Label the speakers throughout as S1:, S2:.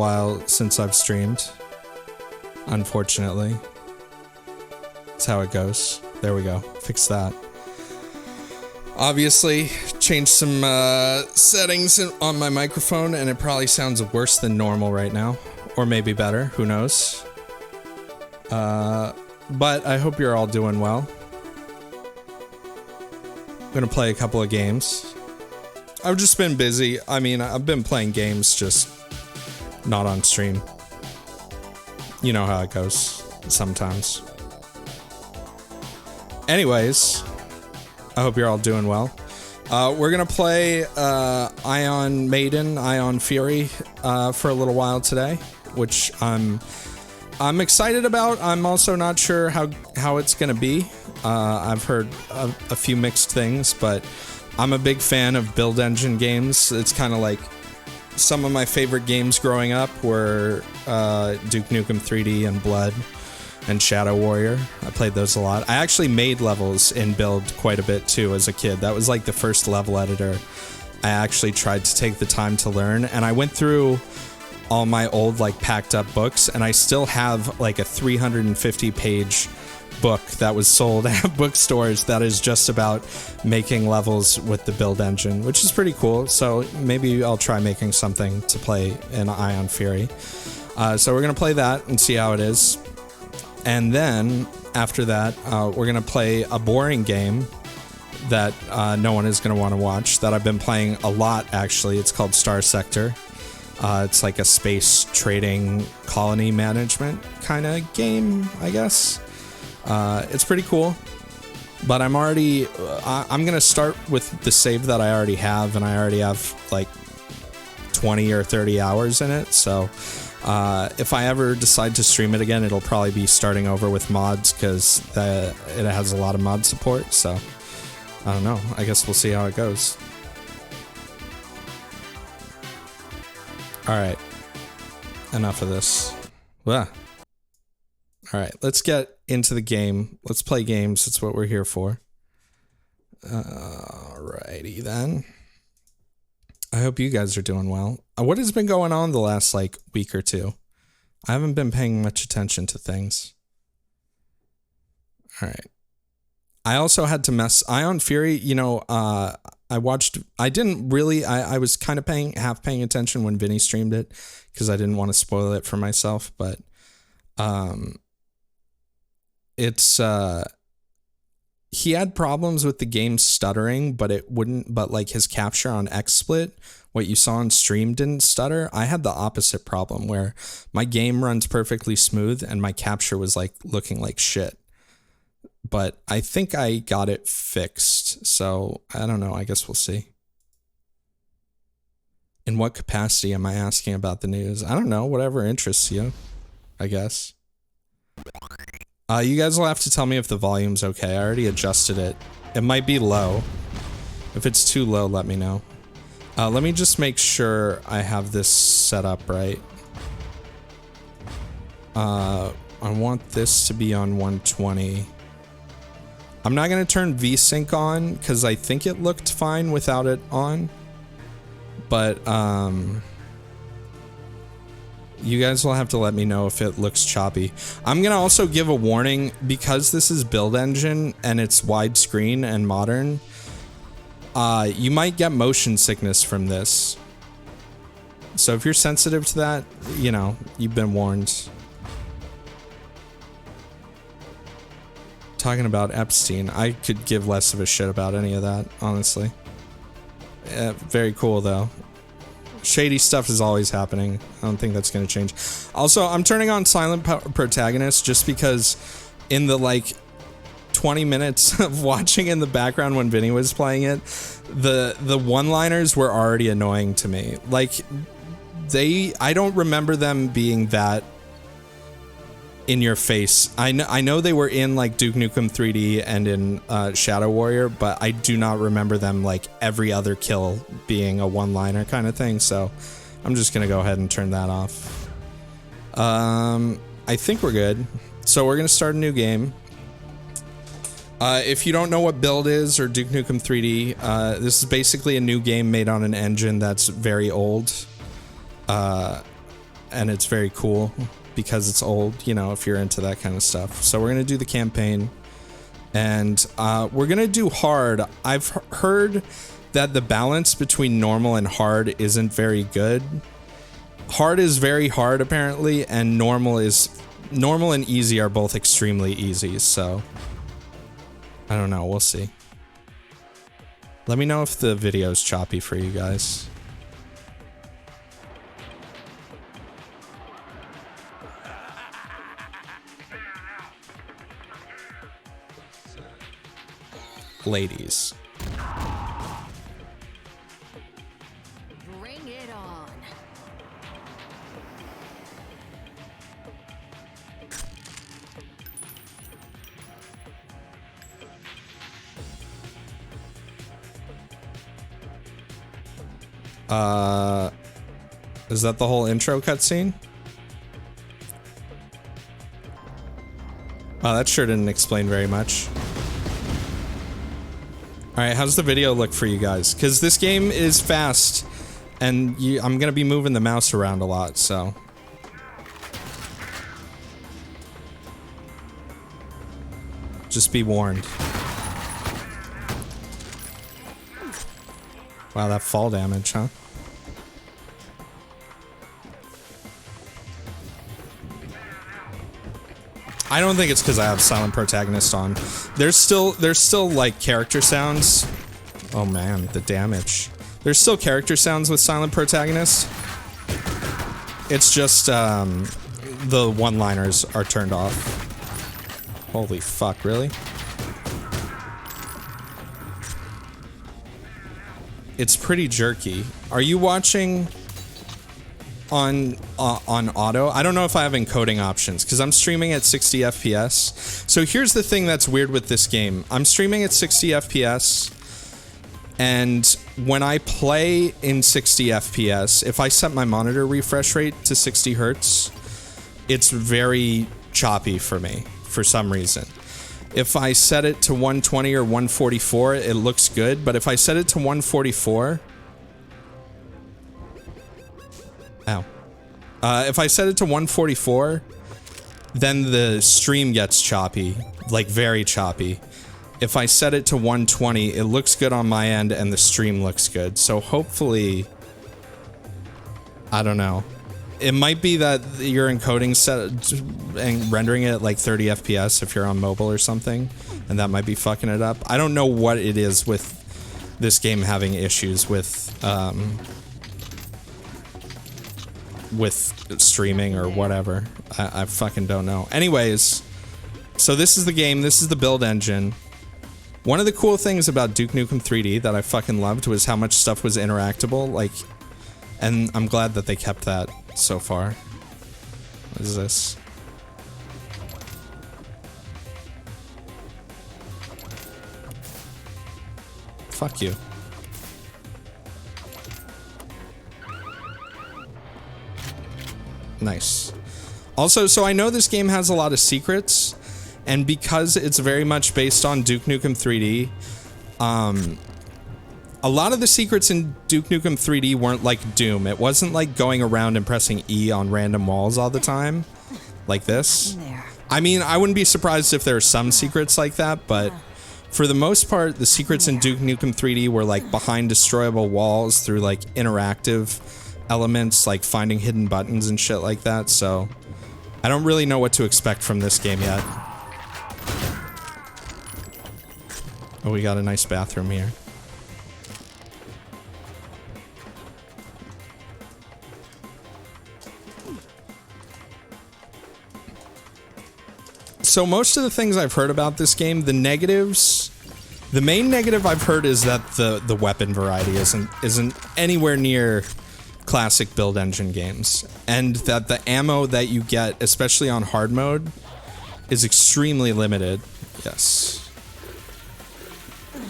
S1: while since I've streamed. Unfortunately. That's how it goes. There we go. Fix that. Obviously, changed some settings on my microphone, and it probably sounds worse than normal right now. Or maybe better. Who knows? But I hope you're all doing well. I'm gonna play a couple of games. I've just been busy. I mean, I've been playing games, just not on stream. You know how it goes sometimes. Anyways, I hope you're all doing well. We're gonna play Ion Maiden, Ion Fury for a little while today, which I'm excited about. I'm also not sure how it's gonna be. I've heard a few mixed things, but I'm a big fan of build engine games. It's kind of like some of my favorite games growing up were Duke Nukem 3D and Blood and Shadow Warrior. I played those a lot. I actually made levels in Build quite a bit too as a kid. That was like the first level editor I actually tried to take the time to learn, and I went through all my old like packed up books, and I still have like a 350 page book that was sold at bookstores that is just about making levels with the build engine, which is pretty cool. So maybe I'll try making something to play in Ion Fury. So we're gonna play that and see how it is. And then after that, we're gonna play a boring game that no one is gonna want to watch, that I've been playing a lot actually. It's called Star Sector. It's like a space trading colony management kind of game, I guess. It's pretty cool, but I'm gonna start with the save that I already have, and I already have like 20 or 30 hours in it, so if I ever decide to stream it again, it'll probably be starting over with mods, because it has a lot of mod support, so I don't know. I guess we'll see how it goes. Alright, enough of this. Ugh. Alright, let's get into the game. Let's play games. That's what we're here for. Alrighty then. I hope you guys are doing well. What has been going on the last like week or two? I haven't been paying much attention to things. Alright. I also had to mess Ion Fury, you know, I was kind of half paying attention when Vinny streamed it, because I didn't want to spoil it for myself, but he had problems with the game stuttering, but like his capture on XSplit, what you saw on stream, didn't stutter. I had the opposite problem, where my game runs perfectly smooth and my capture was like looking like shit. But I think I got it fixed, so I don't know. I guess we'll see. In what capacity am I asking about the news? I don't know. Whatever interests you, I guess. You guys will have to tell me if the volume's okay. I already adjusted it. It might be low. If it's too low, let me know. Let me just make sure I have this set up right. I want this to be on 120. I'm not going to turn VSync on, because I think it looked fine without it on. But, you guys will have to let me know if it looks choppy. I'm going to also give a warning, because this is Build Engine and it's widescreen and modern. You might get motion sickness from this. So if you're sensitive to that, you know, you've been warned. Talking about Epstein, I could give less of a shit about any of that, honestly. Very cool, though. Shady stuff is always happening. I don't think that's going to change. Also, I'm turning on Silent Protagonist just because in the, like, 20 minutes of watching in the background when Vinny was playing it, the one-liners were already annoying to me. Like, I don't remember them being that in your face. I know they were in like Duke Nukem 3D and in Shadow Warrior, but I do not remember them like every other kill being a one-liner kind of thing, so I'm just gonna go ahead and turn that off. I think we're good. So we're gonna start a new game. If you don't know what Build is or Duke Nukem 3D, this is basically a new game made on an engine that's very old. and it's very cool because it's old, you know, if you're into that kind of stuff. So we're gonna do the campaign, and we're gonna do hard. I've heard that the balance between normal and hard isn't very good. Hard is very hard apparently, and normal and easy are both extremely easy, so I don't know, we'll see. Let me know if the video's choppy for you guys. Ladies.
S2: Bring it on.
S1: Is that the whole intro cutscene? Wow, that sure didn't explain very much. Alright, how's the video look for you guys? Because this game is fast, and I'm gonna be moving the mouse around a lot, so. Just be warned. Wow, that fall damage, huh? I don't think it's because I have Silent Protagonist on. There's still like character sounds. Oh man, the damage. There's still character sounds with Silent Protagonist. It's just the one-liners are turned off. Holy fuck, really? It's pretty jerky. Are you watching on auto? I don't know if I have encoding options because I'm streaming at 60 FPS. So here's the thing that's weird with this game. I'm streaming at 60 FPS, and when I play in 60 FPS, if I set my monitor refresh rate to 60 Hertz, it's very choppy for me for some reason. If I set it to 120 or 144, it looks good, but if I set it to 144... Ow. If I set it to 144, then the stream gets choppy, like very choppy. If I set it to 120, it looks good on my end and the stream looks good. So hopefully, I don't know. It might be that your encoding set and rendering it at like 30 FPS if you're on mobile or something, and that might be fucking it up. I don't know what it is with this game having issues with streaming or whatever. I fucking don't know. Anyways, so this is the game. This is the build engine. One of the cool things about Duke Nukem 3D that I fucking loved was how much stuff was interactable, like, and I'm glad that they kept that so far. What is this? Fuck you. Nice. Also, so I know this game has a lot of secrets, and because it's very much based on Duke Nukem 3D, a lot of the secrets in Duke Nukem 3D weren't like Doom. It wasn't like going around and pressing E on random walls all the time, like this. I mean, I wouldn't be surprised if there are some secrets like that, but for the most part, the secrets in Duke Nukem 3D were like behind destroyable walls through like interactive elements, like finding hidden buttons and shit like that, so I don't really know what to expect from this game yet. Oh, we got a nice bathroom here. So most of the things I've heard about this game, the negatives, the main negative I've heard is that the weapon variety isn't anywhere near classic build engine games, and that the ammo that you get, especially on hard mode, is extremely limited. Yes.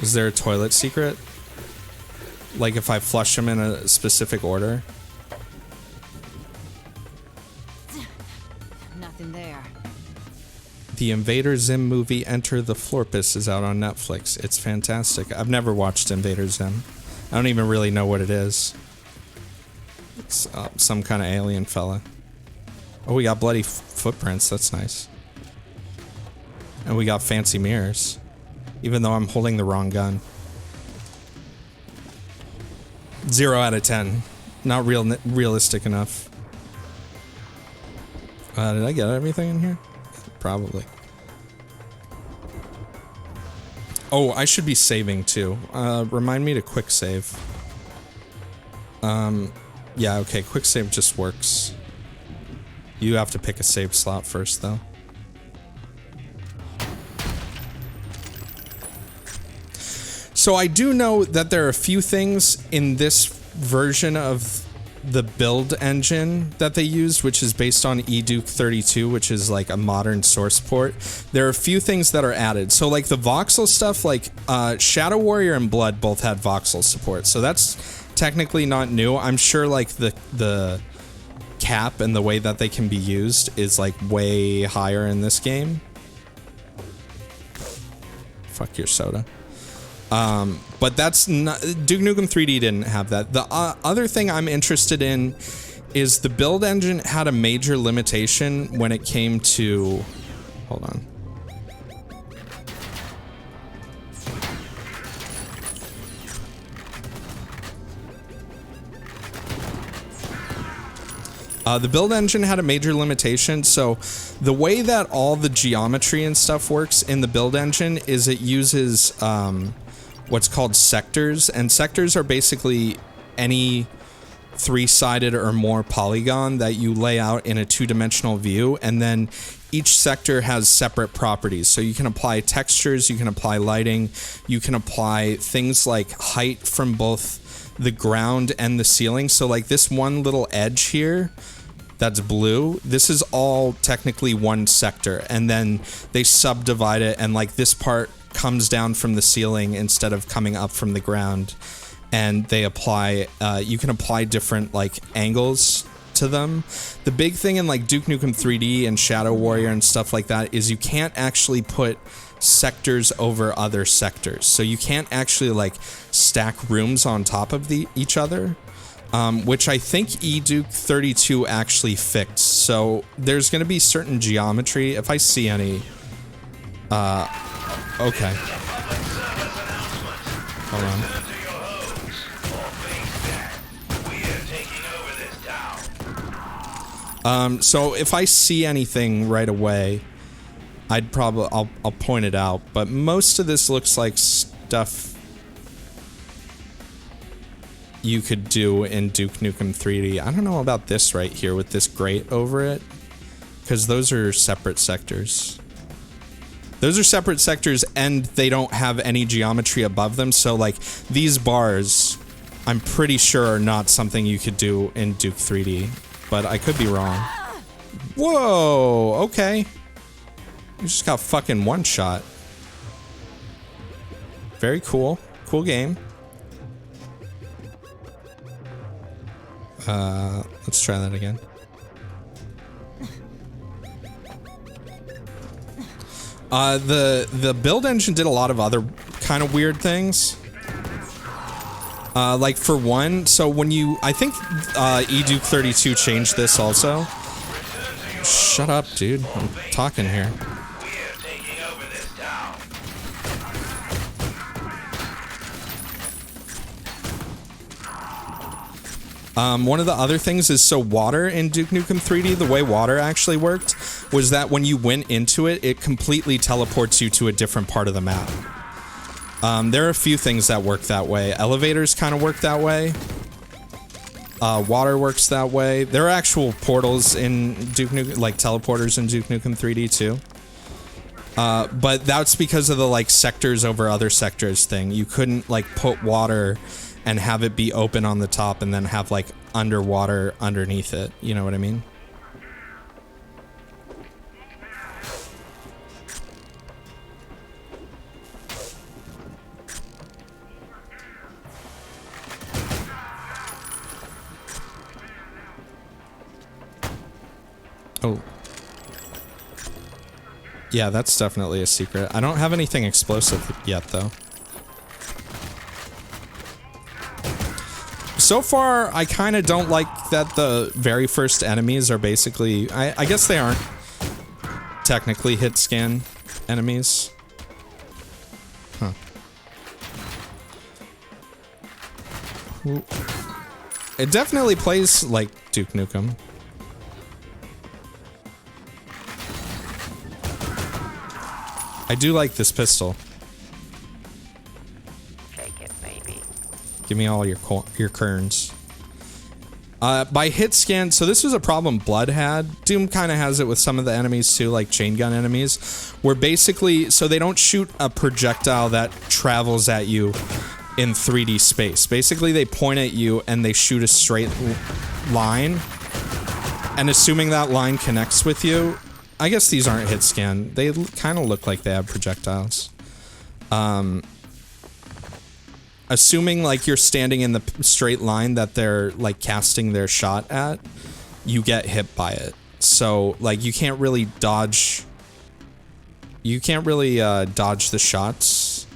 S1: Is there a toilet secret? Like if I flush them in a specific order?
S2: Nothing there.
S1: The Invader Zim movie Enter the Florpus is out on Netflix. It's fantastic. I've never watched Invader Zim. I don't even really know what it is. It's some kind of alien fella. Oh, we got bloody footprints. That's nice. And we got fancy mirrors. Even though I'm holding the wrong gun. 0 out of 10. Not realistic enough. Did I get everything in here? Probably. Oh, I should be saving too. Remind me to quick save. Yeah, okay, quick save just works. You have to pick a save slot first though. So I do know that there are a few things in this version of the build engine that they used, which is based on eDuke 32, which is like a modern source port. There are a few things that are added. So like the voxel stuff, like Shadow Warrior and Blood both had voxel support. So that's technically not new. I'm sure like the cap and the way that they can be used is like way higher in this game. Fuck your soda. But that's not, Duke Nukem 3D didn't have that. The other thing I'm interested in is the build engine had a major limitation when it came to, hold on. The build engine had a major limitation, so the way that all the geometry and stuff works in the build engine is it uses what's called sectors, and sectors are basically any three-sided or more polygon that you lay out in a two-dimensional view, and then each sector has separate properties. So you can apply textures, you can apply lighting, you can apply things like height from both the ground and the ceiling. So like this one little edge here that's blue, this is all technically one sector, and then they subdivide it, and like this part comes down from the ceiling instead of coming up from the ground, and they apply you can apply different like angles to them. The big thing in like Duke Nukem 3D and Shadow Warrior and stuff like that is you can't actually put sectors over other sectors, so you can't actually like stack rooms on top of each other, which I think eDuke 32 actually fixed. So there's going to be certain geometry, if I see any. Okay. Hold on. So if I see anything right away, I'd probably, I'll point it out, but most of this looks like stuff you could do in Duke Nukem 3D. I don't know about this right here with this grate over it, because those are separate sectors. Those are separate sectors, and they don't have any geometry above them, so like these bars, I'm pretty sure are not something you could do in Duke 3D, but I could be wrong. Whoa, okay. You just got fucking one shot. Very cool. Cool game. Let's try that again. The build engine did a lot of other kind of weird things. Like for one, so when you, I think eDuke 32 changed this also. Shut up, dude. I'm talking here. One of the other things is, so water in Duke Nukem 3D, the way water actually worked was that when you went into it, it completely teleports you to a different part of the map. There are a few things that work that way. Elevators kind of work that way. Water works that way. There are actual portals in Duke Nukem, like teleporters in Duke Nukem 3D too. But that's because of the like sectors over other sectors thing. You couldn't like put water and have it be open on the top and then have like underwater underneath it. You know what I mean? Oh. Yeah, that's definitely a secret. I don't have anything explosive yet, though. So far, I kind of don't like that the very first enemies are basically... I guess they aren't technically hit scan enemies. Huh. Ooh. It definitely plays like Duke Nukem. I do like this pistol.
S2: Take it, baby.
S1: Give me all your kerns. By hit scan, so this was a problem Blood had. Doom kind of has it with some of the enemies too, like chain gun enemies, where basically, so they don't shoot a projectile that travels at you in 3D space. Basically, they point at you and they shoot a straight line, and assuming that line connects with you, I guess these aren't hit scan. They kind of look like they have projectiles. Assuming like you're standing in the straight line that they're like casting their shot at, you get hit by it. So like you can't really dodge. You can't really dodge the shots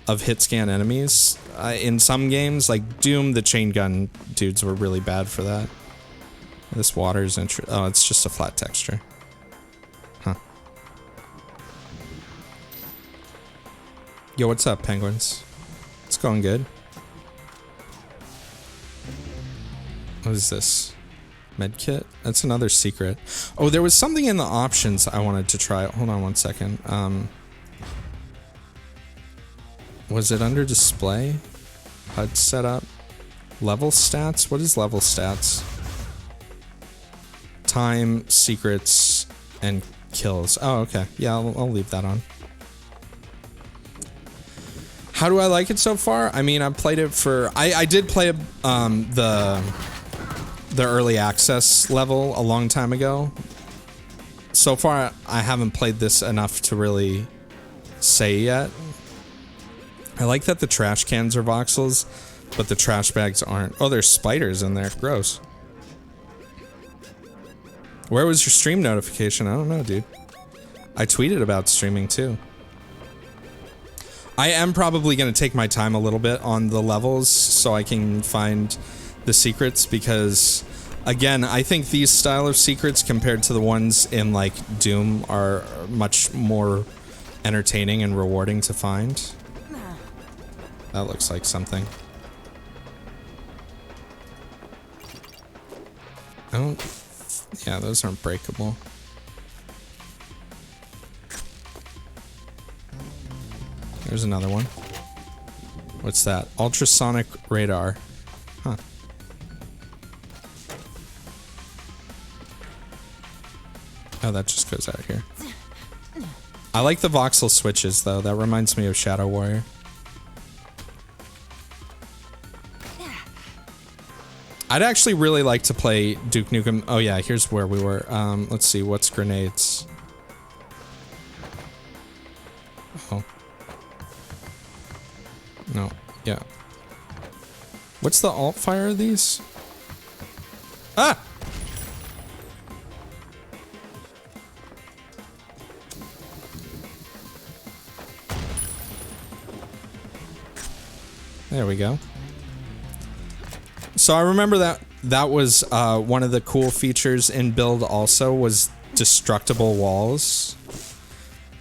S1: of hit scan enemies. In some games, like Doom, the chain gun dudes were really bad for that. This water's oh, it's just a flat texture. Huh. Yo, what's up, penguins? It's going good. What is this? Medkit? That's another secret. Oh, there was something in the options I wanted to try. Hold on one second. Was it under display? HUD setup? Level stats? What is level stats? Time, secrets, and kills. Oh, okay. Yeah, I'll leave that on. How do I like it so far? I mean, I've played it for... I did play the early access level a long time ago. So far, I haven't played this enough to really say yet. I like that the trash cans are voxels, but the trash bags aren't. Oh, there's spiders in there. Gross. Where was your stream notification? I don't know, dude. I tweeted about streaming too. I am probably going to take my time a little bit on the levels so I can find the secrets because, again, I think these style of secrets compared to the ones in, like, Doom are much more entertaining and rewarding to find. That looks like something. I don't... Yeah, those aren't breakable. There's another one. What's that? Ultrasonic radar. Huh. Oh, that just goes out here. I like the voxel switches, though. That reminds me of Shadow Warrior. I'd actually really like to play Duke Nukem. Oh, yeah, here's where we were. Let's see. What's grenades? Oh. No. Yeah. What's the alt fire of these? Ah! There we go. So I remember that was one of the cool features in Build also was destructible walls,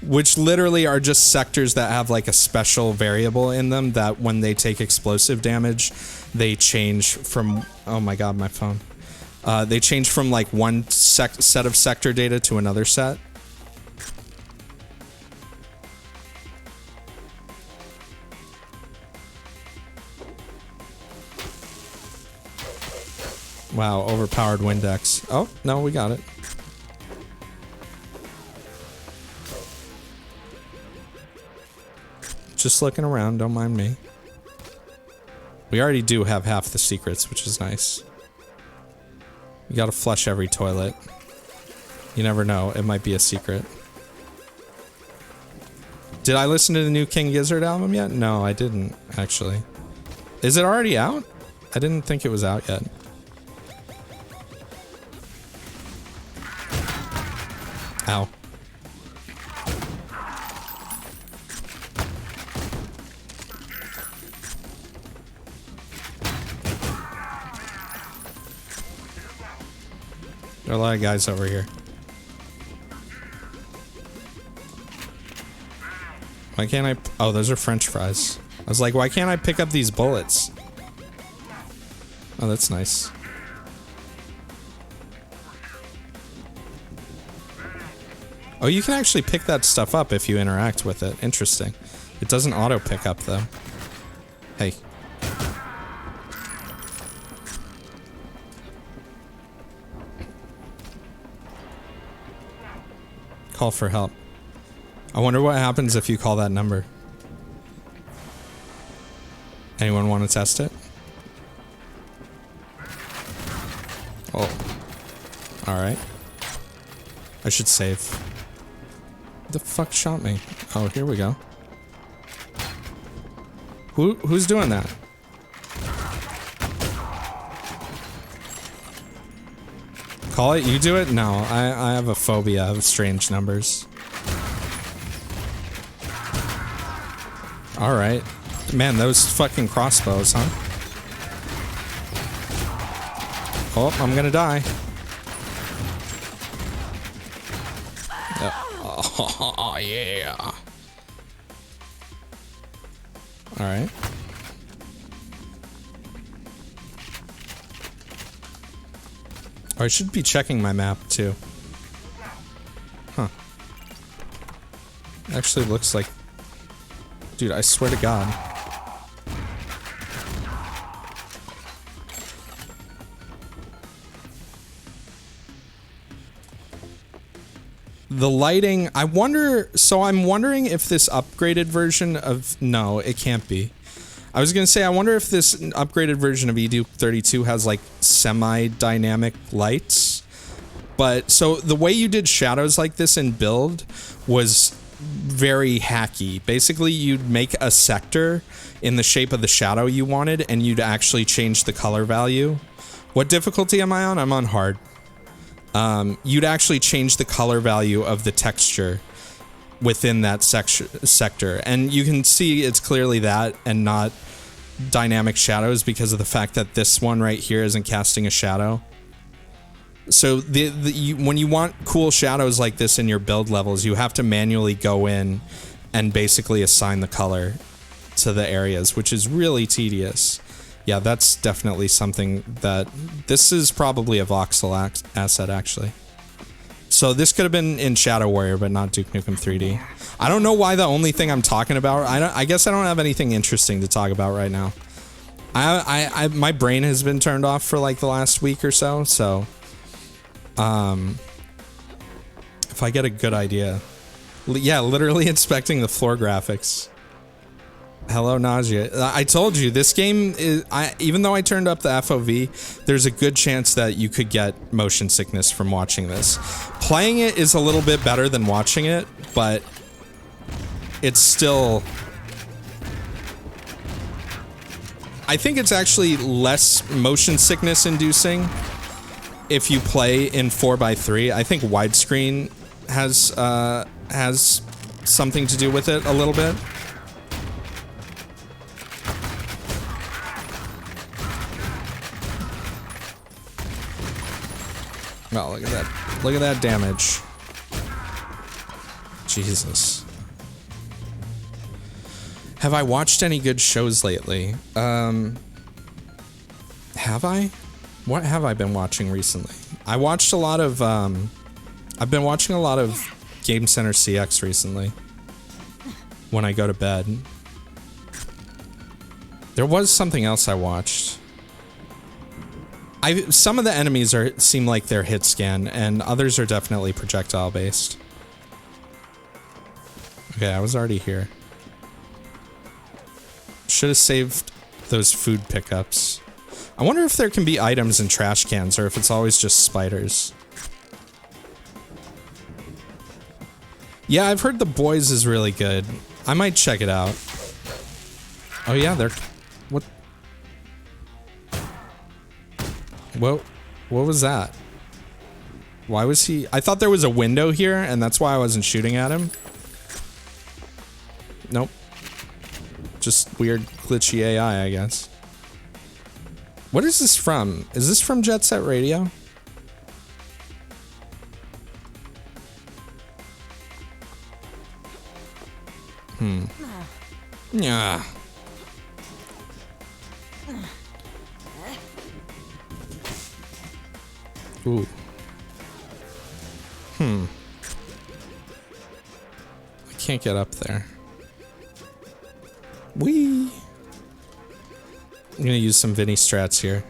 S1: which literally are just sectors that have like a special variable in them that when they take explosive damage, they change from, oh my god, my phone. They change from like one set of sector data to another set. Wow, overpowered Windex. Oh, no, we got it. Just looking around, don't mind me. We already do have half the secrets, which is nice. You gotta flush every toilet. You never know, it might be a secret. Did I listen to the new King Gizzard album yet? No, I didn't, actually. Is it already out? I didn't think it was out yet. Ow. There are a lot of guys over here. Why can't I... Oh, those are French fries. I was like, why can't I pick up these bullets? Oh, that's nice. Oh, you can actually pick that stuff up if you interact with it. Interesting. It doesn't auto pick up, though. Hey. Call for help. I wonder what happens if you call that number. Anyone want to test it? Oh. Alright. I should save. Who the fuck shot me? Oh, here we go. Who's doing that? Call it? You do it? No, I have a phobia of strange numbers. Alright. Man, those fucking crossbows, huh? Oh, I'm gonna die. Oh, yeah. Alright. Oh, I should be checking my map, too. Huh. Actually looks like... Dude, I swear to God. The lighting, I wonder, so I'm wondering if this upgraded version of, no, it can't be. I was gonna say, I wonder if this upgraded version of EDU32 has like semi-dynamic lights. But, so the way you did shadows like this in build was very hacky. Basically, you'd make a sector in the shape of the shadow you wanted, and you'd actually change the color value. What difficulty am I on? I'm on hard. You'd actually change the color value of the texture within that sector. And you can see it's clearly that and not dynamic shadows because of the fact that this one right here isn't casting a shadow. So when you want cool shadows like this in your build levels, you have to manually go in and basically assign the color to the areas, which is really tedious. Yeah, that's definitely something that... This is probably a voxel asset, actually. So this could have been in Shadow Warrior, but not Duke Nukem 3D. I don't know why the only thing I'm talking about... I guess I don't have anything interesting to talk about right now. My brain has been turned off for like the last week or so, so... if I get a good idea... Yeah, literally inspecting the floor graphics. Hello, Nausea. I told you, this game is... even though I turned up the FOV, there's a good chance that you could get motion sickness from watching this. Playing it is a little bit better than watching it, but... it's still... I think it's actually less motion sickness inducing if you play in 4:3. I think widescreen has something to do with it a little bit. Oh, look at that. Look at that damage. Jesus. Have I watched any good shows lately? Have I? What have I been watching recently? I watched a lot of, I've been watching a lot of Game Center CX recently. When I go to bed. There was something else I watched. Some of the enemies seem like they're hit scan, and others are definitely projectile based. Okay, I was already here. Should have saved those food pickups. I wonder if there can be items in trash cans, or if it's always just spiders. Yeah, I've heard The Boys is really good. I might check it out. Oh yeah, they're... What? Whoa, what was that? Why was he... I thought there was a window here, and that's why I wasn't shooting at him. Nope. Just weird, glitchy AI, I guess. What is this from? Is this from Jet Set Radio? Yeah. Ooh. I can't get up there. Whee! I'm gonna use some Vinny strats here.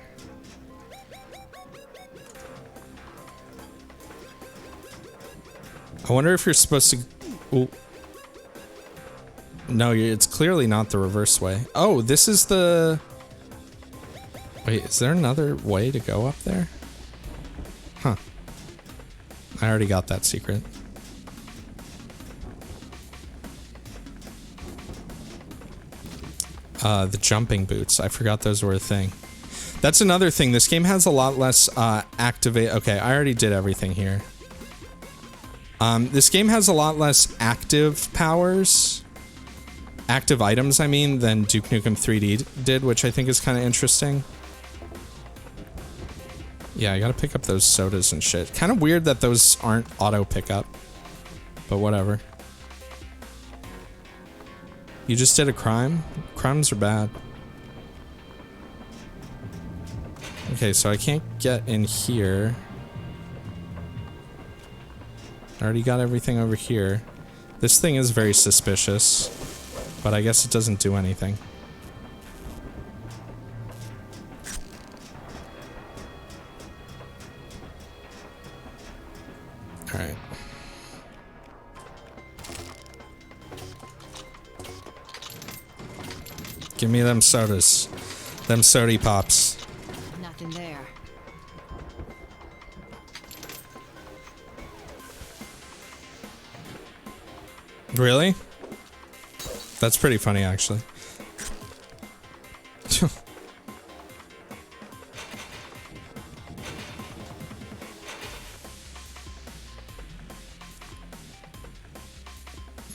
S1: I wonder if you're supposed to... Ooh. No, it's clearly not the reverse way. Oh, this is the... Wait, is there another way to go up there? Huh. I already got that secret. The jumping boots. I forgot those were a thing. That's another thing. This game has a lot less activate. Okay, I already did everything here. This game has a lot less active powers. Active items, I mean, than Duke Nukem 3D did, which I think is kind of interesting. Yeah, I gotta pick up those sodas and shit. Kind of weird that those aren't auto pickup. But whatever. You just did a crime? Crimes are bad. Okay, so I can't get in here. I already got everything over here. This thing is very suspicious, but I guess it doesn't do anything. Alright. Give me them sodas. Them sody pops.
S2: Nothing there.
S1: Really? That's pretty funny, actually.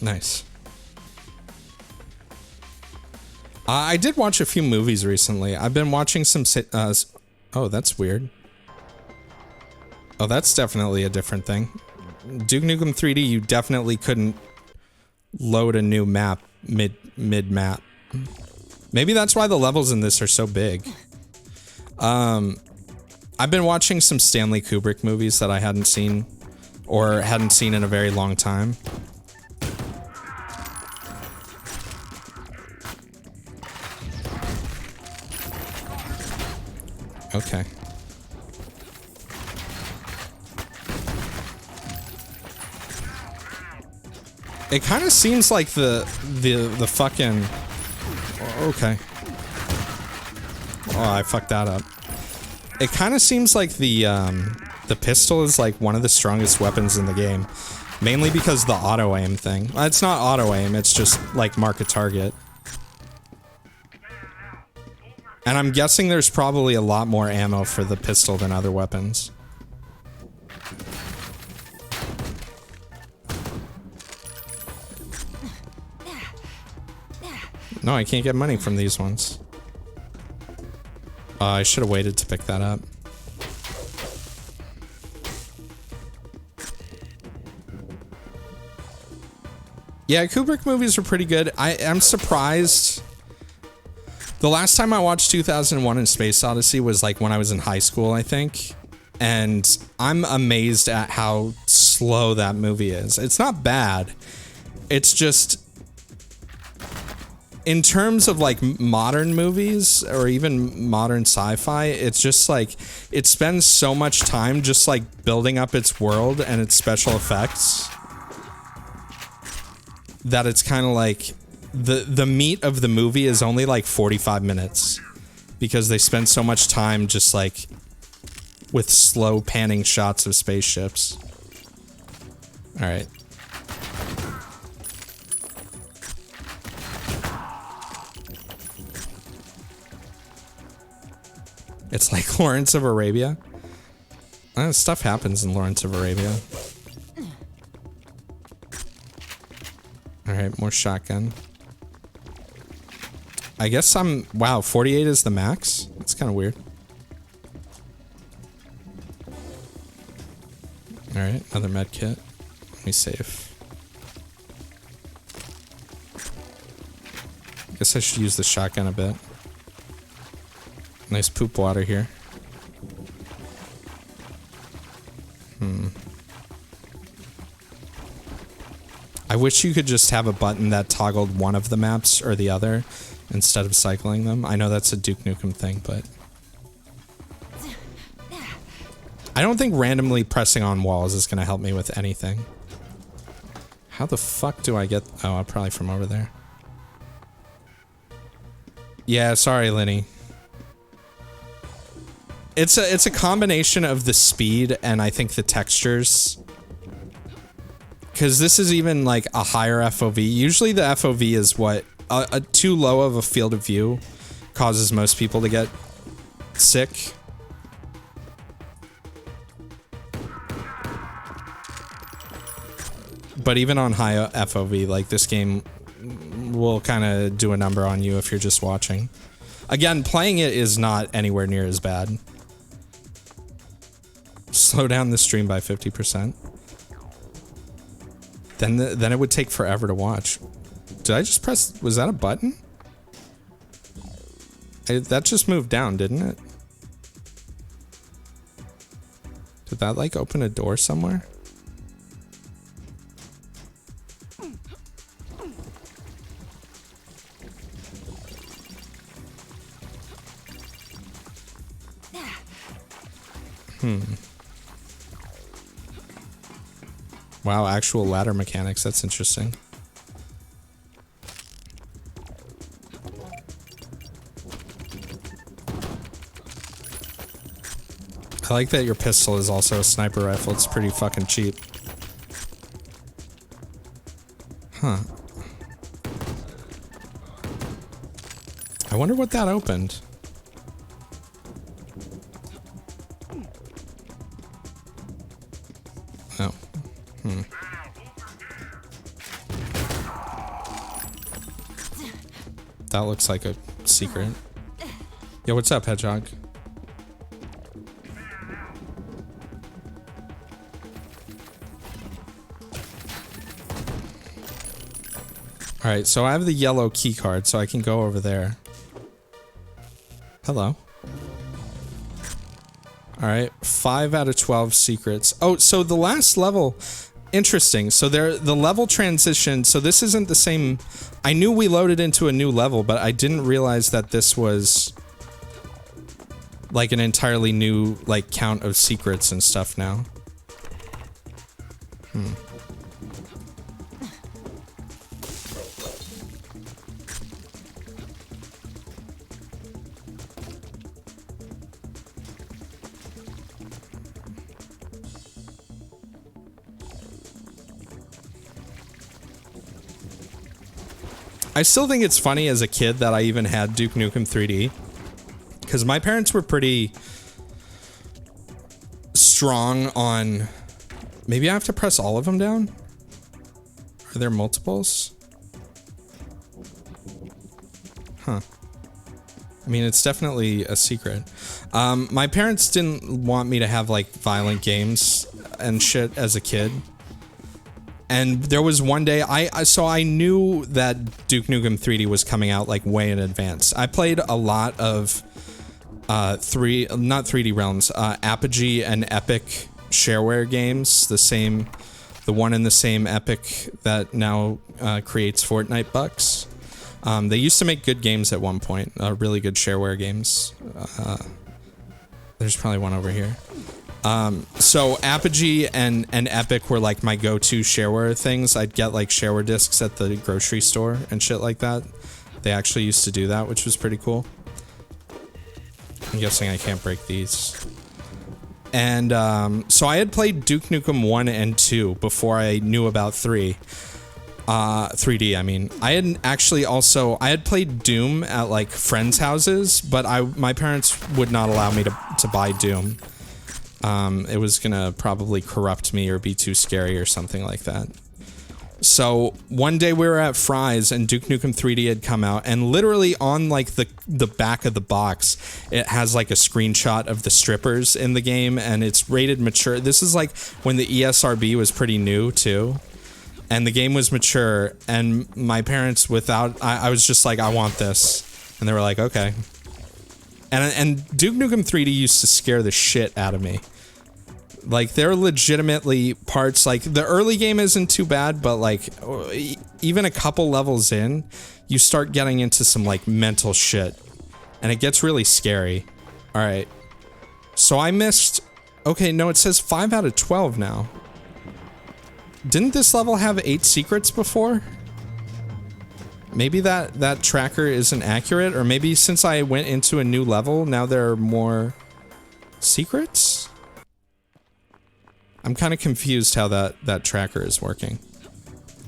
S1: Nice. I did watch a few movies recently. I've been watching some... oh, that's weird. Oh, that's definitely a different thing. Duke Nukem 3D, you definitely couldn't load a new map mid-map. Maybe that's why the levels in this are so big. I've been watching some Stanley Kubrick movies that I hadn't seen, or hadn't seen in a very long time. Okay. It kind of seems like the fucking... Okay. Oh, I fucked that up. It kind of seems like the pistol is like one of the strongest weapons in the game. Mainly because the auto-aim thing. It's not auto-aim, it's just like mark a target. And I'm guessing there's probably a lot more ammo for the pistol than other weapons. No, I can't get money from these ones. I should have waited to pick that up. Yeah, Kubrick movies are pretty good. I am surprised. The last time I watched 2001 and Space Odyssey was like when I was in high school, I think. And I'm amazed at how slow that movie is. It's not bad. It's just... In terms of like modern movies or even modern sci-fi, it's just like it spends so much time just like building up its world and its special effects that it's kind of like the meat of the movie is only like 45 minutes because they spend so much time just like with slow panning shots of spaceships. All right. It's like Lawrence of Arabia. Stuff happens in Lawrence of Arabia. Alright, more shotgun. I guess I'm... Wow, 48 is the max? That's kind of weird. Alright, another med kit. Let me save. Guess I should use the shotgun a bit. Nice poop water here. I wish you could just have a button that toggled one of the maps or the other instead of cycling them. I know that's a Duke Nukem thing, but I don't think randomly pressing on walls is going to help me with anything. How the fuck do I get... Oh, probably from over there. Yeah, sorry, Linny. It's a combination of the speed and I think the textures. Because this is even like a higher FOV. Usually the FOV is what... too low of a field of view causes most people to get sick. But even on high FOV, like this game will kind of do a number on you if you're just watching. Again, playing it is not anywhere near as bad. Slow down the stream by 50%. Then it would take forever to watch. Did I just press... Was that a button? That just moved down, didn't it? Did that like open a door somewhere? Wow, actual ladder mechanics. That's interesting. I like that your pistol is also a sniper rifle. It's pretty fucking cheap. Huh. I wonder what that opened. Oh. That looks like a secret. Yo, what's up, Hedgehog? Alright, so I have the yellow key card, so I can go over there. Hello. Alright, 5 out of 12 secrets. Oh, so the last level... Interesting. So the level transition... So this isn't the same... I knew we loaded into a new level, but I didn't realize that this was... like an entirely new, like, count of secrets and stuff now. I still think it's funny as a kid that I even had Duke Nukem 3D. Because my parents were pretty strong on... Maybe I have to press all of them down? Are there multiples? Huh. I mean, it's definitely a secret. My parents didn't want me to have, like, violent games and shit as a kid. And there was one day, so I knew that Duke Nukem 3D was coming out, like, way in advance. I played a lot of, not 3D Realms, Apogee and Epic shareware games, the one in the same Epic that now creates Fortnite bucks. They used to make good games at one point, really good shareware games. There's probably one over here. So Apogee and Epic were like my go-to shareware things. I'd get like shareware discs at the grocery store and shit like that. They actually used to do that, which was pretty cool. I'm guessing I can't break these. And so I had played Duke Nukem 1 and 2 before I knew about 3. 3D, I mean. I had played Doom at like friends' houses, but my parents would not allow me to buy Doom. It was gonna probably corrupt me or be too scary or something like that. So one day we were at Fry's and Duke Nukem 3D had come out, and literally on like the back of the box, it has like a screenshot of the strippers in the game, and it's rated mature. This is like when the ESRB was pretty new too. and the game was mature, and my parents, I was just like, I want this, and they were like, okay. And Duke Nukem 3D used to scare the shit out of me. Like, there are legitimately parts, like, the early game isn't too bad, but, like, even a couple levels in, you start getting into some, like, mental shit. And it gets really scary. Alright. So I missed... Okay, no, it says 5 out of 12 now. Didn't this level have 8 secrets before? Maybe that tracker isn't accurate, or maybe since I went into a new level, now there are more secrets? I'm kind of confused how that tracker is working.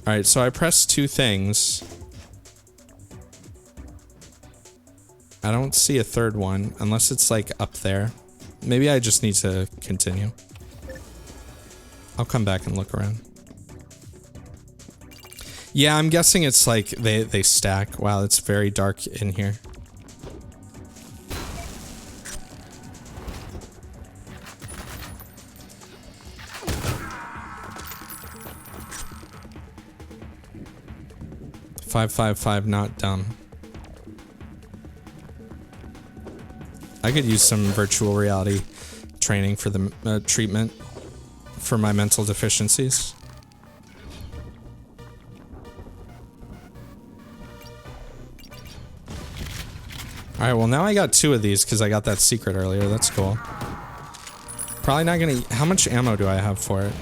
S1: Alright, so I pressed 2 things. I don't see a third one, unless it's like up there. Maybe I just need to continue. I'll come back and look around. Yeah, I'm guessing it's like they stack. Wow, it's very dark in here. .555, not dumb. I could use some virtual reality training for the treatment for my mental deficiencies. Alright, well now I got 2 of these because I got that secret earlier. That's cool. Probably not gonna... How much ammo do I have for it?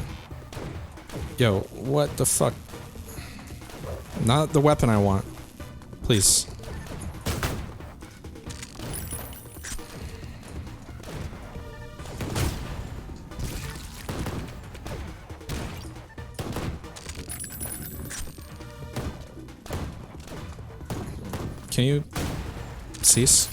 S1: Yo, what the fuck? Not the weapon I want. Please. Can you cease?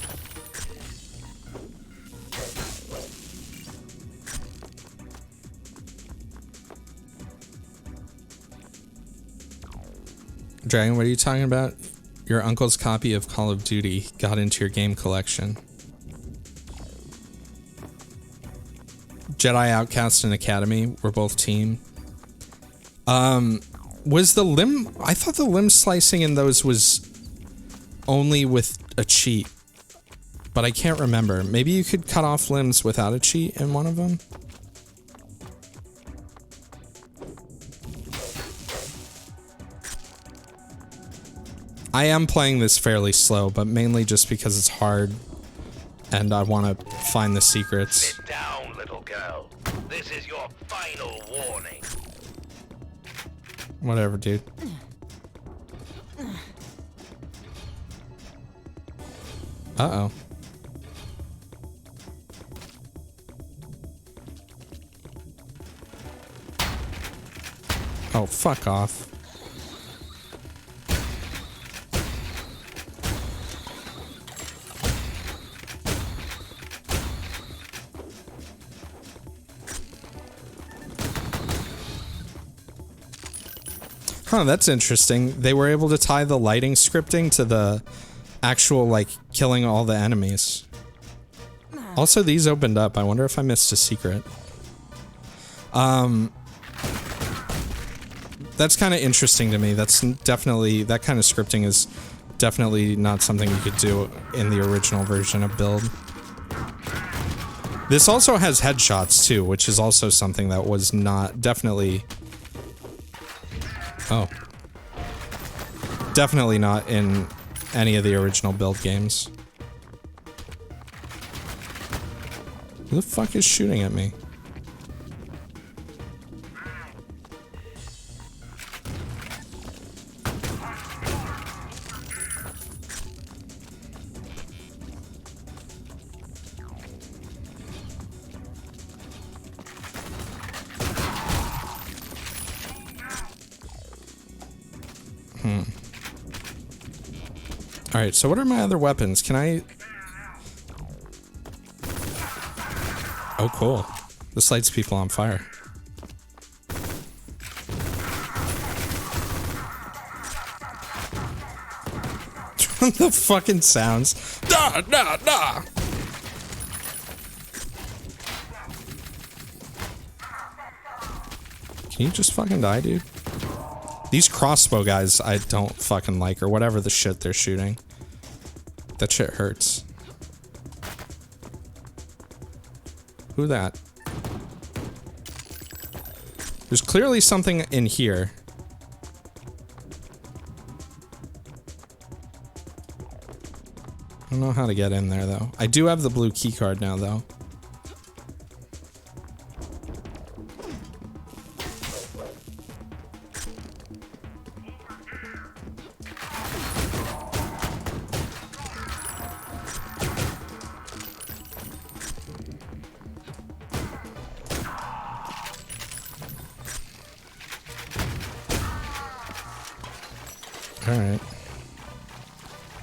S1: Dragon, what are you talking about? Your uncle's copy of Call of Duty got into your game collection. Jedi Outcast and Academy were both team. Was the limb... I thought the limb slicing in those was only with a cheat, but I can't remember. Maybe you could cut off limbs without a cheat in one of them? I am playing this fairly slow, but mainly just because it's hard and I want to find the secrets.
S2: Sit down, little girl. This is your final warning.
S1: Whatever, dude. Uh-oh. Oh, fuck off. Huh, that's interesting. They were able to tie the lighting scripting to the actual, like, killing all the enemies. Also, these opened up. I wonder if I missed a secret. That's kind of interesting to me. That's definitely... That kind of scripting is definitely not something you could do in the original version of Build. This also has headshots, too, which is also something that was not... Definitely... Oh. Definitely not in any of the original Build games. Who the fuck is shooting at me? Alright, so what are my other weapons? Can I... Oh, cool. This lights people on fire. The fucking sounds. Da, da, da! Can you just fucking die, dude? These crossbow guys I don't fucking like, or whatever the shit they're shooting. That shit hurts. Who that? There's clearly something in here. I don't know how to get in there, though. I do have the blue key card now, though. Alright.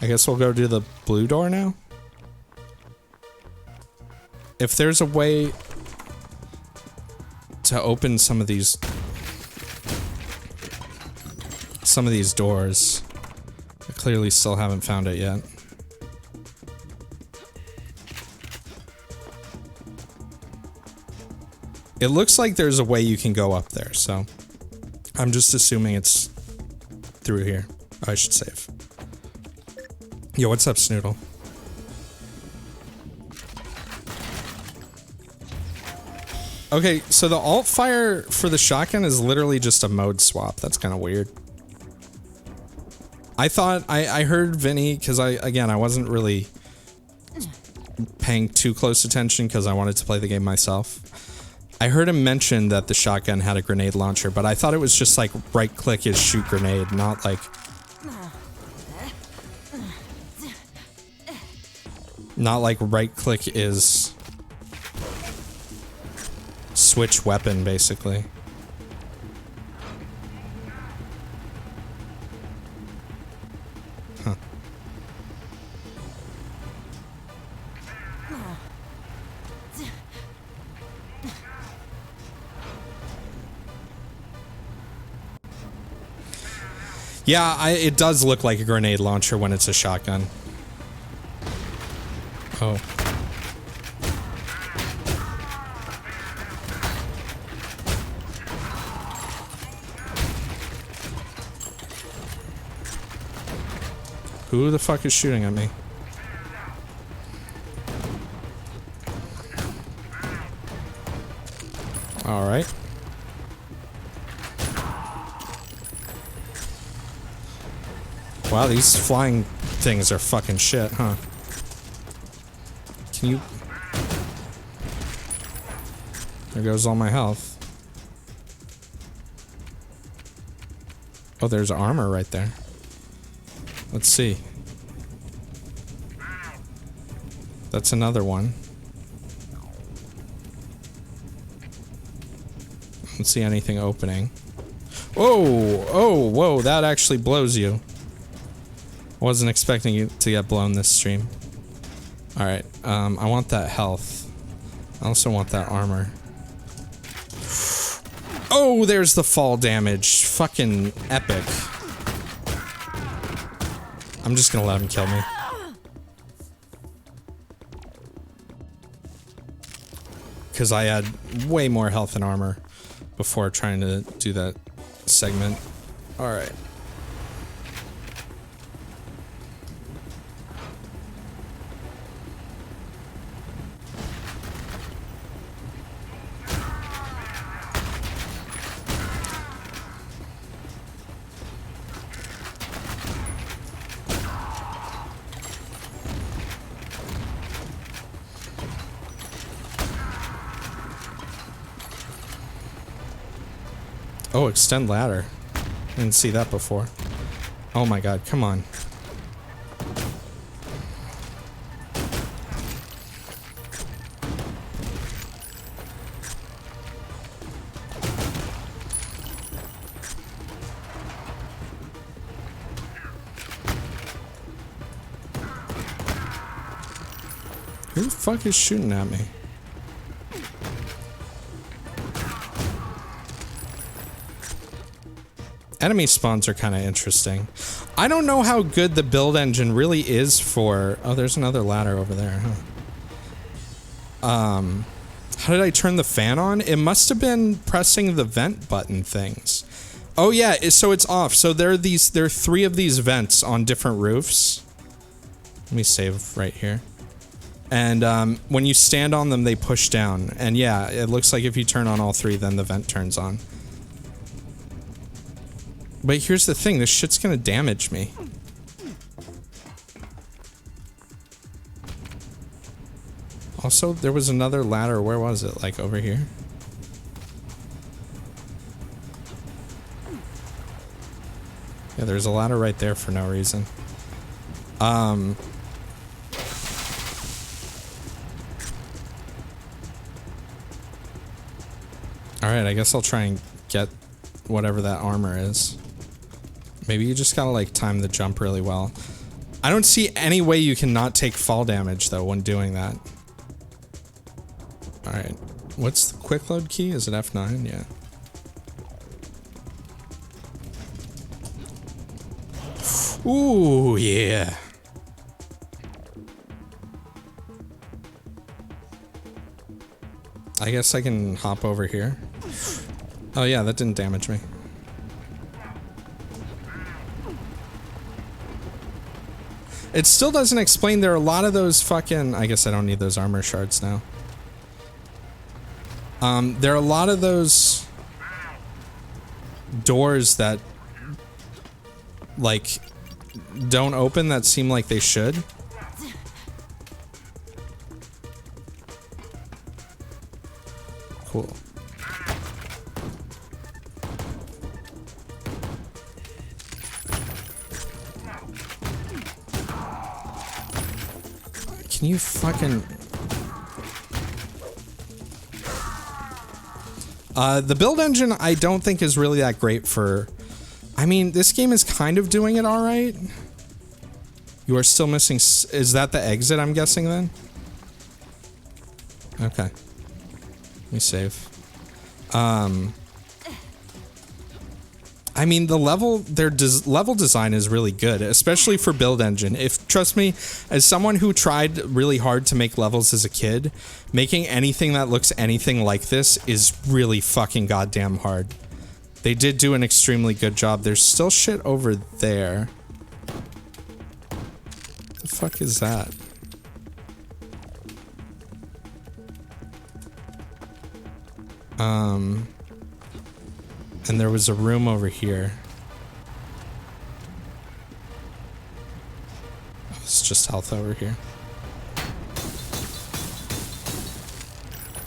S1: I guess we'll go do the blue door now? If there's a way to open some of these doors, I clearly still haven't found it yet. It looks like there's a way you can go up there, so I'm just assuming it's through here. I should save. Yo, what's up, Snoodle? Okay, so the alt fire for the shotgun is literally just a mode swap. That's kind of weird. I thought, I heard Vinny, because I wasn't really paying too close attention because I wanted to play the game myself. I heard him mention that the shotgun had a grenade launcher, but I thought it was just like right click is shoot grenade, not like... Not like right click is switch weapon, basically. Huh. Yeah, it does look like a grenade launcher when it's a shotgun. Oh. Who the fuck is shooting at me? All right. Wow, these flying things are fucking shit, huh? Can you... There goes all my health. Oh, there's armor right there. Let's see. That's another one. I don't see anything opening. Whoa! Oh, whoa, that actually blows you. Wasn't expecting you to get blown this stream. Alright, I want that health. I also want that armor. Oh, there's the fall damage. Fucking epic. I'm just gonna let him kill me. Because I had way more health and armor before trying to do that segment. Alright. Oh, extend ladder. Didn't see that before. Oh my god, come on. Who the fuck is shooting at me? Enemy spawns are kind of interesting. I don't know how good the build engine really is for... Oh, there's another ladder over there, huh? How did I turn the fan on? It must have been pressing the vent button things. Oh yeah, so it's off. So there are 3 of these vents on different roofs. Let me save right here. And when you stand on them, they push down. And yeah, it looks like if you turn on all 3, then the vent turns on. But here's the thing, this shit's gonna damage me. Also, there was another ladder. Where was it? Like over here? Yeah, there's a ladder right there for no reason. Alright, I guess I'll try and get whatever that armor is. Maybe you just gotta like time the jump really well. I don't see any way you can not take fall damage though when doing that. Alright, what's the quick load key? Is it F9? Yeah. Ooh, yeah. I guess I can hop over here. Oh yeah, that didn't damage me. It still doesn't explain, there are a lot of those fucking... I guess I don't need those armor shards now. There are a lot of those doors that like don't open that seem like they should. Cool. Can you fucking... the build engine I don't think is really that great for... I mean, this game is kind of doing it alright. You are still missing... Is that the exit, I'm guessing, then? Okay. Let me save. I mean, the level... Their level design is really good, especially for build engine. Trust me, as someone who tried really hard to make levels as a kid, making anything that looks anything like this is really fucking goddamn hard. They did do an extremely good job. There's still shit over there. What the fuck is that? And there was a room over here. Oh, it's just health over here.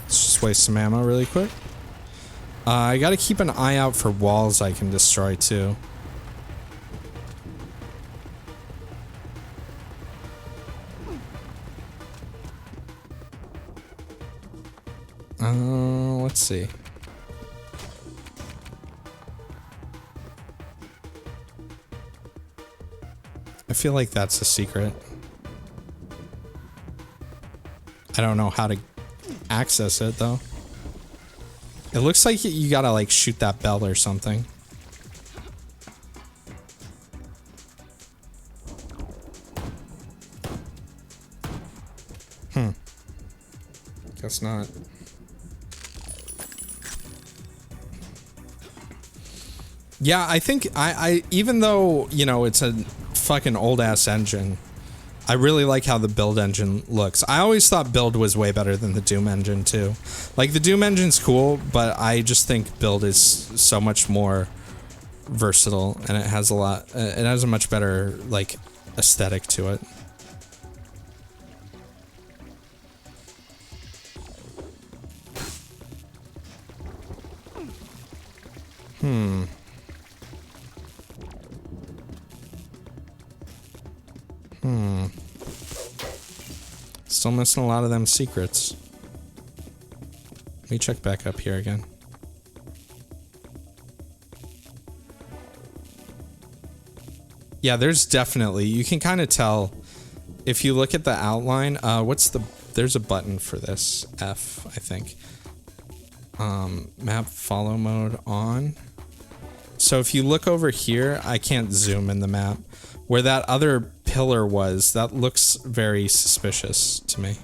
S1: Let's just waste some ammo really quick. I gotta keep an eye out for walls I can destroy too. Let's see. I feel like that's a secret. I don't know how to access it though. It looks like you gotta like shoot that bell or something. Guess not. Yeah, I think I even though, you know, it's a fucking old ass engine, I really like how the build engine looks. I always thought build was way better than the Doom engine too. Like the Doom engine's cool, but I just think build is so much more versatile and it has a much better like aesthetic to it. Still missing a lot of them secrets. Let me check back up here again. Yeah, there's definitely, you can kind of tell if you look at the outline. There's a button for this, F, I think. Map follow mode on. So if you look over here, I can't zoom in the map. Where that other pillar was, that looks very suspicious to me.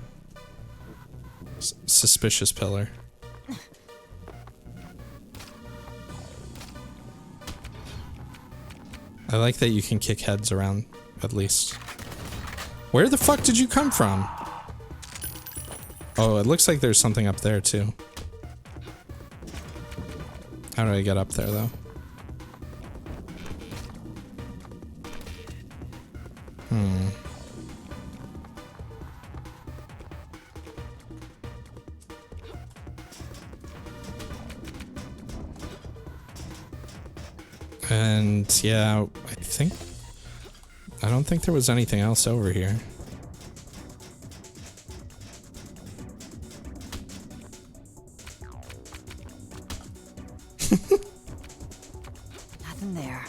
S1: Suspicious pillar. I like that you can kick heads around, at least. Where the fuck did you come from? Oh, it looks like there's something up there, too. How do I get up there, though? And yeah, I don't think there was anything else over here.
S3: Nothing there.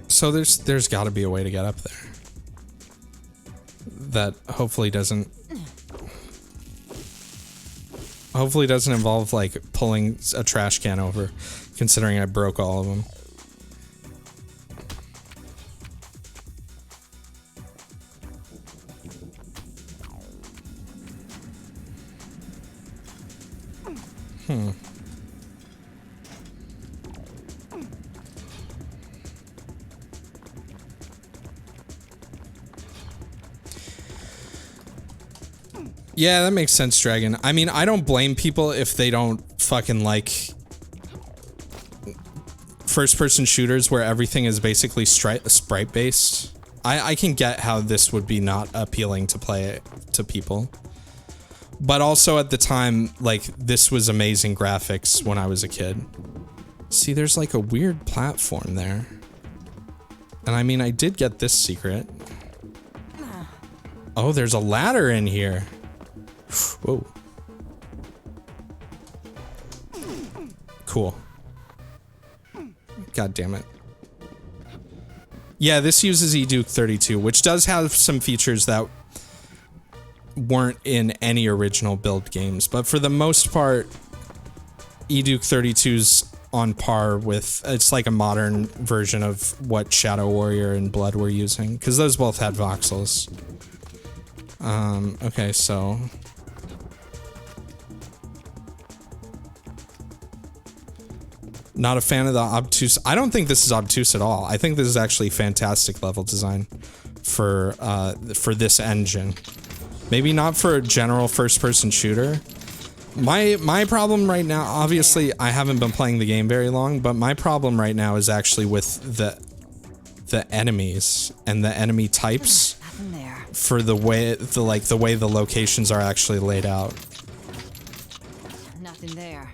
S1: So there's got to be a way to get up there. That hopefully doesn't involve like pulling a trash can over, considering I broke all of them. Yeah, that makes sense, Dragon. I mean, I don't blame people if they don't fucking like first-person shooters where everything is basically sprite-based. I can get how this would be not appealing to play to people. But also at the time, like, this was amazing graphics when I was a kid. See, there's like a weird platform there. And I mean, I did get this secret. Oh, there's a ladder in here. Whoa. Cool. God damn it. Yeah, this uses eDuke 32, which does have some features that weren't in any original build games, but for the most part, eDuke 32's on par with, it's like a modern version of what Shadow Warrior and Blood were using, because those both had voxels. Okay, so not a fan of the obtuse. I don't think this is obtuse at all. I think this is actually fantastic level design for this engine. Maybe not for a general first-person shooter. My problem right now, obviously, I haven't been playing the game very long, but my problem right now is actually with the enemies and the enemy types for the way the locations are actually laid out.
S3: Nothing there.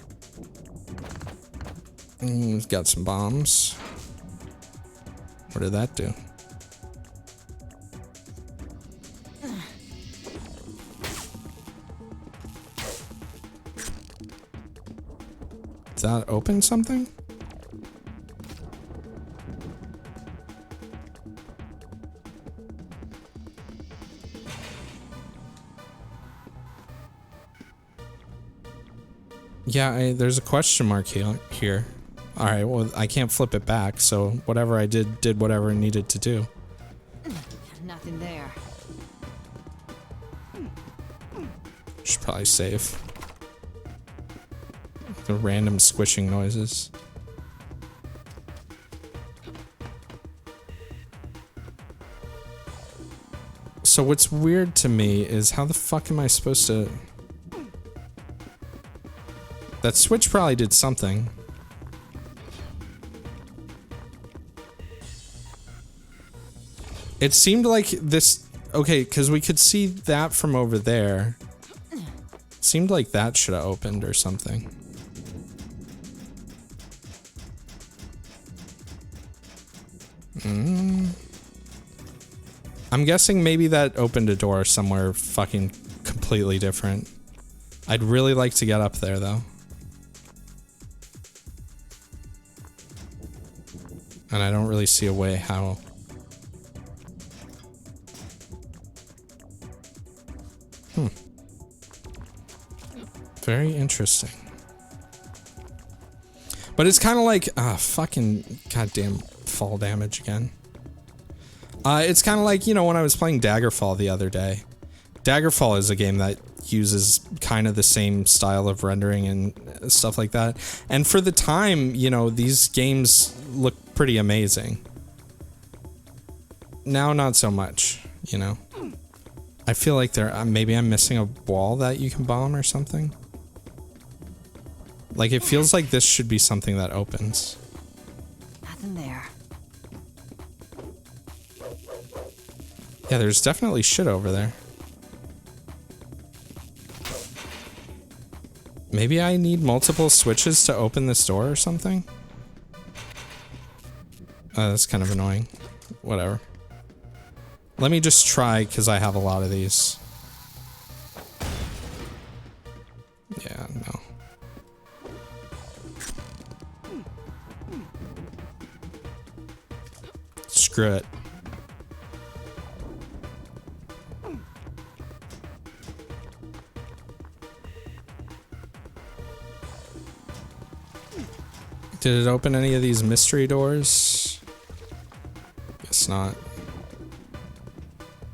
S1: We've got some bombs. What did that do? Did that open something? Yeah, there's a question mark here. Alright, well, I can't flip it back, so whatever I did whatever it needed to do.
S3: Nothing there.
S1: Should probably save. The random squishing noises. So what's weird to me is how the fuck am I supposed to... That switch probably did something. It seemed like this... Okay, because we could see that from over there. It seemed like that should have opened or something. I'm guessing maybe that opened a door somewhere fucking completely different. I'd really like to get up there, though. And I don't really see a way how... Very interesting. But it's kind of like... fucking goddamn fall damage again. It's kind of like, you know, when I was playing Daggerfall the other day. Daggerfall is a game that uses kind of the same style of rendering and stuff like that. And for the time, you know, these games look pretty amazing. Now, not so much, you know. I feel like maybe I'm missing a wall that you can bomb or something. Like, it feels like this should be something that opens.
S3: Nothing there.
S1: Yeah, there's definitely shit over there. Maybe I need multiple switches to open this door or something? That's kind of annoying. Whatever. Let me just try, because I have a lot of these. Yeah, no. Screw it. Did it open any of these mystery doors? Guess not.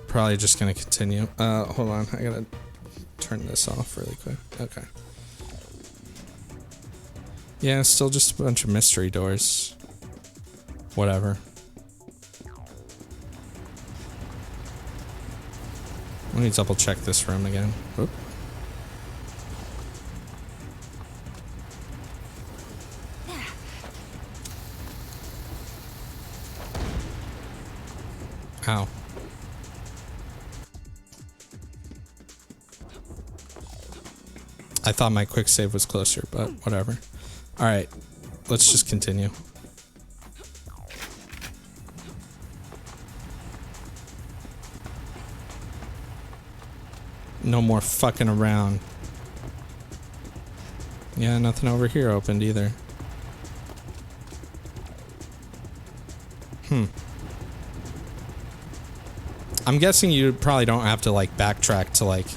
S1: Probably just gonna continue. Hold on, I gotta turn this off really quick. Okay. Yeah, still just a bunch of mystery doors. Whatever. Let me double check this room again. Oop. Ow. I thought my quick save was closer, but whatever. Alright, let's just continue. No more fucking around. Yeah, nothing over here opened either. I'm guessing you probably don't have to like backtrack to like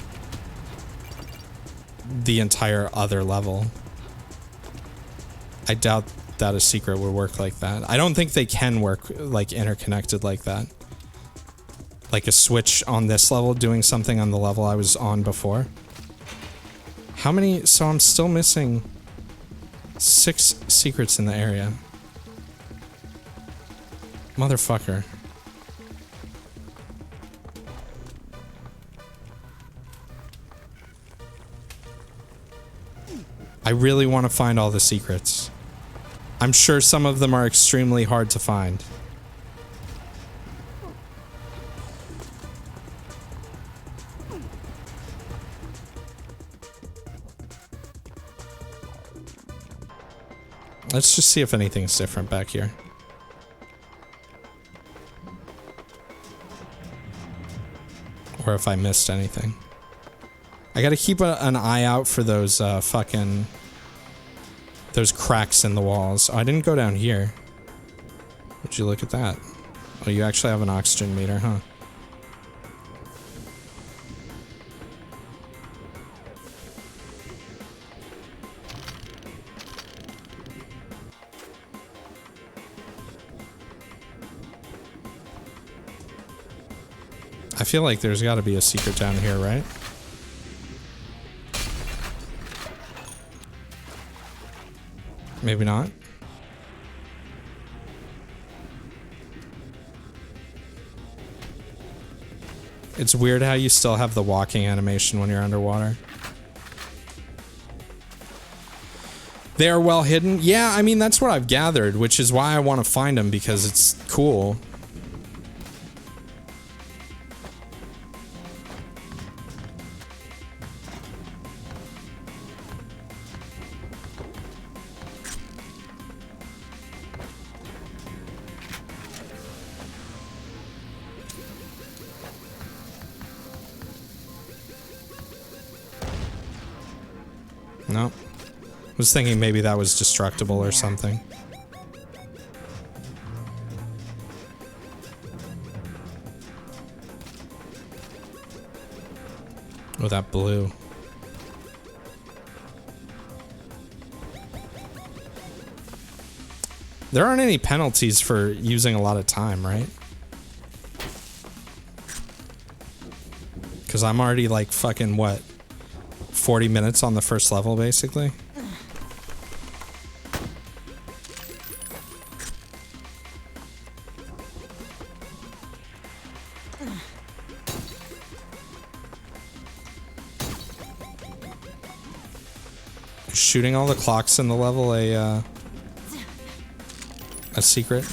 S1: the entire other level. I doubt that a secret would work like that. I don't think they can work like interconnected like that. Like a switch on this level doing something on the level I was on before. How many? So I'm still missing 6 secrets in the area. Motherfucker. I really want to find all the secrets. I'm sure some of them are extremely hard to find. Let's just see if anything's different back here. Or if I missed anything. I gotta keep an eye out for those fucking... those cracks in the walls. Oh, I didn't go down here. Would you look at that? Oh, you actually have an oxygen meter, huh? I feel like there's got to be a secret down here, right? Maybe not. It's weird how you still have the walking animation when you're underwater. They are well hidden. Yeah, I mean, that's what I've gathered, which is why I want to find them, because it's cool. No. I was thinking maybe that was destructible or something. Oh, that blue. There aren't any penalties for using a lot of time, right? Because I'm already like fucking what? 40 minutes on the first level, basically. Shooting all the clocks in the level a secret.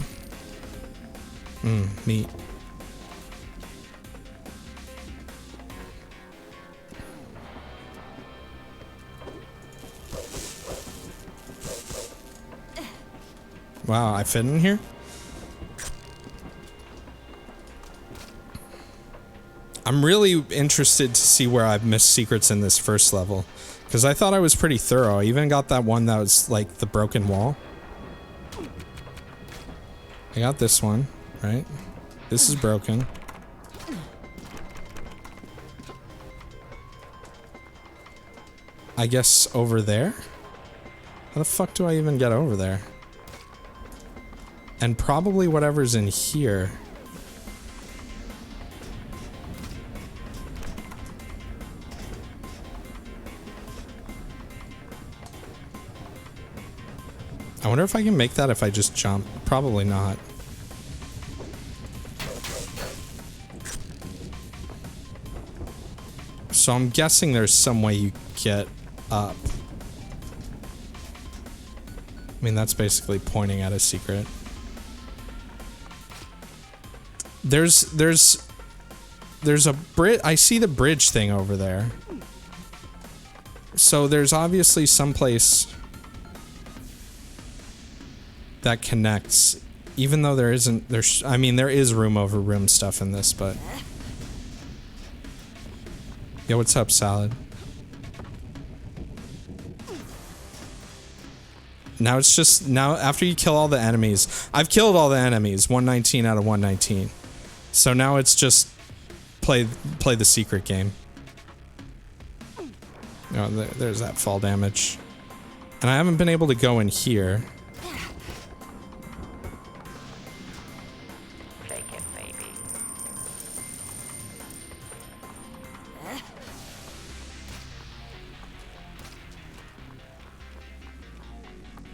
S1: Neat. Wow, I fit in here? I'm really interested to see where I've missed secrets in this first level. Because I thought I was pretty thorough. I even got that one that was like the broken wall. I got this one, right? This is broken. I guess over there? How the fuck do I even get over there? And probably whatever's in here. I wonder if I can make that if I just jump. Probably not. So I'm guessing there's some way you get up. I mean, that's basically pointing at a secret. There's a bridge. I see the bridge thing over there. So there's obviously some place that connects, even though there isn't. I mean, there is room over room stuff in this, but. Yo, what's up, Salad? Now it's just, now after you kill all the enemies, I've killed all the enemies, 119 out of 119. So now it's just play the secret game. Oh, there's that fall damage. And I haven't been able to go in here.
S2: Take it, baby.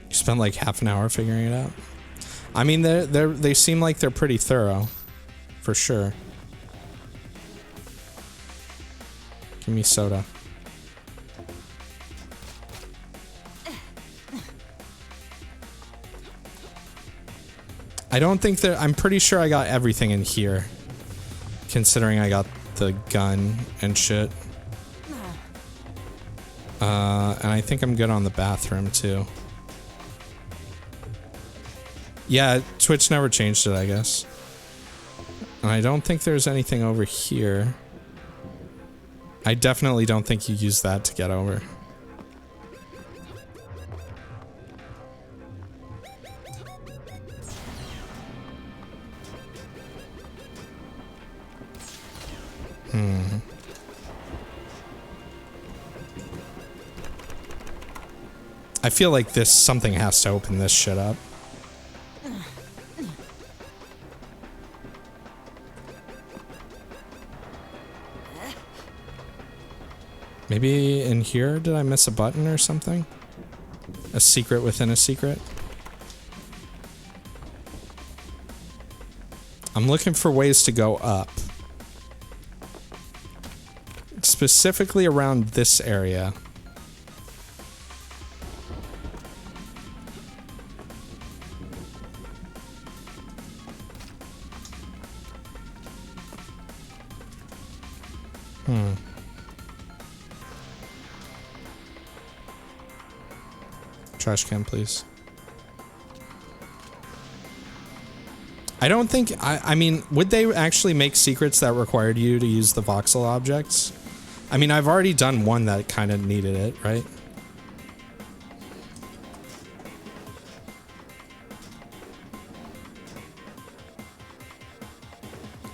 S1: You spent like half an hour figuring it out. I mean, they seem like they're pretty thorough, for sure. Give me soda. I don't think that, I'm pretty sure I got everything in here, considering I got the gun and shit. And I think I'm good on the bathroom too. Yeah, Twitch never changed it, I guess. And I don't think there's anything over here. I definitely don't think you use that to get over. I feel like something has to open this shit up. Maybe in here, did I miss a button or something? A secret within a secret? I'm looking for ways to go up. Specifically around this area. Trash can, please. I don't think, I mean, would they actually make secrets that required you to use the voxel objects? I mean, I've already done one that kind of needed it, right?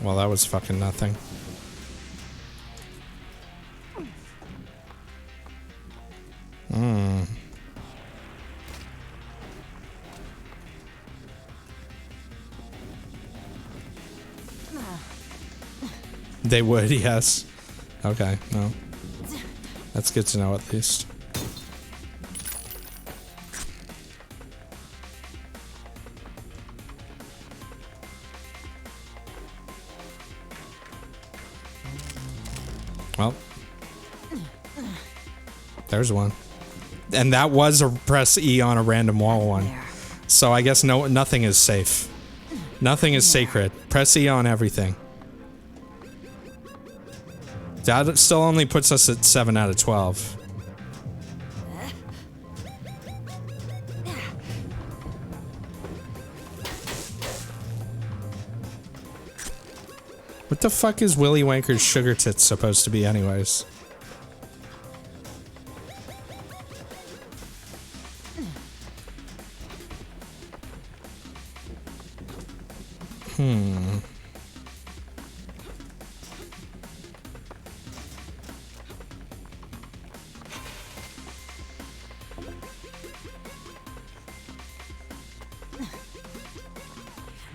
S1: Well, that was fucking nothing. They would, yes. Okay, no. That's good to know at least. Well, there's one. And that was a press E on a random wall one.
S3: There.
S1: So I guess nothing is safe. Nothing is sacred. Press E on everything. That still only puts us at 7 out of 12. What the fuck is Willy Wanker's sugar tits supposed to be anyways?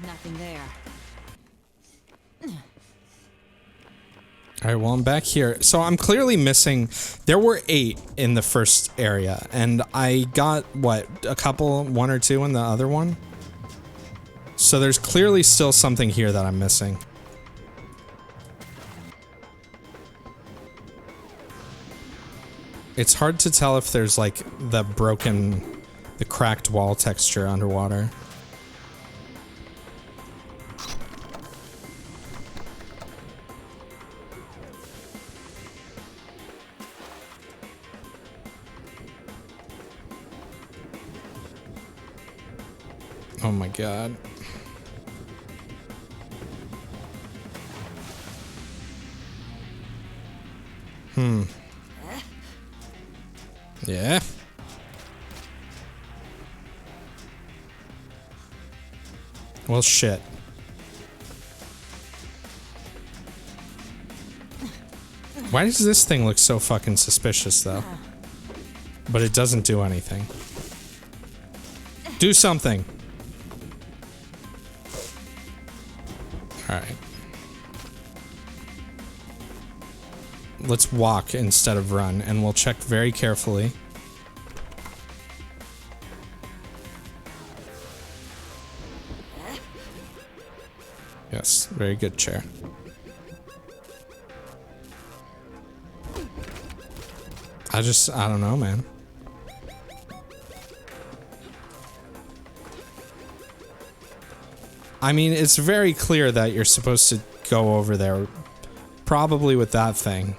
S3: Nothing there.
S1: All right, well, I'm back here. So I'm clearly missing... There were 8 in the first area, and I got, what, a couple, 1 or 2 in the other one? So there's clearly still something here that I'm missing. It's hard to tell if there's, like, the cracked wall texture underwater. Oh my god. Yeah. Well, shit. Why does this thing look so fucking suspicious, though? But it doesn't do anything. Do something! Alright. Let's walk instead of run, and we'll check very carefully. Yes, very good, chair. I don't know, man. I mean, it's very clear that you're supposed to go over there, probably with that thing.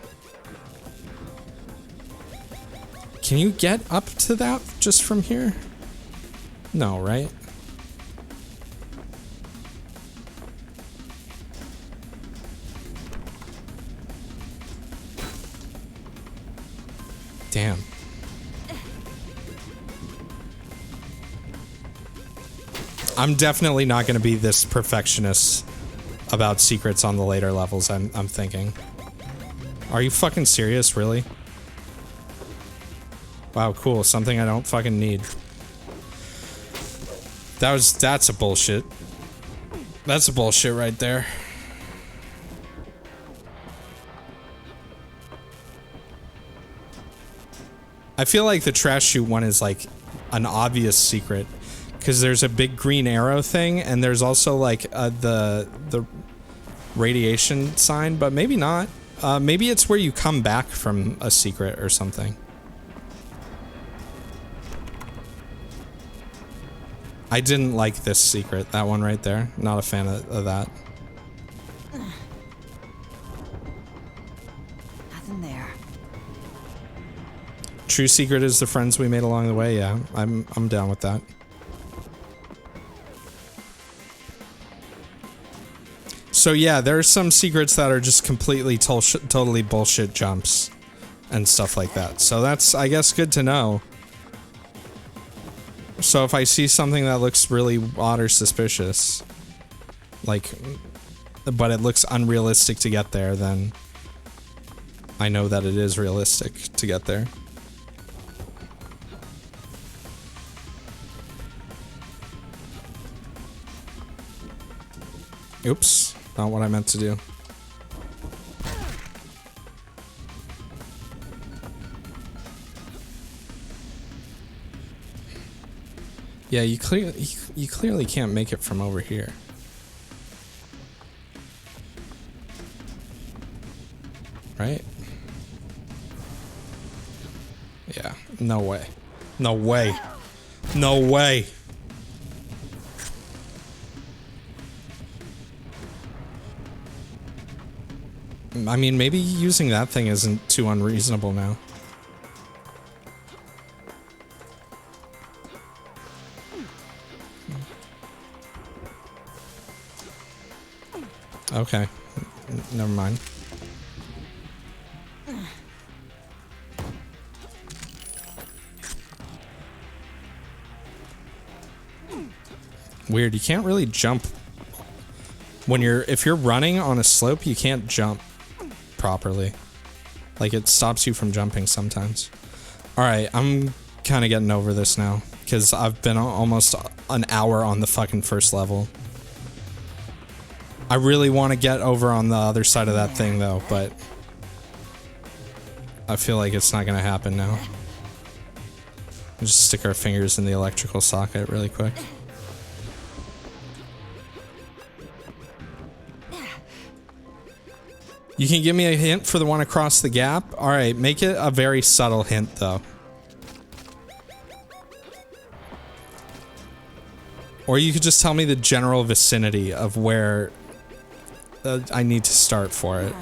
S1: Can you get up to that just from here? No, right? Damn. I'm definitely not going to be this perfectionist about secrets on the later levels, I'm thinking. Are you fucking serious, really? Wow, cool. Something I don't fucking need. That's a bullshit. That's a bullshit right there. I feel like the trash chute one is like an obvious secret because there's a big green arrow thing and there's also like the radiation sign, but maybe not. Maybe it's where you come back from a secret or something. I didn't like this secret, that one right there. Not a fan of that.
S3: Nothing there.
S1: True secret is the friends we made along the way. Yeah, I'm down with that. So yeah, there are some secrets that are just completely totally bullshit jumps and stuff like that. So that's, I guess, good to know. So if I see something that looks really odd or suspicious, like, but it looks unrealistic to get there, then I know that it is realistic to get there. Oops, not what I meant to do. Yeah, you clearly can't make it from over here. Right? Yeah, no way. No way. No way. I mean, maybe using that thing isn't too unreasonable now. Okay. Never mind. Weird, you can't really jump when if you're running on a slope, you can't jump properly. Like, it stops you from jumping sometimes. Alright, I'm kind of getting over this now, because I've been almost an hour on the fucking first level. I really want to get over on the other side of that thing, though, but I feel like it's not going to happen now. We'll just stick our fingers in the electrical socket really quick. You can give me a hint for the one across the gap? Alright, make it a very subtle hint, though. Or you could just tell me the general vicinity of where I need to start for it.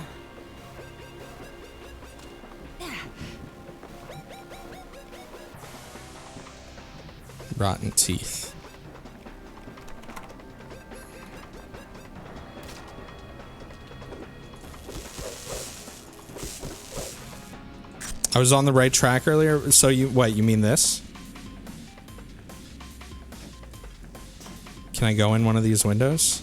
S1: Rotten teeth. I was on the right track earlier, so you mean this? Can I go in one of these windows?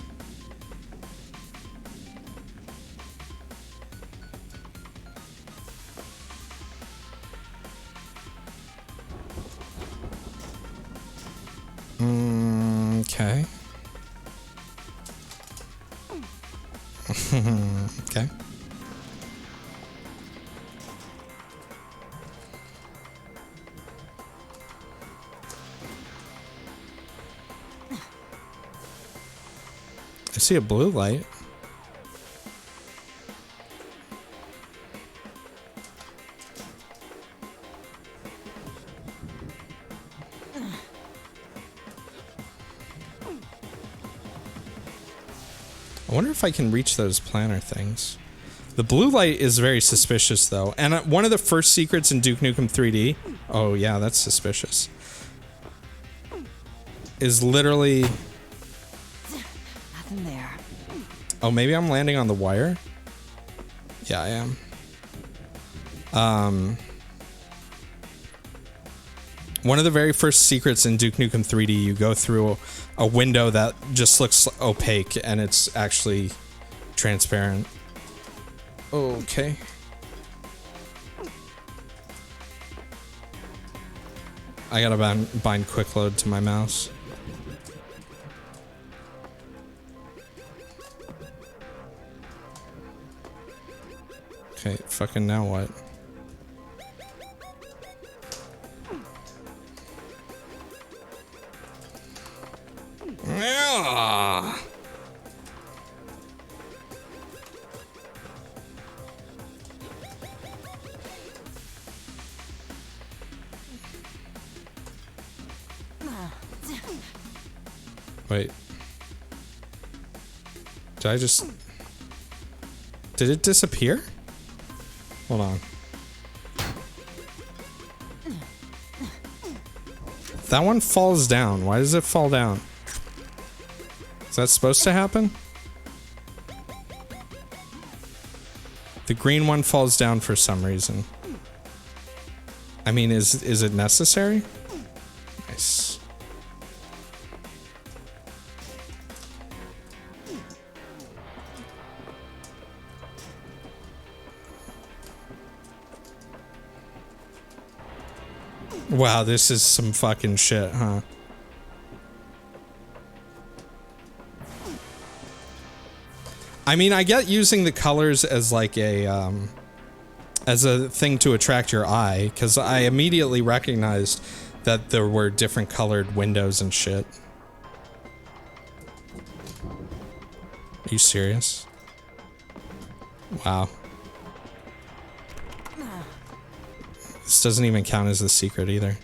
S1: Okay. Okay. I see a blue light. I wonder if I can reach those planar things. The blue light is very suspicious, though. And one of the first secrets in Duke Nukem 3D... Oh, yeah, that's suspicious. Is literally...
S3: Nothing there.
S1: Oh, maybe I'm landing on the wire? Yeah, I am. One of the very first secrets in Duke Nukem 3D, you go through a window that just looks opaque, and it's actually transparent. Okay. I gotta bind quick load to my mouse. Okay, fucking now what? Yeah. Wait. Did it disappear? Hold on. That one falls down. Why does it fall down? Is that supposed to happen? The green one falls down for some reason. I mean, is it necessary? Nice. Wow, this is some fucking shit, huh? I mean, I get using the colors as like as a thing to attract your eye, because I immediately recognized that there were different colored windows and shit. Are you serious? Wow. This doesn't even count as the secret either.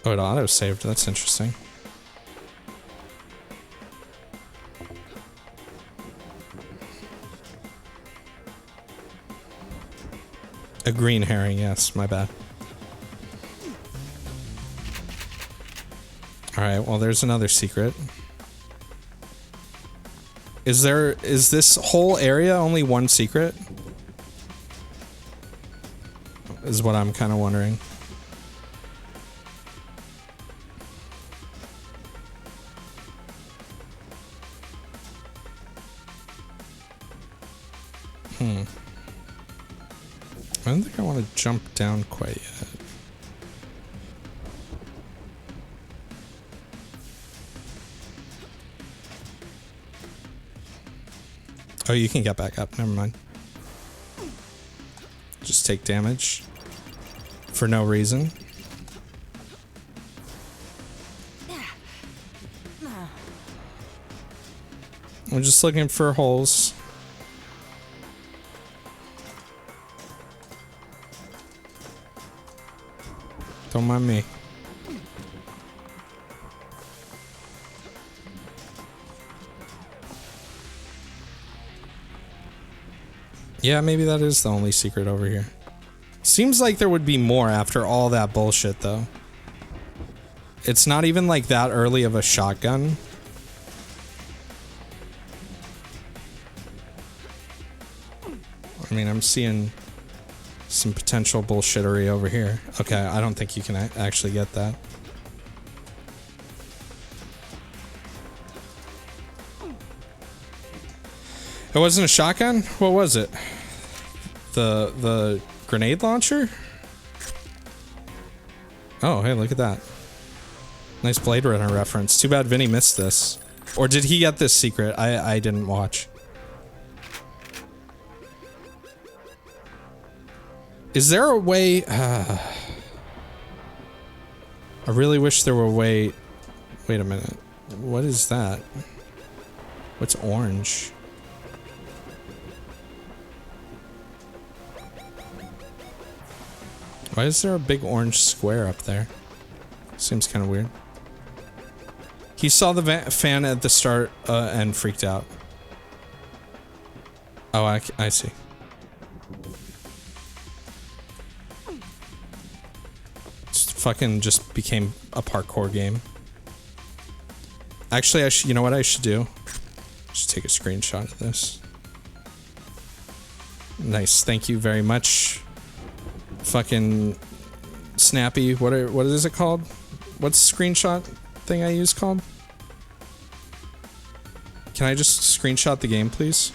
S1: Oh, it auto-saved. That's interesting. A green herring, yes, my bad. Alright, well there's another secret. Is this whole area only one secret? Is what I'm kind of wondering. I don't think I want to jump down quite yet. Oh, you can get back up. Never mind. Just take damage for no reason. I'm just looking for holes. Don't mind me. Yeah, maybe that is the only secret over here. Seems like there would be more after all that bullshit, though. It's not even like that early of a shotgun. I mean, I'm seeing some potential bullshittery over here. Okay, I don't think you can actually get that. It wasn't a shotgun? What was it? The grenade launcher? Oh, hey, look at that. Nice Blade Runner reference. Too bad Vinny missed this. Or did he get this secret? I didn't watch. Is there a way... I really wish there were a way... Wait a minute. What is that? What's orange? Why is there a big orange square up there? Seems kind of weird. He saw the fan at the start and freaked out. Oh, I see. Fucking just became a parkour game. Actually, you know what I should do? Just take a screenshot of this. Nice, thank you very much. Fucking Snappy, what is it called? What's the screenshot thing I use called? Can I just screenshot the game, please?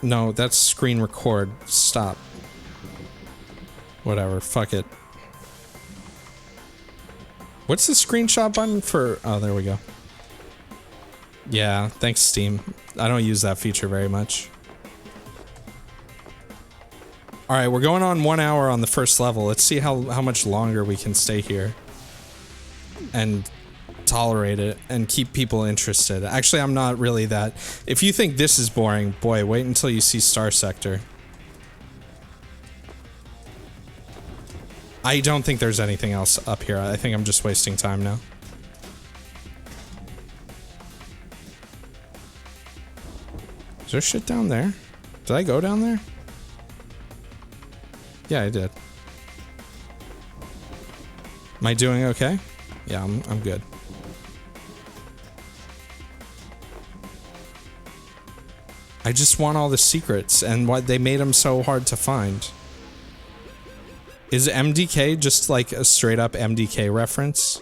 S1: No, that's screen record. Stop. Whatever, fuck it. What's the screenshot button for... Oh, there we go. Yeah, thanks Steam. I don't use that feature very much. Alright, we're going on 1 hour on the first level. Let's see how much longer we can stay here. And tolerate it and keep people interested. Actually, I'm not really that... If you think this is boring, boy, wait until you see Star Sector. I don't think there's anything else up here. I think I'm just wasting time now. Is there shit down there? Did I go down there? Yeah, I did. Am I doing okay? Yeah, I'm good. I just want all the secrets and why they made them so hard to find. Is MDK just like a straight up MDK reference?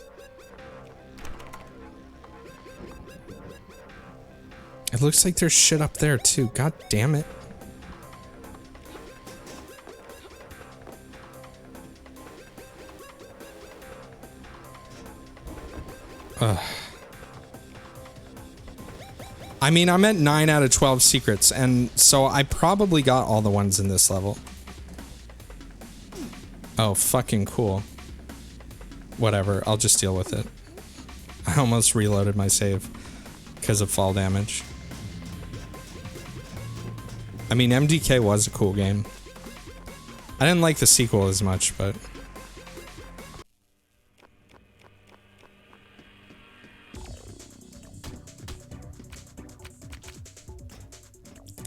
S1: It looks like there's shit up there too. God damn it. Ugh. I mean, I'm at 9 out of 12 secrets, and so I probably got all the ones in this level. Oh, fucking cool. Whatever, I'll just deal with it. I almost reloaded my save because of fall damage. I mean, MDK was a cool game. I didn't like the sequel as much, but...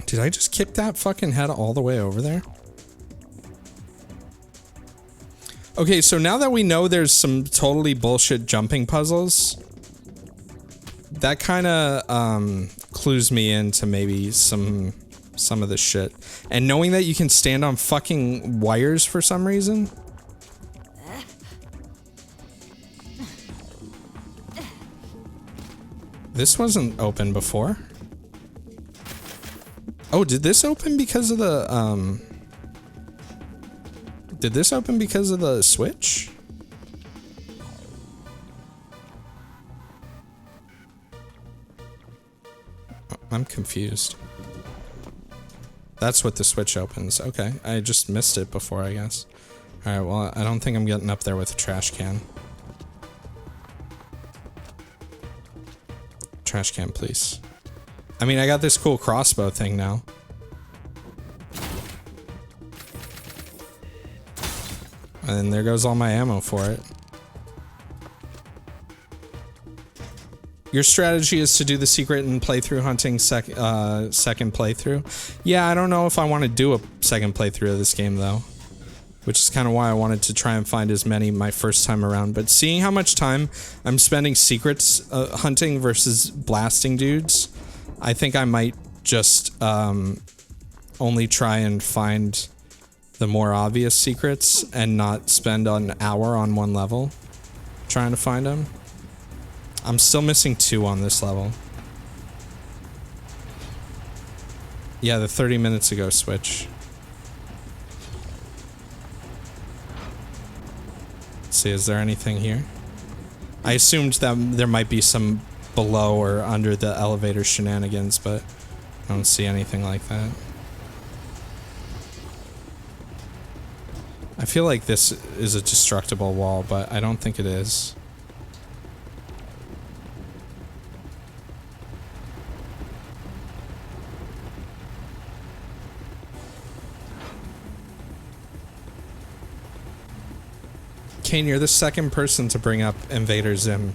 S1: Did I just kick that fucking head all the way over there? Okay, so now that we know there's some totally bullshit jumping puzzles, that kind of clues me into maybe some of this shit. And knowing that you can stand on fucking wires for some reason. This wasn't open before. Oh, did this open because of the Did this open because of the switch? I'm confused. That's what the switch opens. Okay, I just missed it before, I guess. Alright, well, I don't think I'm getting up there with a trash can. Trash can, please. I mean, I got this cool crossbow thing now. And there goes all my ammo for it. Your strategy is to do the secret and playthrough hunting second playthrough. Yeah, I don't know if I want to do a second playthrough of this game though. Which is kind of why I wanted to try and find as many my first time around. But seeing how much time I'm spending secrets hunting versus blasting dudes, I think I might just only try and find the more obvious secrets and not spend an hour on one level trying to find them. I'm still missing 2 on this level. Yeah, the 30 minutes ago switch. Let's see, is there anything here? I assumed that there might be some below or under the elevator shenanigans, but I don't see anything like that. I feel like this is a destructible wall, but I don't think it is. Kane, you're the second person to bring up Invader Zim.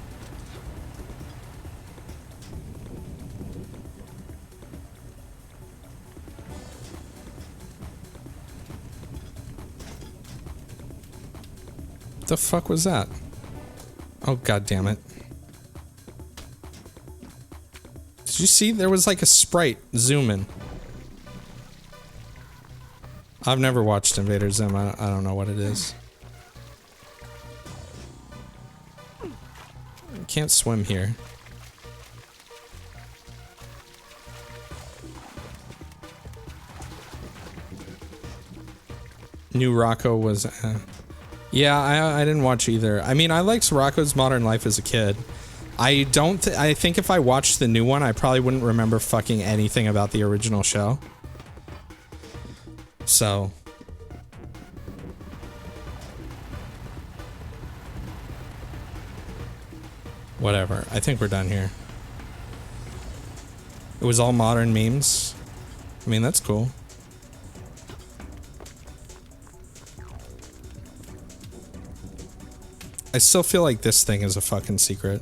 S1: The fuck was that? Oh, god damn it. Did you see? There was like a sprite zooming. I've never watched Invader Zim. I don't know what it is. Can't swim here. New Rocco was... Yeah, I didn't watch either. I mean, I liked Rocco's Modern Life as a kid. I think if I watched the new one, I probably wouldn't remember fucking anything about the original show. So... whatever. I think we're done here. It was all modern memes. I mean, that's cool. I still feel like this thing is a fucking secret.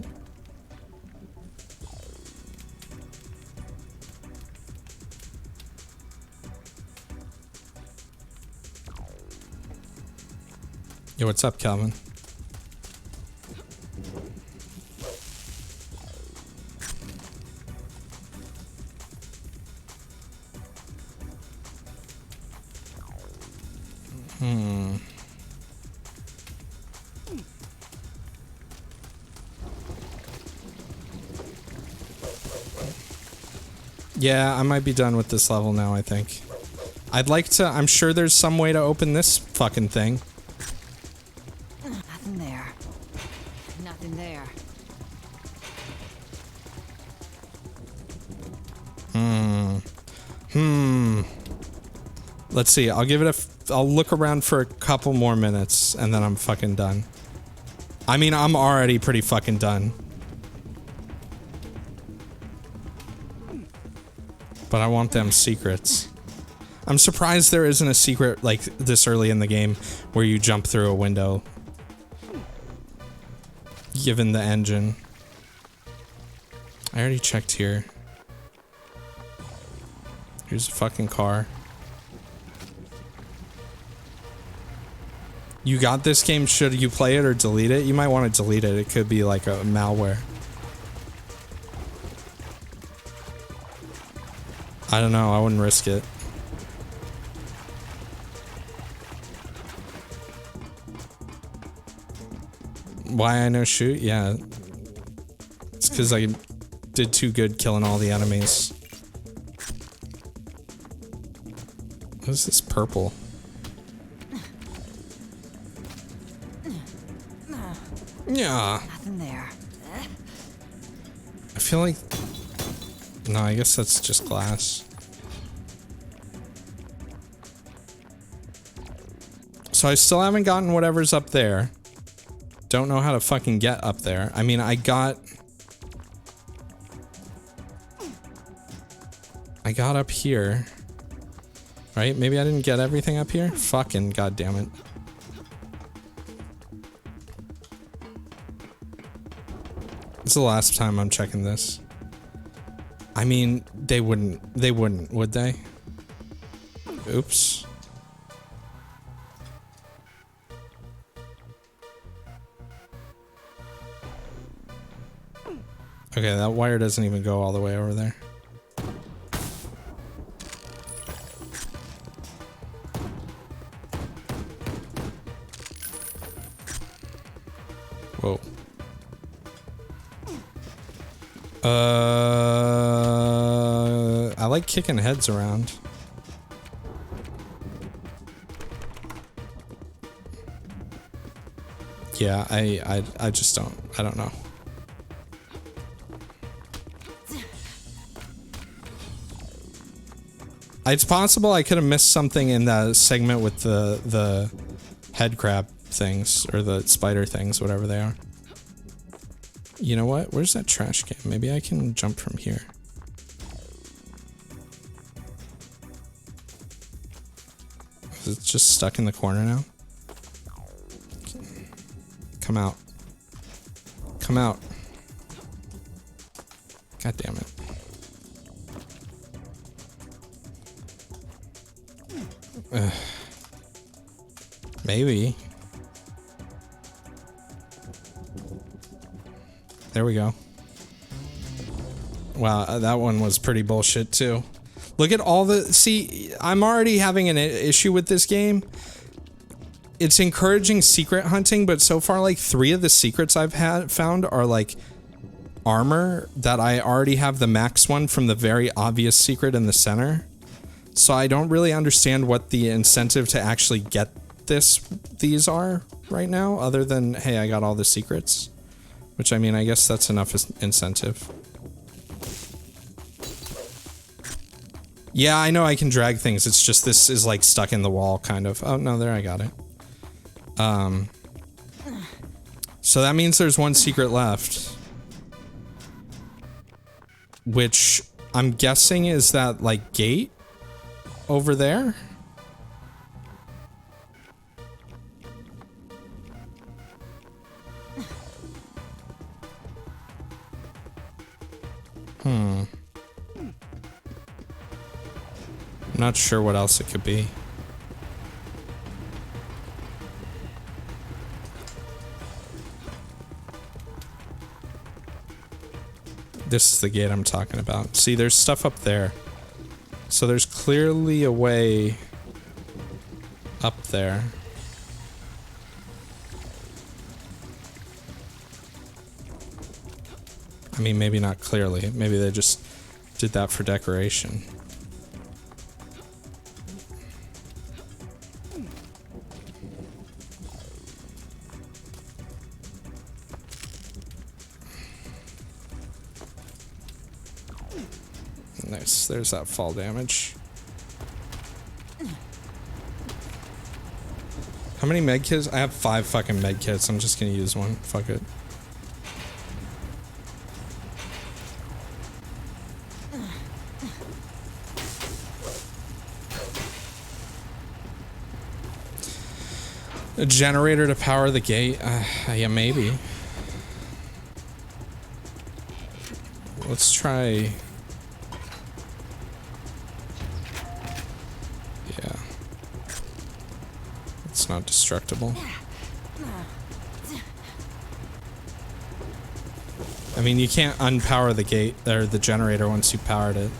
S1: Yo, what's up, Calvin? Yeah, I might be done with this level now, I think. I'd like to... I'm sure there's some way to open this fucking thing.
S3: Nothing there. Nothing there.
S1: Let's see. I'll give it I'll look around for a couple more minutes and then I'm fucking done. I mean, I'm already pretty fucking done. But I want them secrets. I'm surprised there isn't a secret like this early in the game where you jump through a window. Given the engine. I already checked here. Here's a fucking car. You got this game, should you play it or delete it? You might want to delete it, it could be like a malware. I don't know, I wouldn't risk it. Why I no shoot? Yeah. It's because I did too good killing all the enemies. What is this purple? Yeah.
S3: Nothing there.
S1: I feel like... No, I guess that's just glass. So I still haven't gotten whatever's up there. Don't know how to fucking get up there. I mean, I got up here. Right? Maybe I didn't get everything up here? Fucking goddamn it. This is the last time I'm checking this. I mean, they wouldn't, would they? Oops. Okay, that wire doesn't even go all the way over there. Whoa. I like kicking heads around. Yeah, I just I don't know. It's possible I could have missed something in the segment with the head crab things, or the spider things, whatever they are. You know what? Where's that trash can? Maybe I can jump from here. Is it just stuck in the corner now? Come out. Come out. God damn it. Maybe. There we go. Wow, that one was pretty bullshit too. Look at all the... See, I'm already having an issue with this game. It's encouraging secret hunting, but so far like 3 of the secrets I've found are like armor that I already have the max one from the very obvious secret in the center. So I don't really understand what the incentive to actually get these are right now, other than, hey, I got all the secrets. Which, I mean, I guess that's enough incentive. Yeah, I know I can drag things, it's just this is like stuck in the wall, kind of. Oh, no, there, I got it. So that means there's 1 secret left. Which, I'm guessing is that, like, gate? Over there? I'm not sure what else it could be. This is the gate I'm talking about. See, there's stuff up there. So there's clearly a way up there. I mean, maybe not clearly. Maybe they just did that for decoration. Nice, there's that fall damage. How many med kits? I have 5 fucking med kits. I'm just gonna use one. Fuck it. A generator to power the gate? Yeah, maybe. Let's try... Yeah. It's not destructible. I mean, you can't unpower the gate, or the generator once you powered it.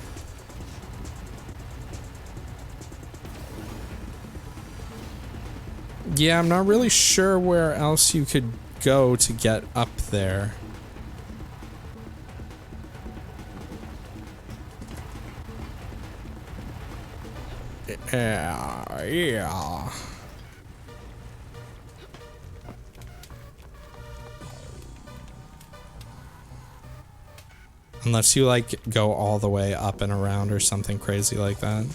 S1: Yeah, I'm not really sure where else you could go to get up there. Yeah. Unless you, like, go all the way up and around or something crazy like that.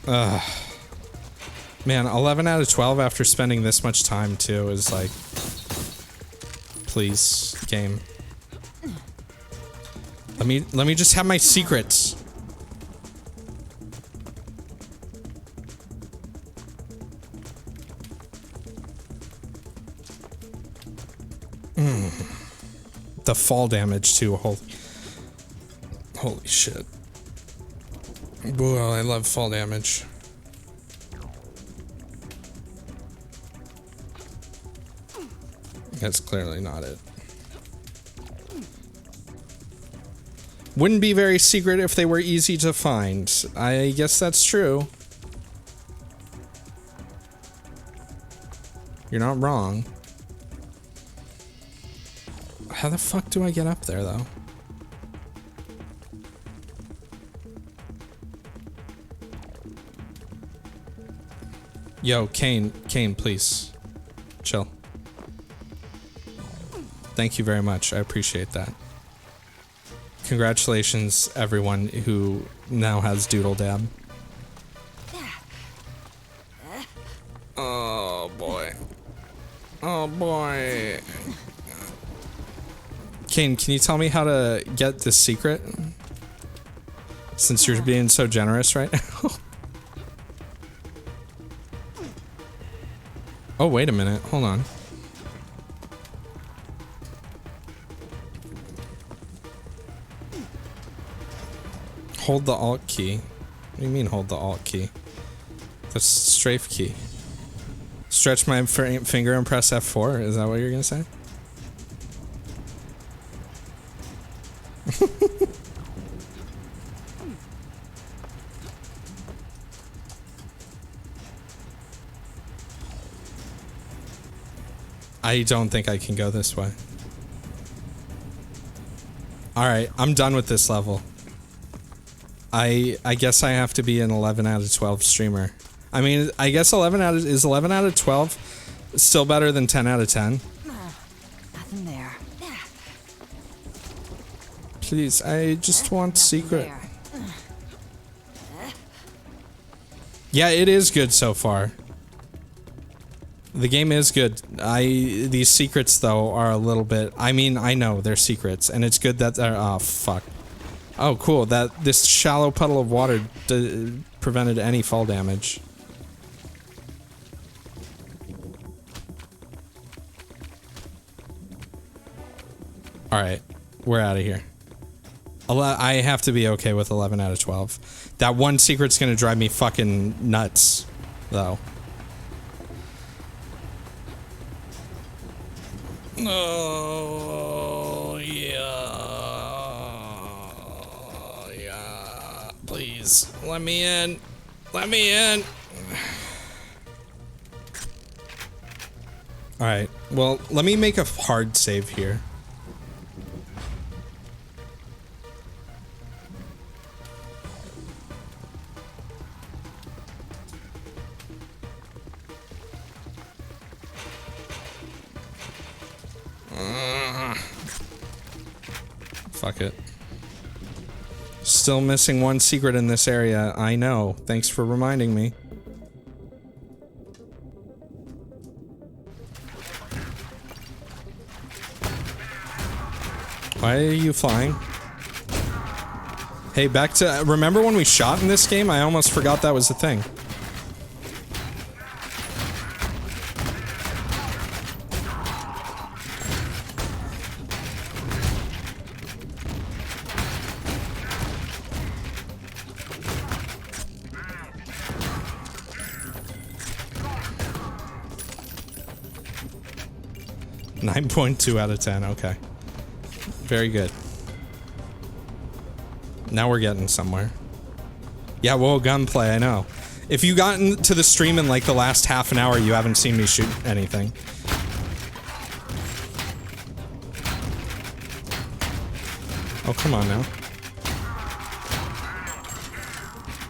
S1: Ugh. Man, 11 out of 12 after spending this much time, too, is like... Please, game. Let me just have my secrets. The fall damage, too. Holy shit. Well, I love fall damage. That's clearly not it. Wouldn't be very secret if they were easy to find. I guess that's true. You're not wrong. How the fuck do I get up there, though? Yo, Kane, please. Chill. Thank you very much. I appreciate that. Congratulations, everyone who now has Doodle Dab. Oh, boy. Oh, boy. Kane, can you tell me how to get this secret? Since you're being so generous right now. Oh, wait a minute. Hold on. Hold the Alt key. What do you mean hold the Alt key? That's strafe key. Stretch my finger and press F4? Is that what you're gonna say? I don't think I can go this way. Alright, I'm done with this level. I guess I have to be an 11 out of 12 streamer. I mean, I guess 11 out of 12 still better than 10 out of 10?
S3: Nothing there.
S1: Please, I just want secret. Yeah, it is good so far. The game is good. These secrets, though, are a little bit... I mean, I know they're secrets, and it's good that they're... Oh, fuck. Oh, cool. This shallow puddle of water prevented any fall damage. Alright. We're out of here. I have to be okay with 11 out of 12. That one secret's gonna drive me fucking nuts, though. Oh, yeah. Please, let me in. Let me in. Alright, well, let me make a hard save here. Fuck it. Still missing one secret in this area. I know. Thanks for reminding me. Why are you flying? Hey, back to... Remember when we shot in this game? I almost forgot that was a thing. .2 out of 10, okay. Very good. Now we're getting somewhere. Yeah, well, gunplay, I know. If you got into the stream in like the last half an hour, you haven't seen me shoot anything. Oh, come on now.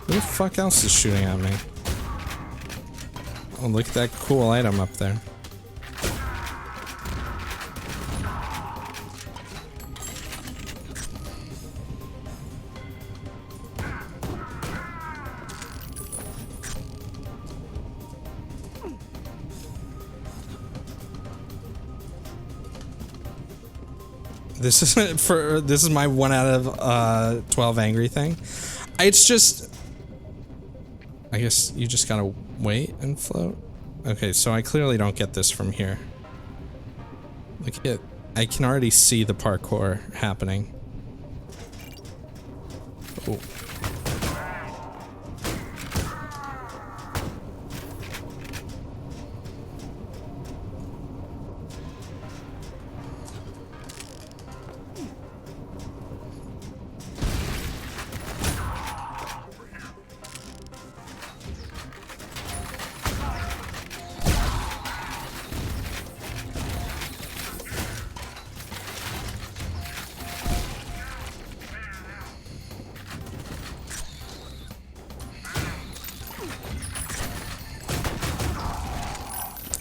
S1: Who the fuck else is shooting at me? Oh, look at that cool item up there. This is my 1 out of 12 angry thing. It's just, I guess you just gotta wait and float. Okay, so I clearly don't get this from here. Look at, I can already see the parkour happening. Oh.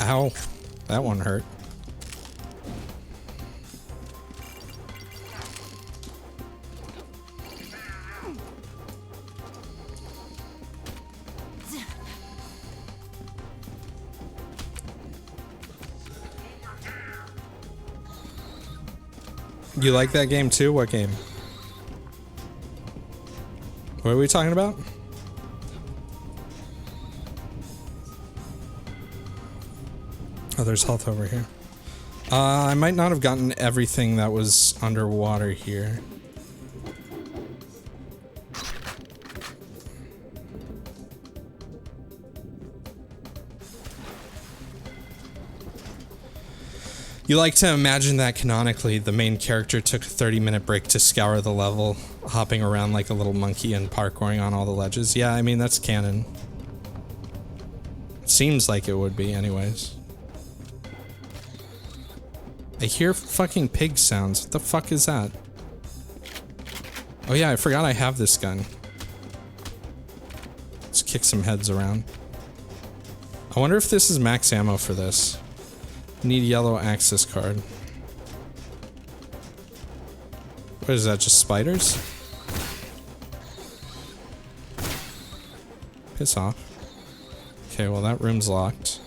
S1: Ow, that one hurt. You like that game too? What game? What are we talking about? Oh, there's health over here. I might not have gotten everything that was underwater here. You like to imagine that canonically, the main character took a 30-minute break to scour the level, hopping around like a little monkey and parkouring on all the ledges. Yeah, I mean, that's canon. It seems like it would be, anyways. I hear fucking pig sounds. What the fuck is that? Oh yeah, I forgot I have this gun. Let's kick some heads around. I wonder if this is max ammo for this. Need yellow access card. What is that, just spiders? Piss off. Okay, well that room's locked.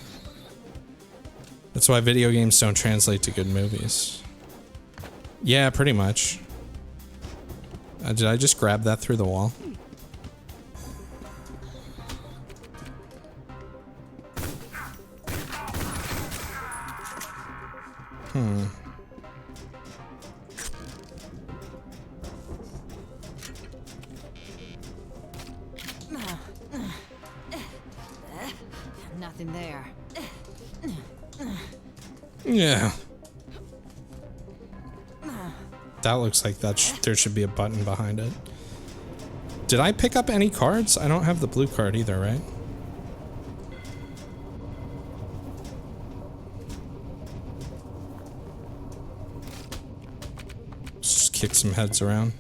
S1: That's why video games don't translate to good movies. Yeah, pretty much. Did I just grab that through the wall?
S3: Nothing there.
S1: Yeah. That looks like that there should be a button behind it. Did I pick up any cards? I don't have the blue card either, right? Let's just kick some heads around.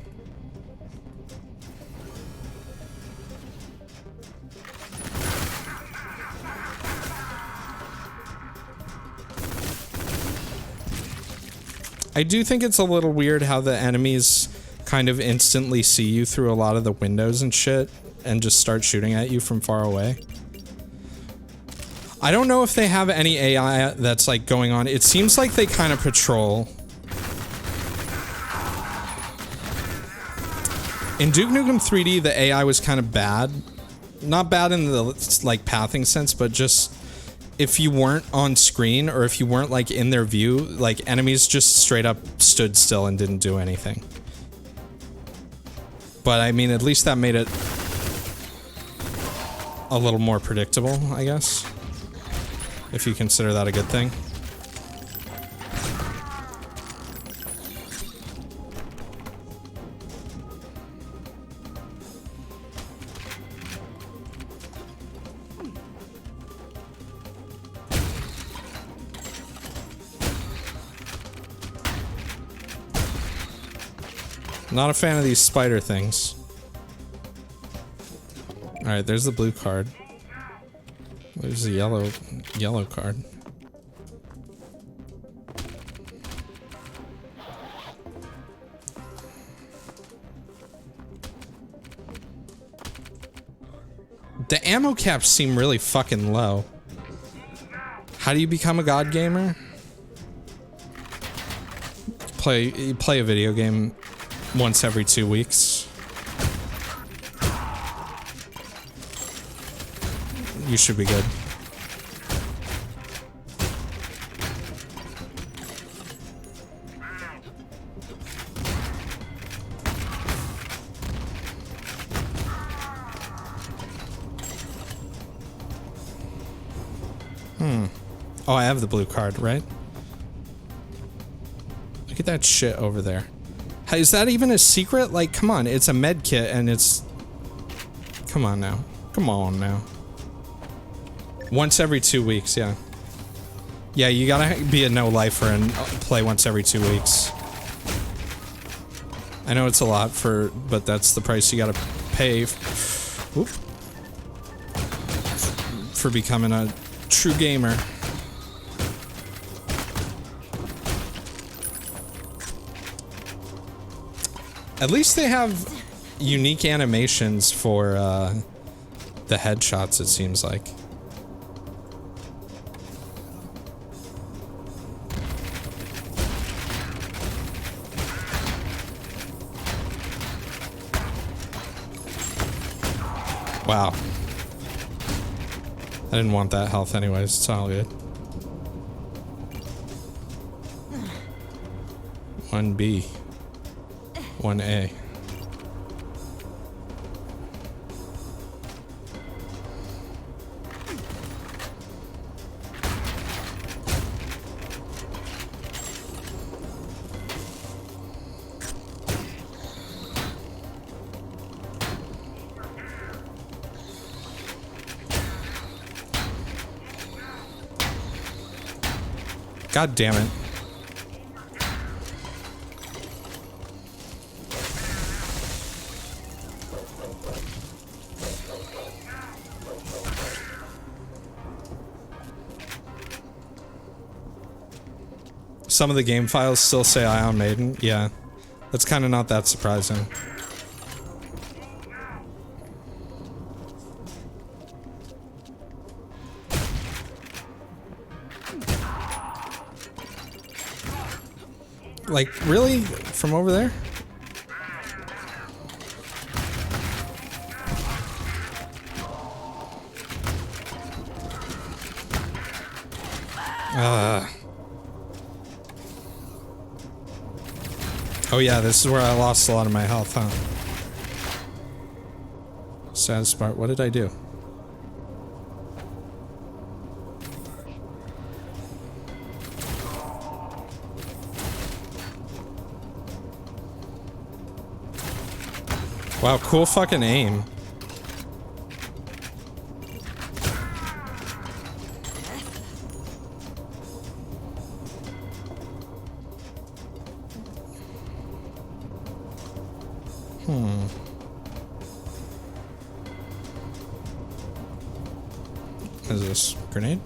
S1: I do think it's a little weird how the enemies kind of instantly see you through a lot of the windows and shit and just start shooting at you from far away. I don't know if they have any AI that's like going on. It seems like they kind of patrol. In Duke Nukem 3D, the AI was kind of bad. Not bad in the, like, pathing sense, but just if you weren't on screen or if you weren't, like, in their view, like, enemies just straight up stood still and didn't do anything. But, I mean, at least that made it a little more predictable, I guess. If you consider that a good thing. Not a fan of these spider things. Alright, there's the blue card. There's the yellow card. The ammo caps seem really fucking low. How do you become a god gamer? You play a video game once every 2 weeks. You should be good. Oh, I have the blue card, right? Look at that shit over there. Is that even a secret? Like, come on, it's a med kit and it's... Come on now. Come on now. Once every 2 weeks, yeah. Yeah, you gotta be a no-lifer and play once every 2 weeks. I know it's a lot for... but that's the price you gotta pay... Whoop. For becoming a true gamer. At least they have unique animations for the headshots, it seems like. Wow. I didn't want that health anyways, it's all good. 1B. 1A. God damn it. Some of the game files still say Ion Maiden. Yeah, that's kind of not that surprising. Like, really? From over there? Oh yeah, this is where I lost a lot of my health, huh? Saddest part. What did I do? Wow, cool fucking aim. What is this? Grenade?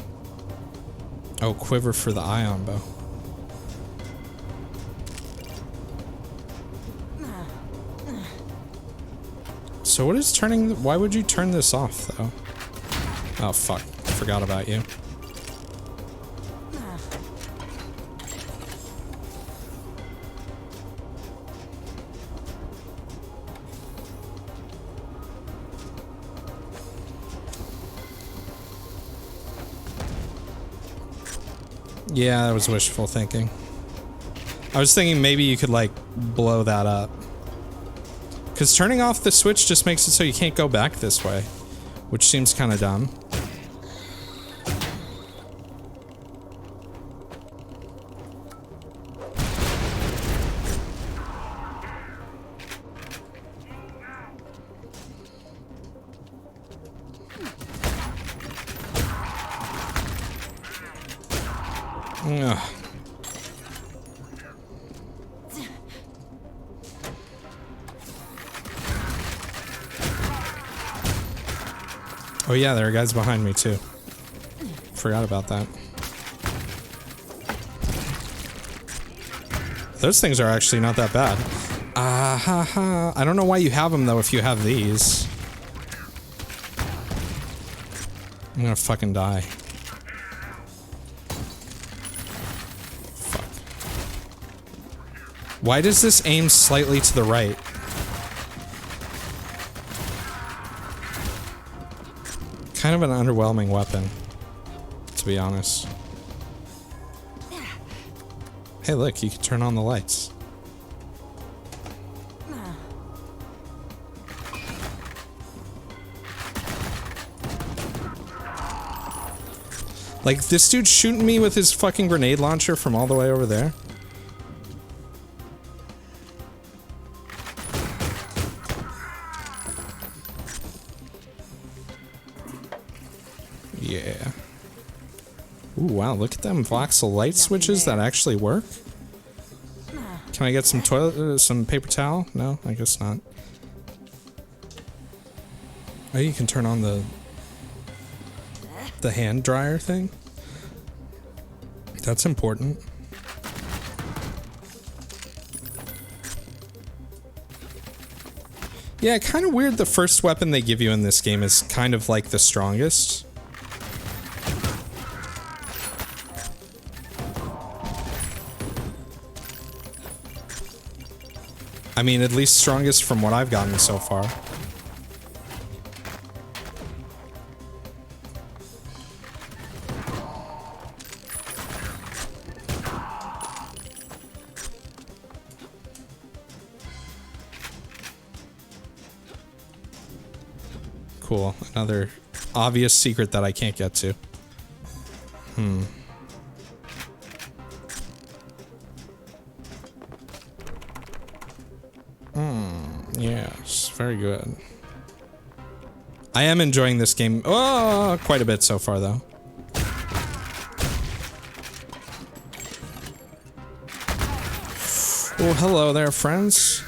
S1: Oh, quiver for the ion bow. So what is turning... Why would you turn this off, though? Oh, fuck. I forgot about you. Yeah, that was wishful thinking. I was thinking maybe you could, like, blow that up. Because turning off the switch just makes it so you can't go back this way. Which seems kind of dumb. Ugh. Oh yeah, there are guys behind me too. Forgot about that. Those things are actually not that bad. Ah ha ha. I don't know why you have them though if you have these. I'm gonna fucking die. Fuck. Why does this aim slightly to the right? Kind of an underwhelming weapon, to be honest. Hey look, you can turn on the lights. Like, this dude's shooting me with his fucking grenade launcher from all the way over there. Yeah. Ooh, wow, look at them voxel light switches that actually work. Can I get some toilet, some paper towel? No, I guess not. Oh, you can turn on the hand dryer thing. That's important. Yeah, kind of weird the first weapon they give you in this game is kind of like the strongest. I mean, at least strongest from what I've gotten so far. Cool. Another obvious secret that I can't get to. Yes, very good. I am enjoying this game quite a bit so far, though. Oh, hello there, friends.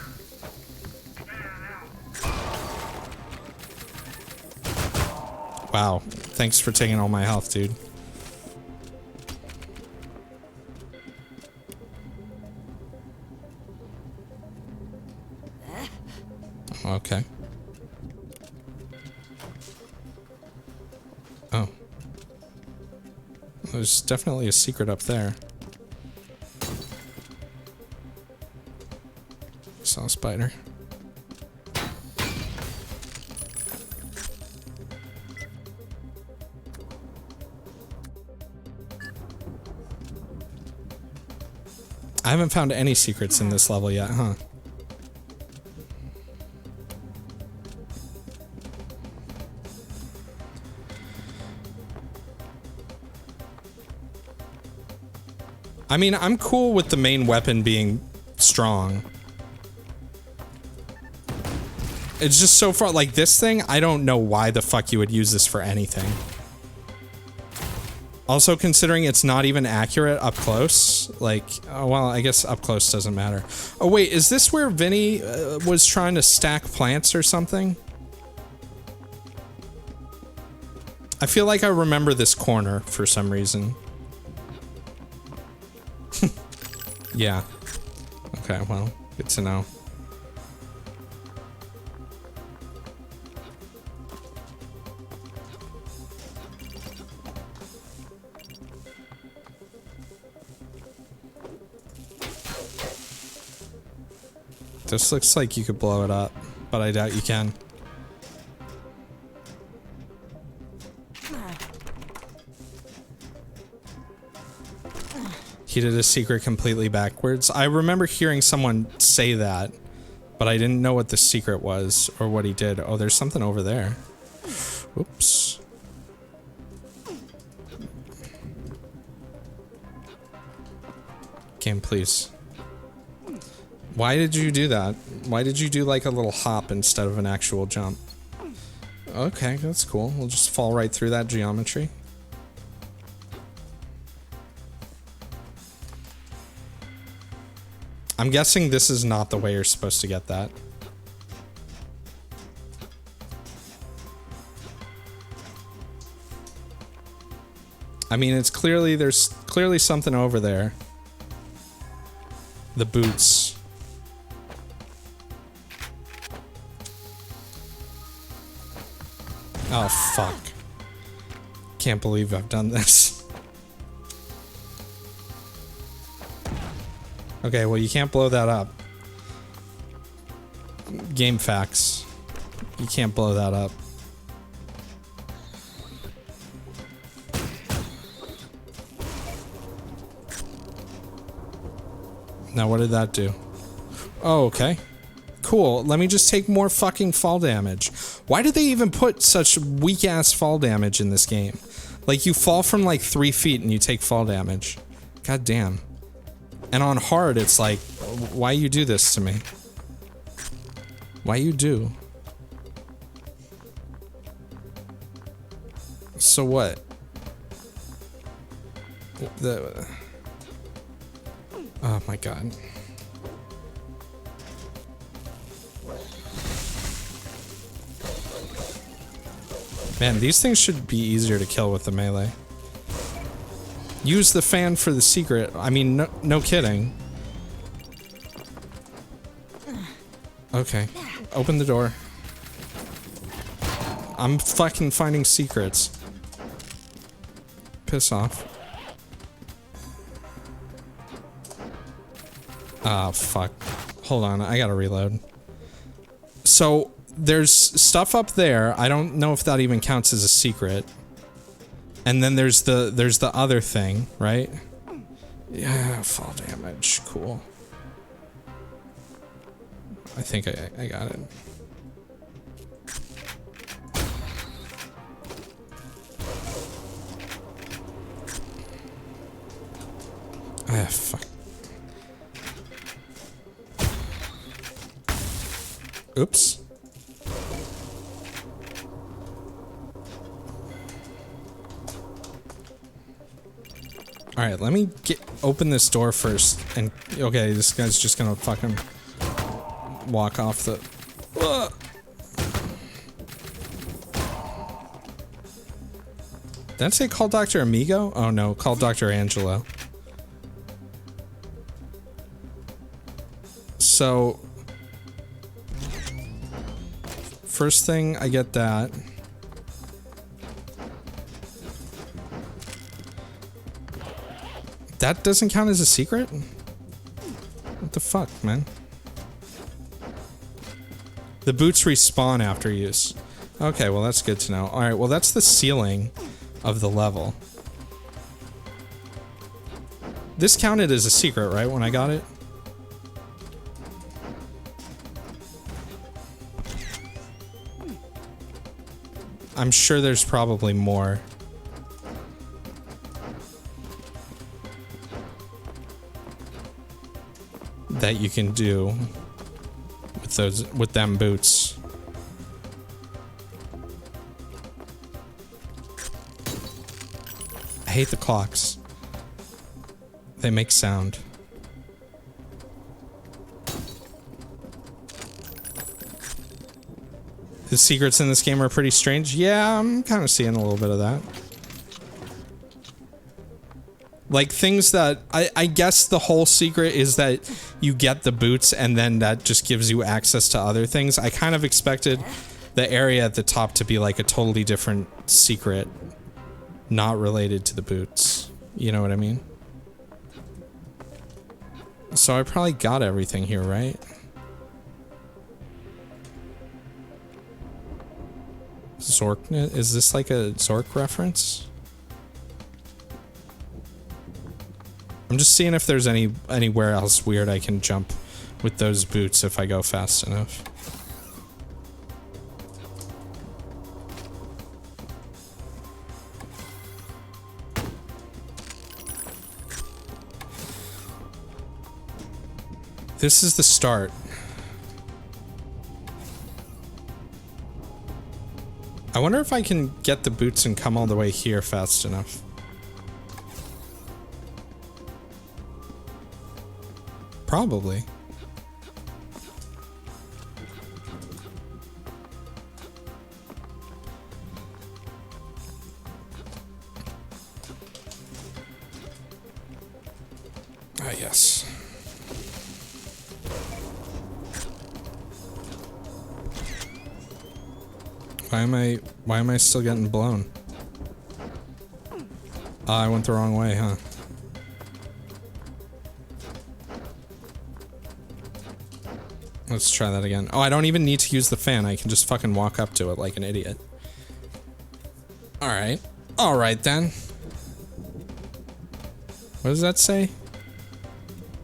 S1: Wow, thanks for taking all my health, dude. Okay. Oh. There's definitely a secret up there. Saw a spider. I haven't found any secrets in this level yet, huh? I mean, I'm cool with the main weapon being strong. It's just so far, like this thing, I don't know why the fuck you would use this for anything. Also, considering it's not even accurate up close, like, oh, well, I guess up close doesn't matter. Oh wait, is this where Vinny was trying to stack plants or something? I feel like I remember this corner for some reason. Yeah. Okay, well, good to know. This looks like you could blow it up, but I doubt you can. He did a secret completely backwards. I remember hearing someone say that, but I didn't know what the secret was or what he did. Oh, there's something over there. Oops. Game, please. Why did you do that? Why did you do like a little hop instead of an actual jump? Okay, that's cool. We'll just fall right through that geometry. I'm guessing this is not the way you're supposed to get that. I mean, it's clearly, there's clearly something over there. The boots. Oh, fuck. Can't believe I've done this. Okay, well, you can't blow that up. Game facts. You can't blow that up. Now, what did that do? Oh, okay. Cool. Let me just take more fucking fall damage. Why did they even put such weak-ass fall damage in this game? Like, you fall from like 3 feet and you take fall damage. God damn. And on hard, it's like, why you do this to me? Why you do? So what? Oh my god. Man, these things should be easier to kill with the melee. Use the fan for the secret. I mean, no kidding. Okay. Open the door. I'm fucking finding secrets. Piss off. Ah, fuck. Hold on, I gotta reload. So, there's stuff up there. I don't know if that even counts as a secret. And then there's the other thing, right? Yeah, fall damage. Cool. I think I got it. Ah, fuck. Oops. Alright, let me open this door first. And, okay, this guy's just gonna fucking walk off the... Did I say call Dr. Amigo? Oh no, call Dr. Angelo. So... First thing, I get that. That doesn't count as a secret? What the fuck, man? The boots respawn after use. Okay, well that's good to know. Alright, well that's the ceiling of the level. This counted as a secret, right, when I got it? I'm sure there's probably more. That you can do with them boots. I hate the clocks. They make sound. The secrets in this game are pretty strange. Yeah, I'm kind of seeing a little bit of that. Like things that I guess the whole secret is that you get the boots and then that just gives you access to other things. I kind of expected the area at the top to be like a totally different secret, not related to the boots. You know what I mean? So I probably got everything here, right? Zork, is this like a Zork reference? I'm just seeing if there's anywhere else weird I can jump with those boots if I go fast enough. This is the start. I wonder if I can get the boots and come all the way here fast enough. Probably. Ah, yes. Why am I still getting blown? I went the wrong way, huh? Let's try that again. Oh, I don't even need to use the fan. I can just fucking walk up to it like an idiot. Alright. Alright then. What does that say?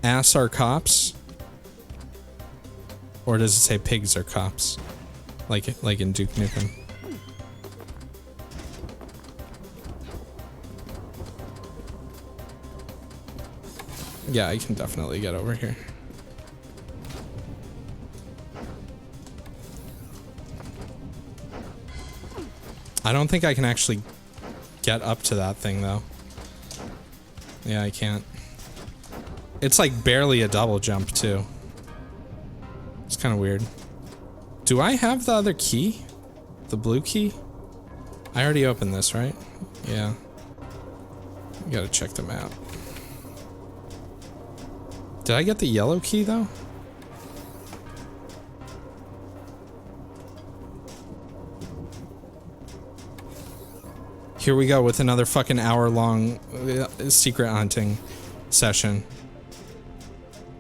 S1: Ass are cops? Or does it say pigs are cops? Like in Duke Nukem. Yeah, I can definitely get over here. I don't think I can actually get up to that thing, though. Yeah, I can't. It's like barely a double jump, too. It's kind of weird. Do I have the other key? The blue key? I already opened this, right? Yeah. You gotta check the map. Did I get the yellow key, though? Here we go with another fucking hour-long secret hunting session.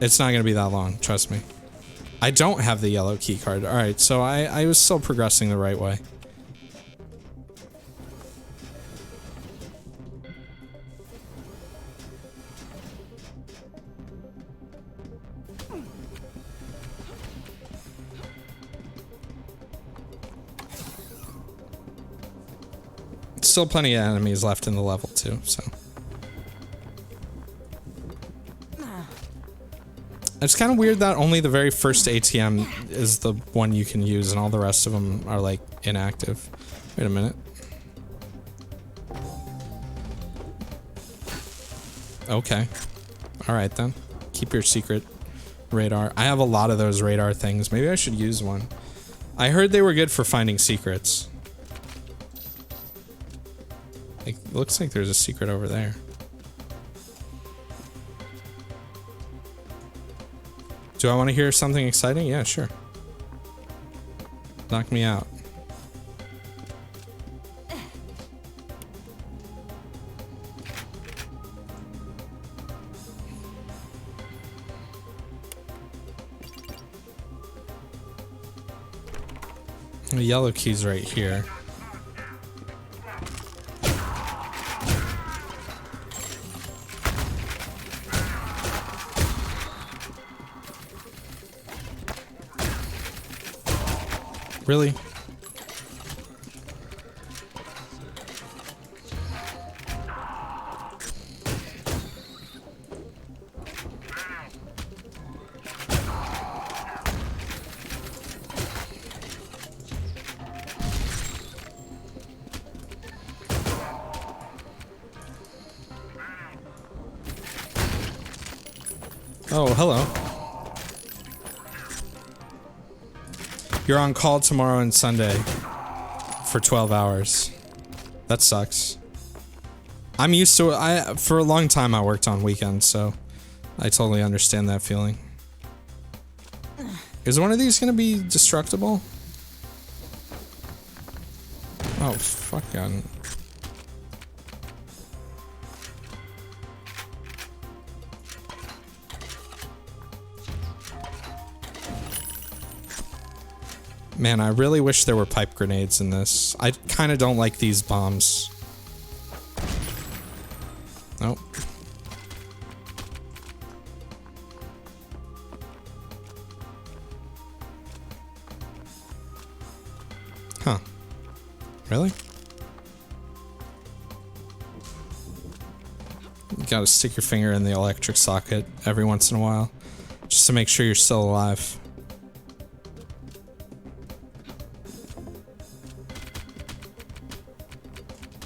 S1: It's not gonna be that long, trust me. I don't have the yellow key card. Alright, so I was still progressing the right way. Still plenty of enemies left in the level too, so. It's kind of weird that only the very first ATM is the one you can use and all the rest of them are like inactive. Wait a minute. Okay. Alright then. Keep your secret radar. I have a lot of those radar things. Maybe I should use one. I heard they were good for finding secrets. Like, looks like there's a secret over there. Do I want to hear something exciting? Yeah, sure. Knock me out. The yellow key's right here. Really? Oh, hello. You're on call tomorrow and Sunday for 12 hours. That sucks. I'm used to it. For a long time I worked on weekends, so I totally understand that feeling. Is one of these gonna be destructible? Oh, fuck on. Man, I really wish there were pipe grenades in this. I kind of don't like these bombs. Nope. Really? You gotta stick your finger in the electric socket every once in a while, just to make sure you're still alive.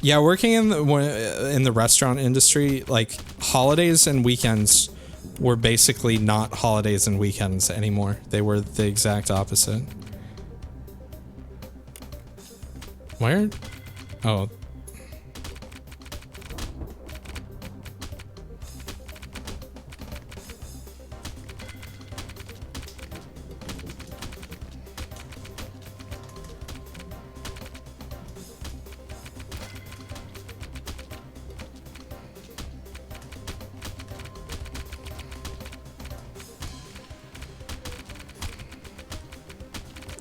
S1: Yeah, working in the restaurant industry, like, holidays and weekends were basically not holidays and weekends anymore. They were the exact opposite. Where? Oh.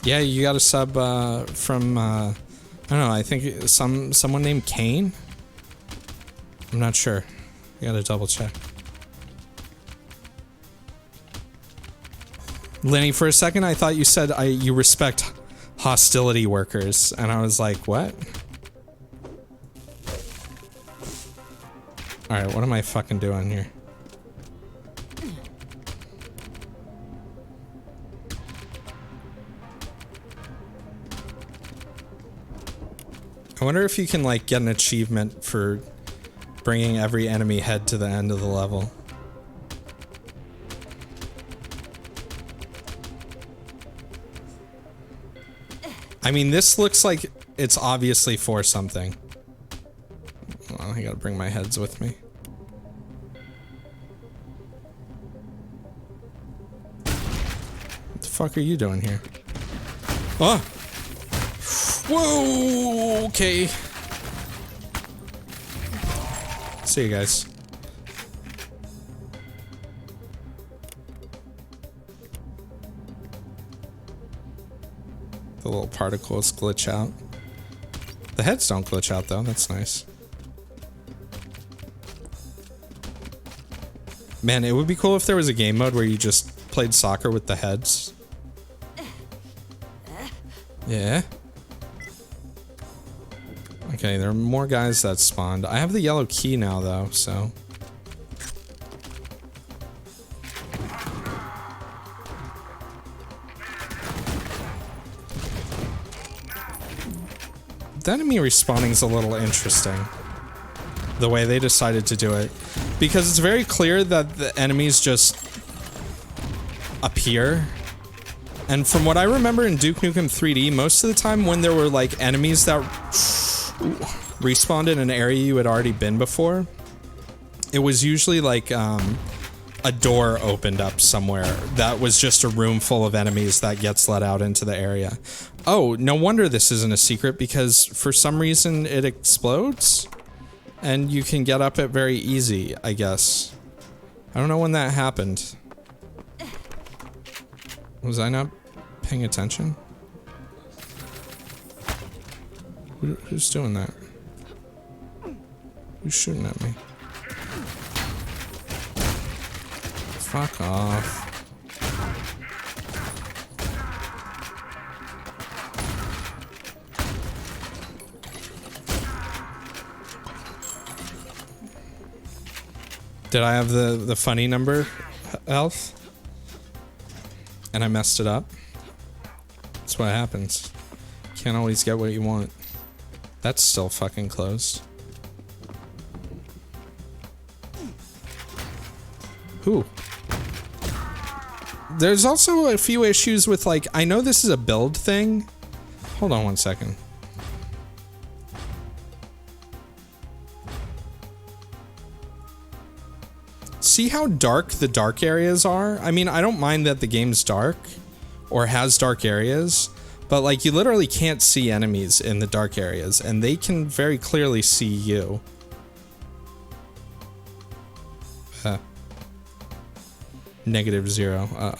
S1: Yeah, you got a sub from I don't know, I think someone named Kane? I'm not sure. You gotta double check. Lenny, for a second I thought you said you respect hostility workers, and I was like, what? Alright, what am I fucking doing here? I wonder if you can, like, get an achievement for bringing every enemy head to the end of the level. I mean, this looks like it's obviously for something. Well, I gotta bring my heads with me. What the fuck are you doing here? Oh! Whoa, okay. See you guys. The little particles glitch out. The heads don't glitch out though, that's nice. Man, it would be cool if there was a game mode where you just played soccer with the heads. Yeah. Okay, there are more guys that spawned. I have the yellow key now, though, so... The enemy respawning is a little interesting. The way they decided to do it. Because it's very clear that the enemies just... appear. And from what I remember in Duke Nukem 3D, most of the time when there were, like, enemies that... respawned in an area you had already been before, it was usually like a door opened up somewhere that was just a room full of enemies that gets let out into the area. Oh, no wonder this isn't a secret, because for some reason it explodes and you can get up it very easy, I guess. I don't know when that happened. Was I not paying attention? Who's doing that? Who's shooting at me? Fuck off. Did I have the funny number health? And I messed it up? That's what happens. Can't always get what you want. That's still fucking closed. Who? There's also a few issues with, like, I know this is a build thing. Hold on one second. See how dark the dark areas are? I mean, I don't mind that the game's dark or has dark areas, but like you literally can't see enemies in the dark areas and they can very clearly see you. -0. Uh-oh.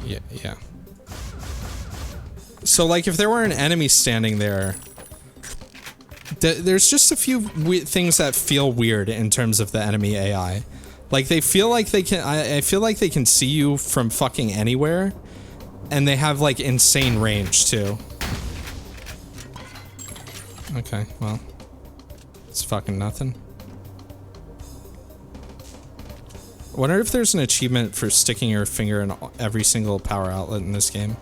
S1: Yeah. So like if there were an enemy standing there, there's just a few things that feel weird in terms of the enemy AI. Like they feel like they can, I feel like they can see you from fucking anywhere. and they have like insane range too. Okay, well, it's fucking nothing. I wonder if there's an achievement for sticking your finger in every single power outlet in this game.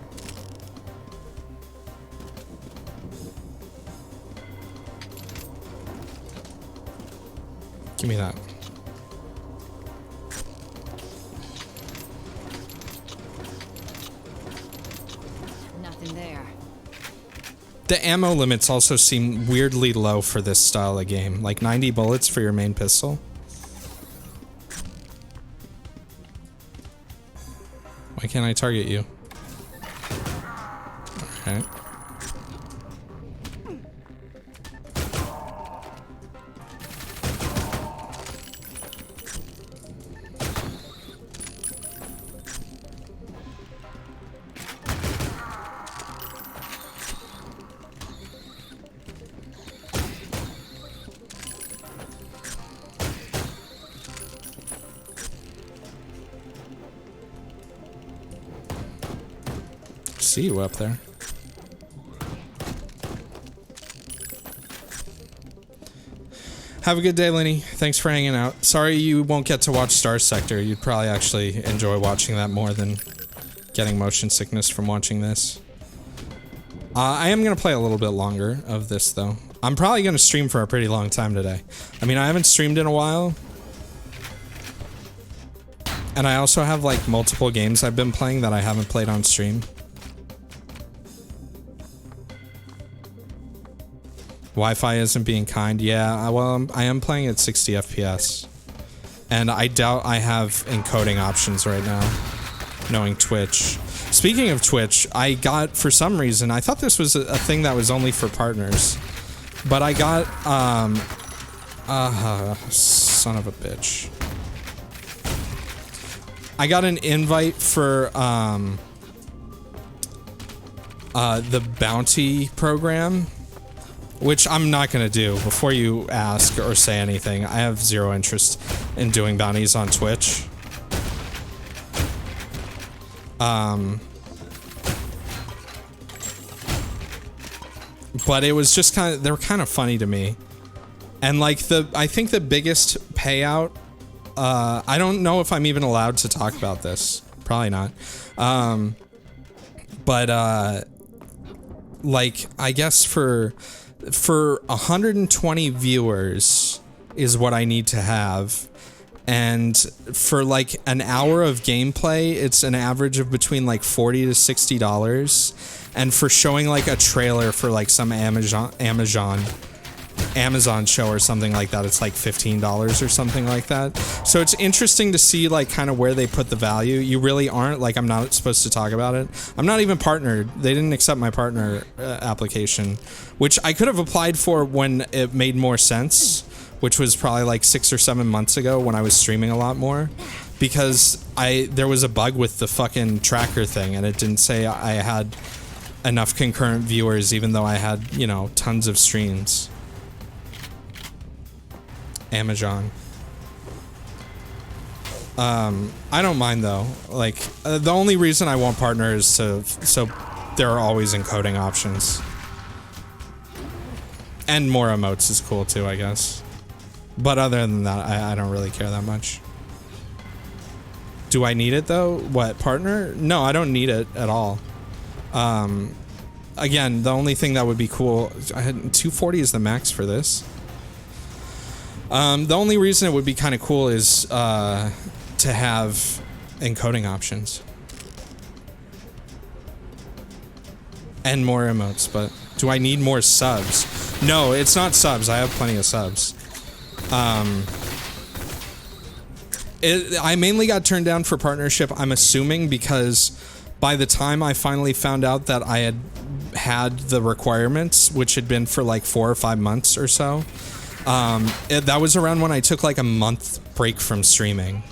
S1: Give me that.
S3: Nothing there.
S1: The ammo limits also seem weirdly low for this style of game. Like 90 bullets for your main pistol. Why can't I target you? Alright. See you up there. Have a good day, Lenny. Thanks for hanging out. Sorry you won't get to watch Star Sector. You'd probably actually enjoy watching that more than getting motion sickness from watching this. I am going to play a little bit longer of this, though. I'm probably going to stream for a pretty long time today. I mean, I haven't streamed in a while. And I also have, like, multiple games I've been playing that I haven't played on stream. Wi-Fi isn't being kind. Yeah, well, I am playing at 60 FPS. And I doubt I have encoding options right now, knowing Twitch. Speaking of Twitch, I got, for some reason, I thought this was a thing that was only for partners. But I got, son of a bitch. I got an invite for, the bounty program. Which I'm not going to do. Before you ask or say anything, I have zero interest in doing bounties on Twitch. But it was just kind of, they were kind of funny to me. And like I think the biggest payout, I don't know if I'm even allowed to talk about this. Probably not. Like, I guess for 120 viewers is what I need to have, and for like an hour of gameplay it's an average of between like $40 to $60, and for showing like a trailer for like some Amazon show or something like that, it's like $15 or something like that. So it's interesting to see like kind of where they put the value. You really aren't, like, I'm not supposed to talk about it. I'm not even partnered. They didn't accept my partner application, which I could have applied for when it made more sense, which was probably like 6 or 7 months ago when I was streaming a lot more, because there was a bug with the fucking tracker thing and it didn't say I had enough concurrent viewers even though I had, you know, tons of streams. Amazon. I don't mind though. Like, the only reason I want partners is so there are always encoding options. And more emotes is cool too, I guess. But other than that, I don't really care that much. Do I need it though? What, partner? No, I don't need it at all. Again, the only thing that would be cool, 240 is the max for this. The only reason it would be kind of cool is to have encoding options. And more emotes, but do I need more subs? No, it's not subs. I have plenty of subs. I mainly got turned down for partnership, I'm assuming, because by the time I finally found out that I had the requirements, which had been for like 4 or 5 months or so, that was around when I took like a month break from streaming.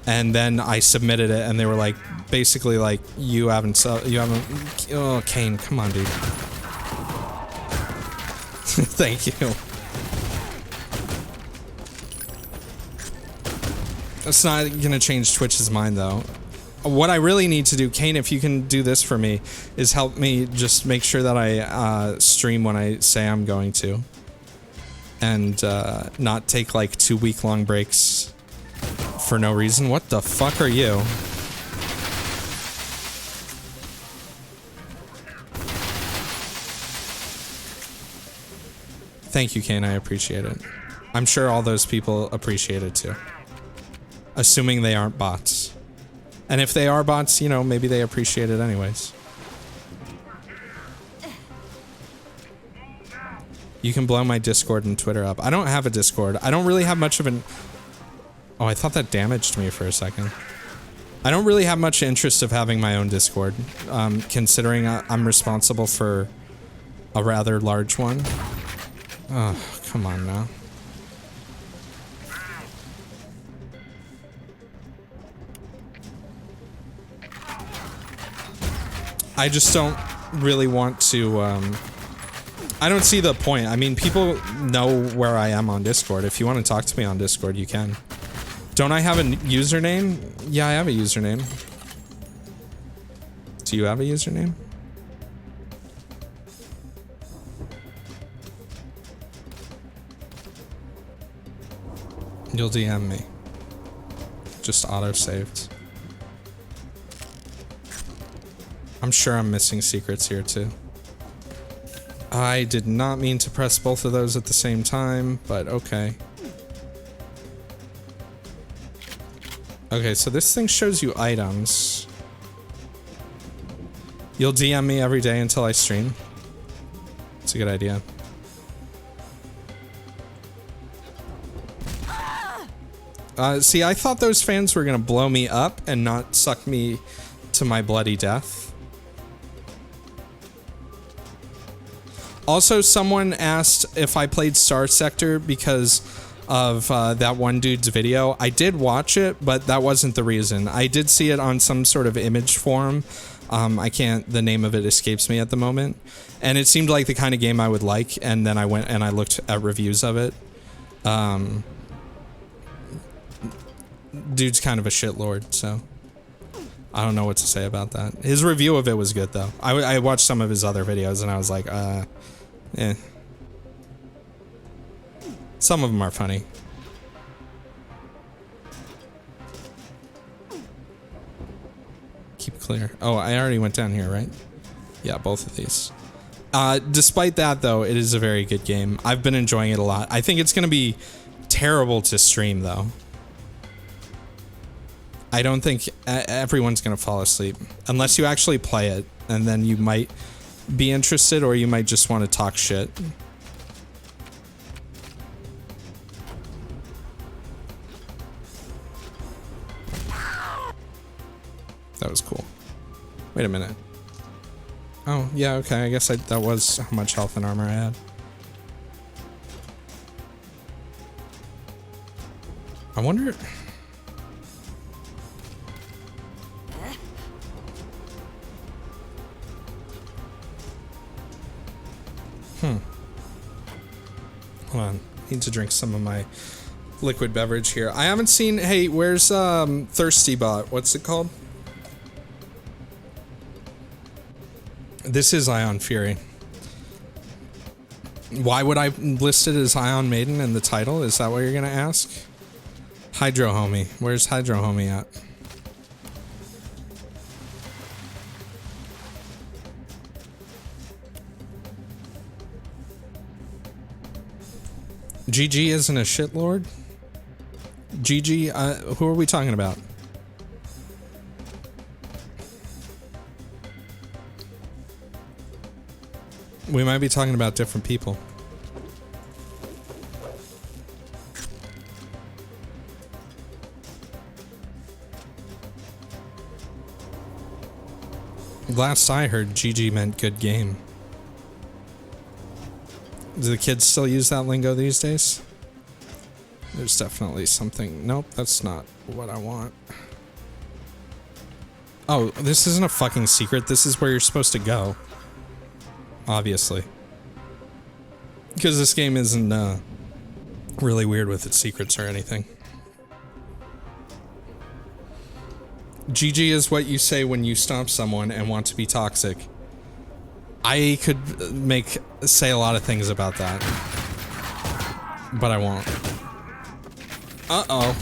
S1: And then I submitted it and they were like, basically like, oh, Kane, come on, dude. Thank you. That's not gonna change Twitch's mind though. what I really need to do, Kane, if you can do this for me, is help me just make sure that I stream when I say I'm going to. And not take like 2 week-long breaks for no reason. What the fuck are you? Thank you, Kane. I appreciate it. I'm sure all those people appreciate it too. Assuming they aren't bots. And if they are bots, you know, maybe they appreciate it anyways. You can blow my Discord and Twitter up. I don't have a Discord. I don't really have much of an... Oh, I thought that damaged me for a second. I don't really have much interest of having my own Discord, considering I'm responsible for a rather large one. Oh, come on now. I just don't really want to, I don't see the point. I mean, people know where I am on Discord. If you want to talk to me on Discord, you can. Don't I have a username? Yeah, I have a username. Do you have a username? You'll DM me. Just auto-saved. I'm sure I'm missing secrets here too. I did not mean to press both of those at the same time, but okay. Okay, so this thing shows you items. You'll DM me every day until I stream. It's a good idea. See, I thought those fans were gonna blow me up and not suck me to my bloody death. Also, someone asked if I played Star Sector because of that one dude's video. I did watch it, but that wasn't the reason. I did see it on some sort of image forum. The name of it escapes me at the moment. And it seemed like the kind of game I would like, and then I went and I looked at reviews of it. Dude's kind of a shitlord, so I don't know what to say about that. His review of it was good, though. I watched some of his other videos, and I was like, eh. Some of them are funny. Keep clear. Oh, I already went down here, right? Yeah, both of these. Despite that, though, it is a very good game. I've been enjoying it a lot. I think it's going to be terrible to stream, though. I don't think everyone's going to fall asleep. Unless you actually play it, and then you might be interested, or you might just want to talk shit. That was cool. Wait a minute. Oh, yeah, okay, I guess that was how much health and armor I had. I wonder... Hold on. Need to drink some of my liquid beverage here. I haven't seen... Hey, where's Thirsty Bot? What's it called? This is Ion Fury. Why would I list it as Ion Maiden in the title? Is that what you're gonna ask? Hydro Homie. Where's Hydro Homie at? GG isn't a shitlord? GG, who are we talking about? We might be talking about different people. Last I heard, GG meant good game. Do the kids still use that lingo these days? There's definitely something... Nope, that's not what I want. Oh, this isn't a fucking secret. This is where you're supposed to go. Obviously. Because this game isn't really weird with its secrets or anything. GG is what you say when you stomp someone and want to be toxic. I could say a lot of things about that, but I won't. Uh-oh.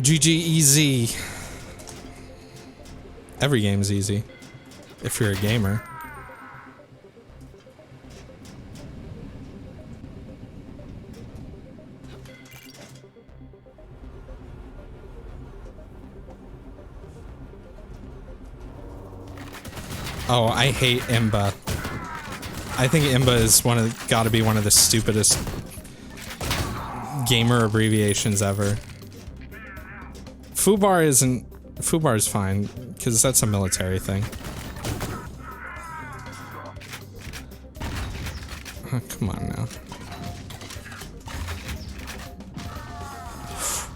S1: GG easy. Every game's easy, if you're a gamer. Oh, I hate IMBA. I think IMBA is gotta be one of the stupidest gamer abbreviations ever. FUBAR is fine, because that's a military thing. Oh, come on now.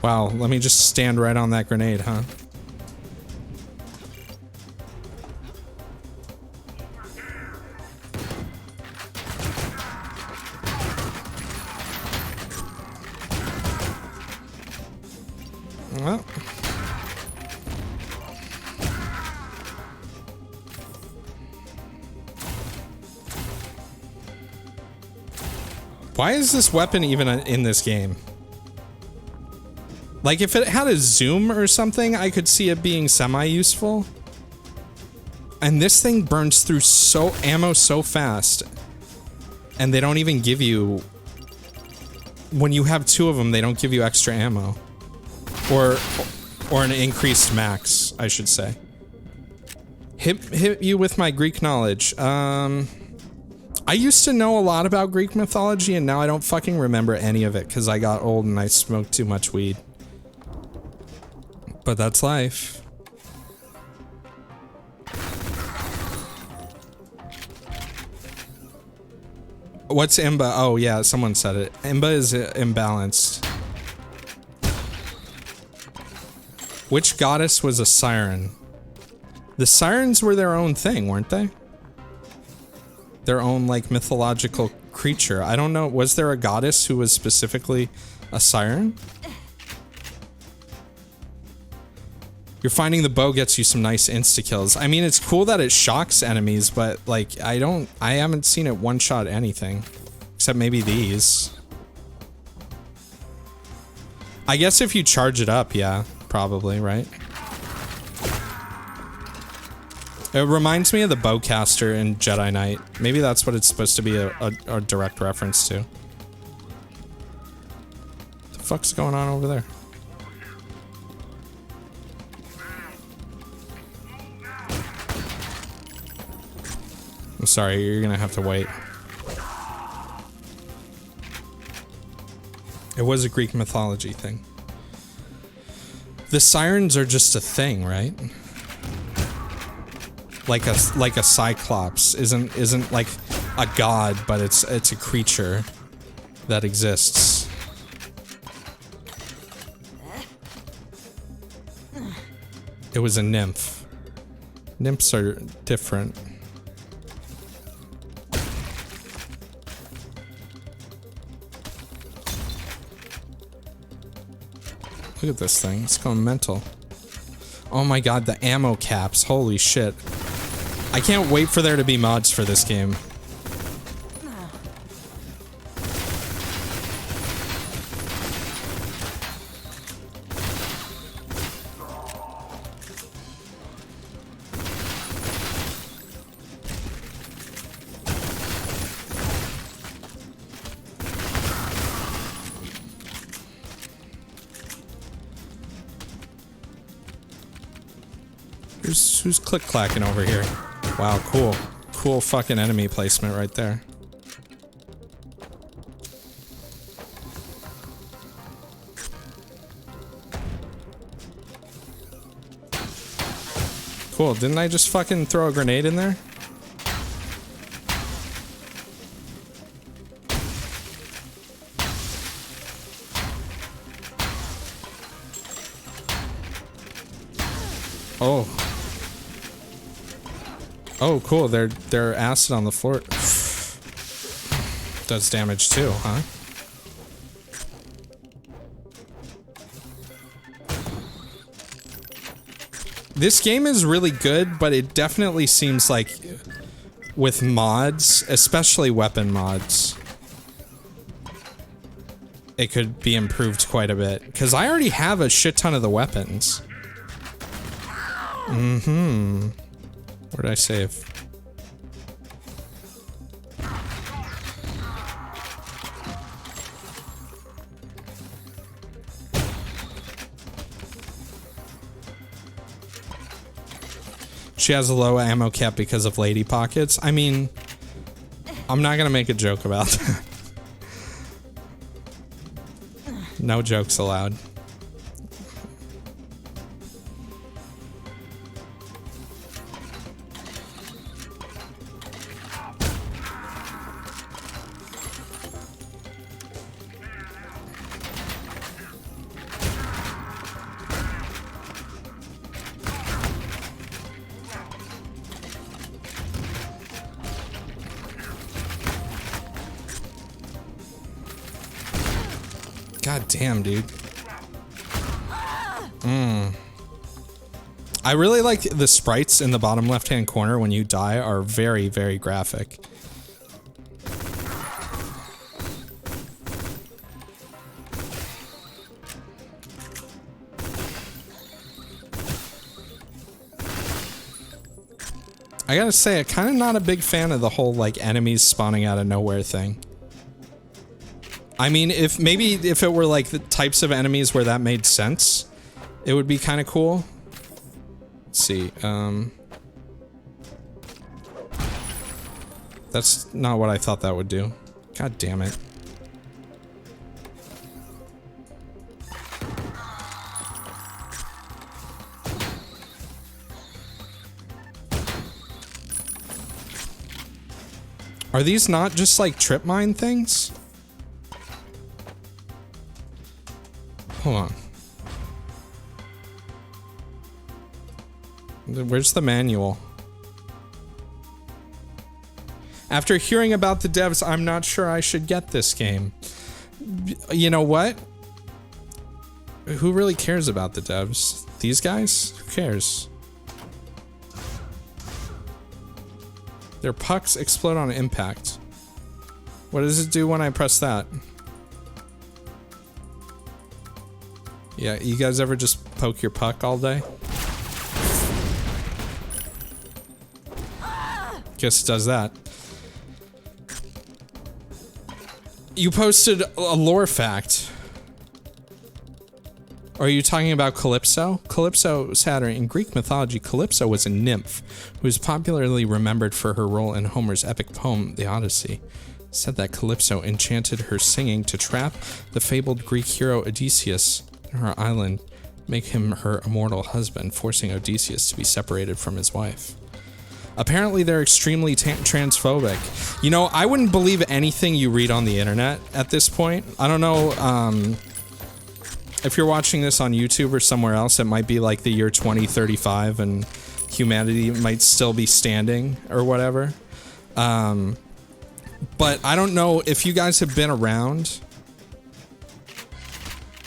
S1: Wow, let me just stand right on that grenade, huh? Well. Why is this weapon even in this game? Like, if it had a zoom or something, I could see it being semi-useful. And this thing burns through ammo so fast. And they don't even give you... When you have two of them, they don't give you extra ammo. Or an increased max, I should say. Hit you with my Greek knowledge. I used to know a lot about Greek mythology, and now I don't fucking remember any of it because I got old and I smoked too much weed. But that's life. What's IMBA? Oh yeah, someone said it. IMBA is imbalanced. Which goddess was a siren? The sirens were their own thing, weren't they? Their own, like, mythological creature. I don't know. Was there a goddess who was specifically a siren? You're finding the bow gets you some nice insta-kills. I mean, it's cool that it shocks enemies, but, like, I haven't seen it one-shot anything. Except maybe these. I guess if you charge it up, yeah. Probably, right? It reminds me of the bowcaster in Jedi Knight. Maybe that's what it's supposed to be a direct reference to. What the fuck's going on over there? I'm sorry, you're gonna have to wait. It was a Greek mythology thing. The sirens are just a thing, right? Like a cyclops isn't like a god, but it's a creature that exists. It was a nymph. Nymphs are different. Look at this thing. It's going mental. Oh my god, the ammo caps. Holy shit. I can't wait for there to be mods for this game. Who's click-clacking over here? Wow, cool. Cool fucking enemy placement right there. Cool, didn't I just fucking throw a grenade in there? Oh. Oh, cool. They're acid on the floor. Does damage too, huh? This game is really good, but it definitely seems like with mods, especially weapon mods, it could be improved quite a bit. Because I already have a shit ton of the weapons. Where did I save? She has a low ammo cap because of lady pockets. I mean, I'm not gonna make a joke about that. No jokes allowed. God damn, dude. I really like the sprites in the bottom left-hand corner when you die are very, very graphic. I gotta say, I'm kind of not a big fan of the whole, like, enemies spawning out of nowhere thing. I mean, if it were like the types of enemies where that made sense, it would be kind of cool. Let's see. That's not what I thought that would do. God damn it. Are these not just like trip mine things? Hold on. Where's the manual? After hearing about the devs, I'm not sure I should get this game. You know what? Who really cares about the devs? These guys? Who cares? Their pucks explode on impact. What does it do when I press that? Yeah, you guys ever just poke your puck all day? Guess it does that. You posted a lore fact. Are you talking about Calypso? Calypso Saturn. In Greek mythology, Calypso was a nymph who is popularly remembered for her role in Homer's epic poem, The Odyssey. It said that Calypso enchanted her singing to trap the fabled Greek hero Odysseus in her island, make him her immortal husband, forcing Odysseus to be separated from his wife. Apparently they're extremely transphobic. You know, I wouldn't believe anything you read on the internet at this point. I don't know, if you're watching this on YouTube or somewhere else, it might be like the year 2035 and humanity might still be standing or whatever. But I don't know if you guys have been around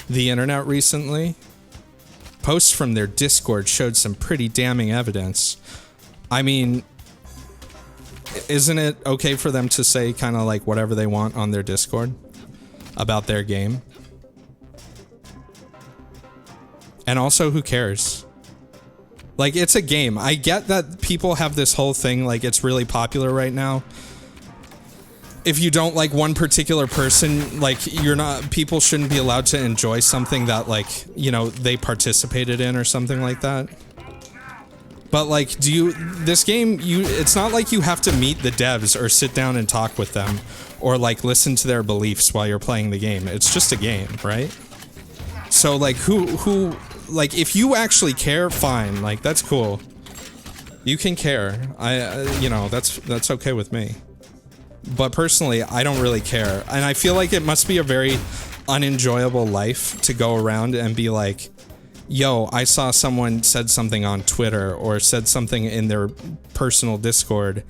S1: the internet recently. Posts from their Discord showed some pretty damning evidence. I mean, isn't it okay for them to say kind of like whatever they want on their Discord about their game? And also, who cares? Like, it's a game. I get that people have this whole thing, like, it's really popular right now. If you don't like one particular person, like, people shouldn't be allowed to enjoy something that, like, you know, they participated in or something like that. But, like, this game, it's not like you have to meet the devs or sit down and talk with them or, like, listen to their beliefs while you're playing the game. It's just a game, right? So, like, like, if you actually care, fine. Like, that's cool. You can care. You know, that's okay with me. But personally, I don't really care. And I feel like it must be a very unenjoyable life to go around and be like, yo, I saw someone said something on Twitter or said something in their personal Discord,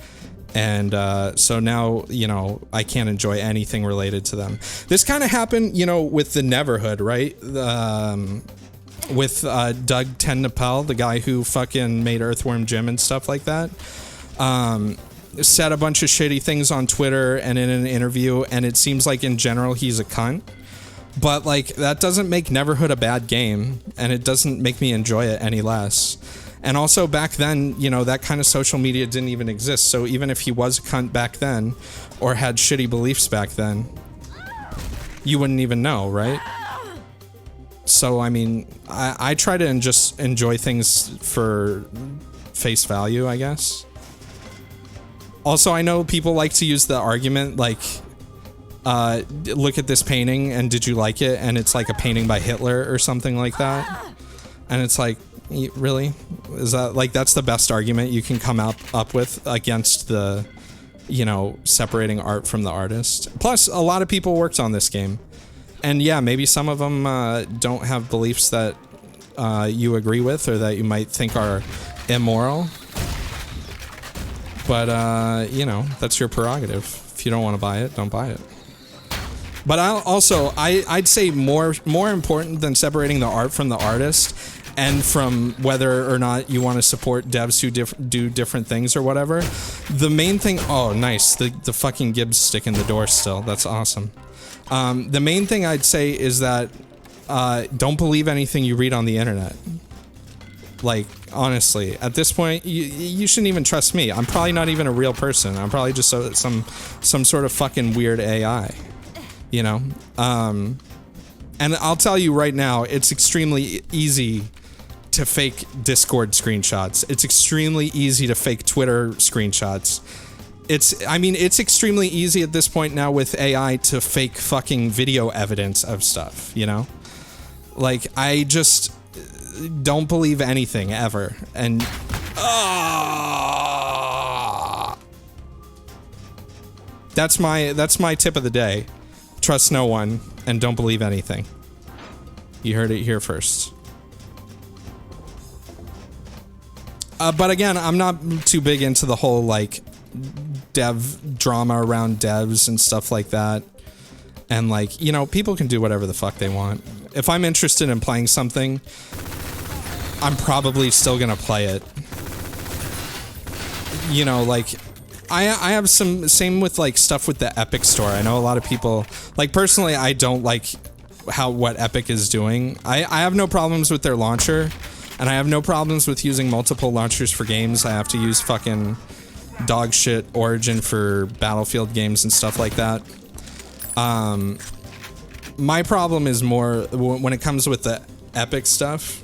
S1: and so now, you know, I can't enjoy anything related to them. This kind of happened, you know, with the Neverhood, right? with Doug Tennapel, the guy who fucking made Earthworm Jim and stuff like that. Said a bunch of shitty things on Twitter and in an interview, and it seems like in general he's a cunt. But like that doesn't make Neverhood a bad game, and it doesn't make me enjoy it any less. And also back then, you know, that kind of social media didn't even exist. So even if he was a cunt back then or had shitty beliefs back then, you wouldn't even know, right? So, I mean, I try to just enjoy things for face value, I guess. Also, I know people like to use the argument, like, look at this painting and did you like it? And it's like a painting by Hitler or something like that. And it's like, really? Is that like, that's the best argument you can come up with against the, you know, separating art from the artist? Plus, a lot of people worked on this game. And yeah, maybe some of them don't have beliefs that you agree with or that you might think are immoral. But, you know, that's your prerogative. If you don't want to buy it, don't buy it. But I'd say more important than separating the art from the artist and from whether or not you want to support devs who do different things or whatever. The main thing... Oh, nice. The fucking Gibbs stick in the door still. That's awesome. The main thing I'd say is that don't believe anything you read on the internet. Like, honestly, at this point, you shouldn't even trust me. I'm probably not even a real person. I'm probably just some sort of fucking weird AI, you know? And I'll tell you right now, it's extremely easy to fake Discord screenshots. It's extremely easy to fake Twitter screenshots. I mean, it's extremely easy at this point now with AI to fake fucking video evidence of stuff, you know? Like, I just don't believe anything ever. And that's my tip of the day. Trust no one and don't believe anything. You heard it here first. But again, I'm not too big into the whole like dev drama around devs and stuff like that. And like, you know, people can do whatever the fuck they want. If I'm interested in playing something, I'm probably still gonna play it. You know, like I have some same with like stuff with the Epic Store. I know a lot of people like personally I don't like what Epic is doing. I have no problems with their launcher, and I have no problems with using multiple launchers for games. I have to use fucking dog shit Origin for Battlefield games and stuff like that. My problem is more when it comes with the Epic stuff,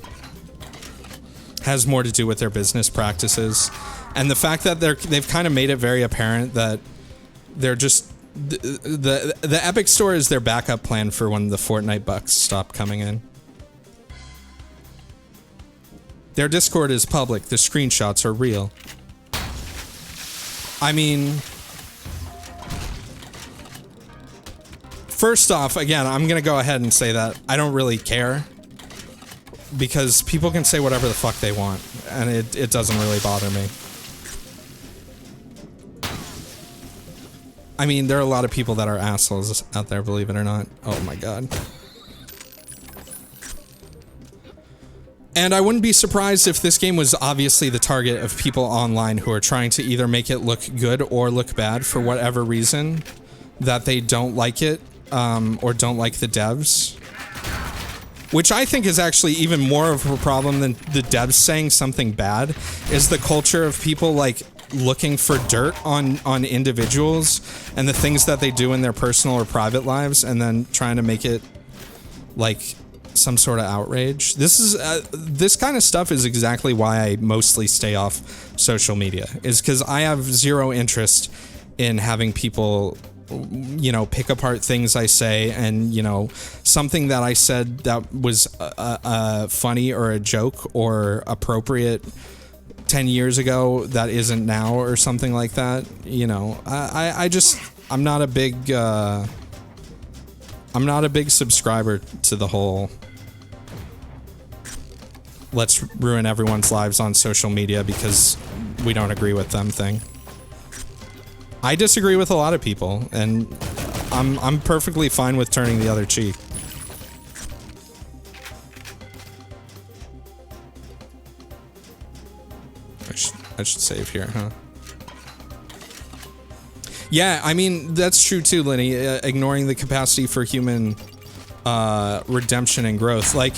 S1: has more to do with their business practices and the fact that they've kind of made it very apparent that they're just the Epic Store is their backup plan for when the Fortnite bucks stop coming in. Their Discord is public. The screenshots are real. I mean, first off, again, I'm gonna go ahead and say that I don't really care, because people can say whatever the fuck they want, and it doesn't really bother me. I mean, there are a lot of people that are assholes out there, believe it or not. Oh my god. And I wouldn't be surprised if this game was obviously the target of people online who are trying to either make it look good or look bad for whatever reason, that they don't like it, or don't like the devs. Which I think is actually even more of a problem than the devs saying something bad, is the culture of people like looking for dirt on individuals and the things that they do in their personal or private lives, and then trying to make it like some sort of outrage. This kind of stuff is exactly why I mostly stay off social media, is because I have zero interest in having people, you know, pick apart things I say, and, you know, something that I said that was funny or a joke or appropriate 10 years ago that isn't now, or something like that. You know, I'm not a big subscriber to the whole let's ruin everyone's lives on social media because we don't agree with them thing. I disagree with a lot of people, and I'm perfectly fine with turning the other cheek. I should save here, huh? Yeah, I mean, that's true too, Lenny. Ignoring the capacity for human redemption and growth. Like,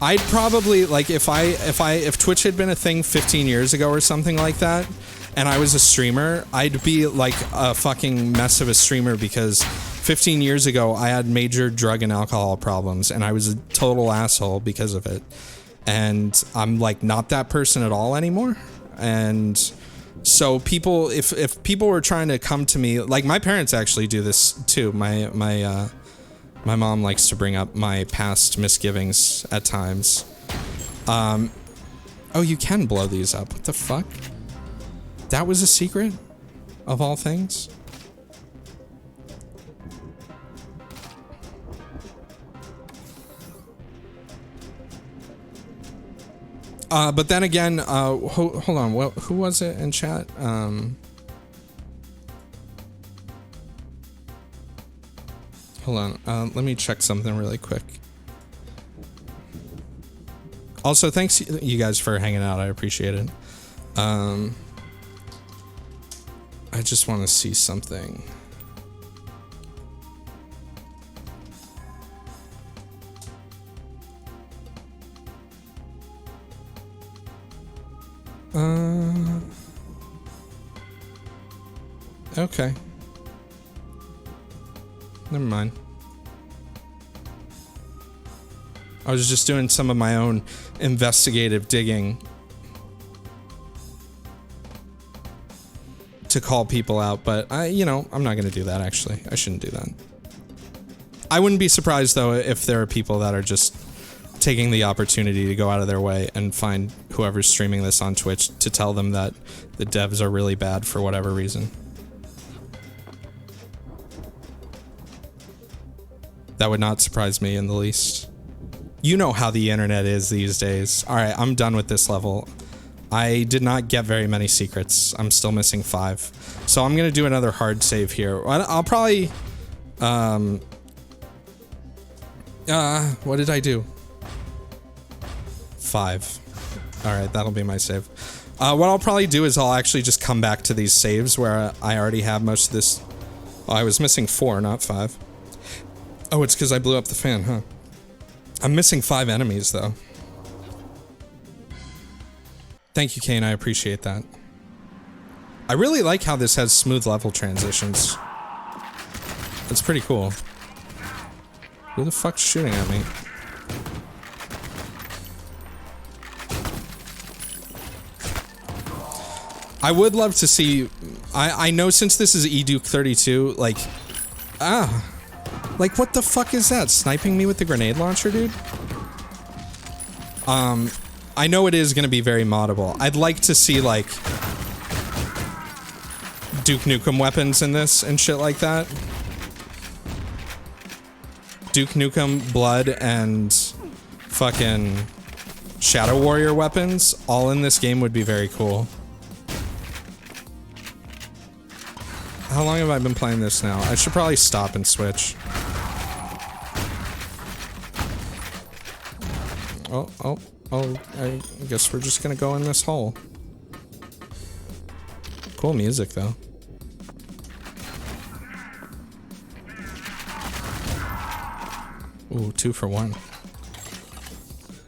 S1: I'd probably, like, if Twitch had been a thing 15 years ago or something like that, and I was a streamer, I'd be like a fucking mess of a streamer, because 15 years ago I had major drug and alcohol problems and I was a total asshole because of it. And I'm like not that person at all anymore. And so people, if people were trying to come to me, like my parents actually do this too. My mom likes to bring up my past misgivings at times. Oh, you can blow these up. What the fuck? That was a secret? Of all things? But then again, hold on. Well, who was it in chat? Hold on. Let me check something really quick. Also, thanks you guys for hanging out. I appreciate it. I just want to see something. Okay. Never mind. I was just doing some of my own investigative digging to call people out, but I'm not going to do that, actually. I shouldn't do that. I wouldn't be surprised, though, if there are people that are just taking the opportunity to go out of their way and find whoever's streaming this on Twitch to tell them that the devs are really bad for whatever reason. That would not surprise me in the least. You know how the internet is these days. All right, I'm done with this level. I did not get very many secrets. I'm still missing 5. So I'm going to do another hard save here. I'll probably... what did I do? 5. All right, that'll be my save. What I'll probably do is I'll actually just come back to these saves where I already have most of this. Oh, I was missing 4, not 5. Oh, it's because I blew up the fan, huh? I'm missing 5 enemies, though. Thank you, Kane. I appreciate that. I really like how this has smooth level transitions. It's pretty cool. Who the fuck's shooting at me? I would love to see... I know since this is Eduke 32, like... Like, what the fuck is that? Sniping me with the grenade launcher, dude? I know it is gonna be very moddable. I'd like to see, like... Duke Nukem weapons in this and shit like that. Duke Nukem, Blood, and... fucking... Shadow Warrior weapons, all in this game would be very cool. How long have I been playing this now? I should probably stop and switch. Oh, I guess we're just gonna go in this hole. Cool music, though. Ooh, 2 for 1.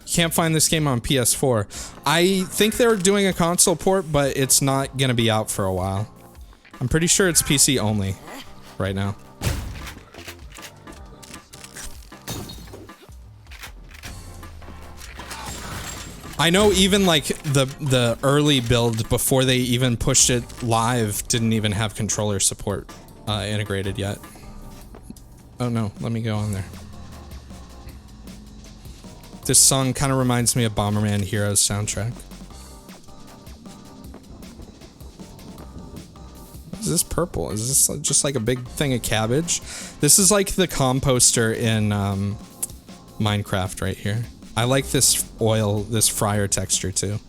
S1: Can't find this game on PS4. I think they're doing a console port, but it's not gonna be out for a while. I'm pretty sure it's PC only right now. I know even like the early build before they even pushed it live didn't even have controller support integrated yet. Oh no, let me go on there. This song kind of reminds me of Bomberman Heroes soundtrack. Is this purple? Is this just like a big thing of cabbage? This is like the composter in Minecraft right here. I like this oil, this fryer texture too.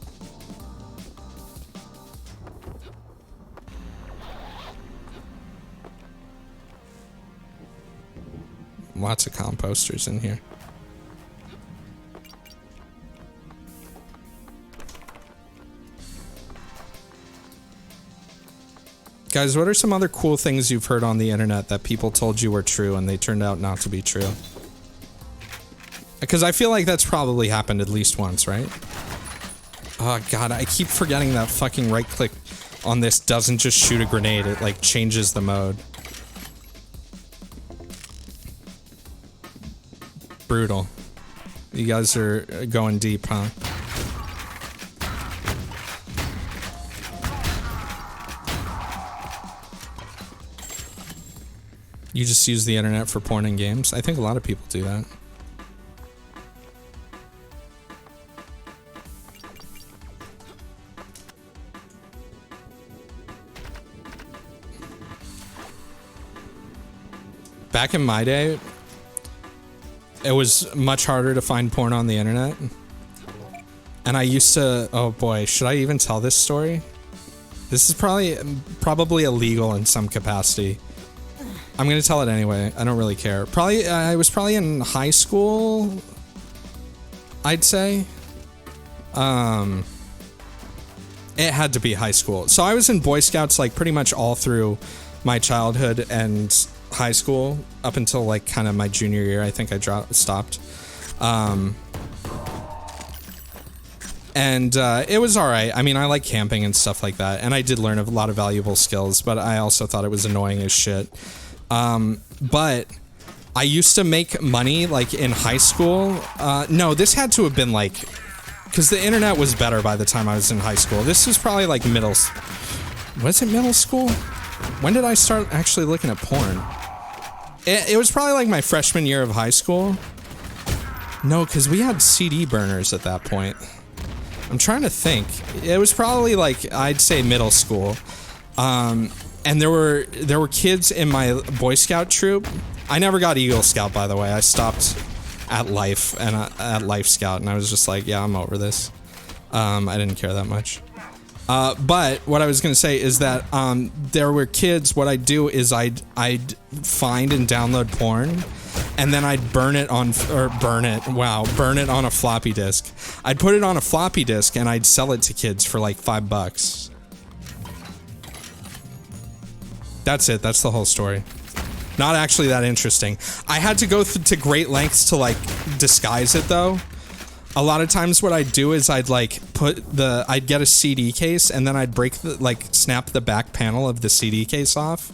S1: Lots of composters in here. Guys, what are some other cool things you've heard on the internet that people told you were true and they turned out not to be true? Because I feel like that's probably happened at least once, right? Oh god, I keep forgetting that fucking right click on this doesn't just shoot a grenade, it like changes the mode. Brutal. You guys are going deep, huh? You just use the internet for porn and games? I think a lot of people do that. Back in my day, it was much harder to find porn on the internet. And I used to, oh boy, should I even tell this story? This is probably illegal in some capacity. I'm gonna tell it anyway. I don't really care. I was probably in high school, I'd say. It had to be high school. So I was in Boy Scouts like pretty much all through my childhood and high school up until like kind of my junior year. I think I stopped. It was all right. I mean, I like camping and stuff like that, and I did learn a lot of valuable skills, but I also thought it was annoying as shit. But I used to make money like in high school. No, this had to have been like, because the internet was better by the time I was in high school. This was probably like was it middle school? When did I start actually looking at porn? It was probably like my freshman year of high school. No, because we had CD burners at that point. I'm trying to think. It was probably like, I'd say middle school. And there were kids in my Boy Scout troop. I never got Eagle Scout, by the way. I stopped at Life and at Life Scout, and I was just like, yeah, I'm over this. I didn't care that much. But what I was gonna say is that there were kids. What I'd do is I'd find and download porn, and then I'd burn it on a floppy disk. I'd put it on a floppy disk and I'd sell it to kids for like $5. That's it. That's the whole story. Not actually that interesting. I had to go to great lengths to like disguise it though. A lot of times what I'd do is I'd like I'd get a CD case and then I'd snap the back panel of the CD case off,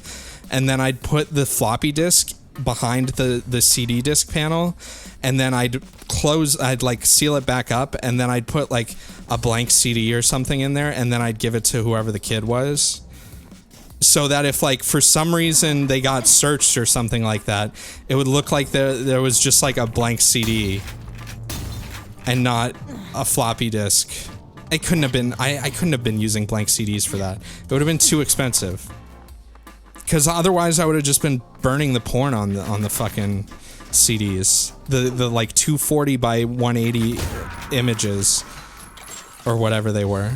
S1: and then I'd put the floppy disk behind the CD disc panel, and then I'd seal it back up, and then I'd put like a blank CD or something in there, and then I'd give it to whoever the kid was. So that if like for some reason they got searched or something like that, it would look like there was just like a blank CD and not a floppy disk. It couldn't have been, I couldn't have been using blank CDs for that. It would have been too expensive. Because otherwise I would have just been burning the porn on the fucking CDs. The like 240 by 180 images or whatever they were.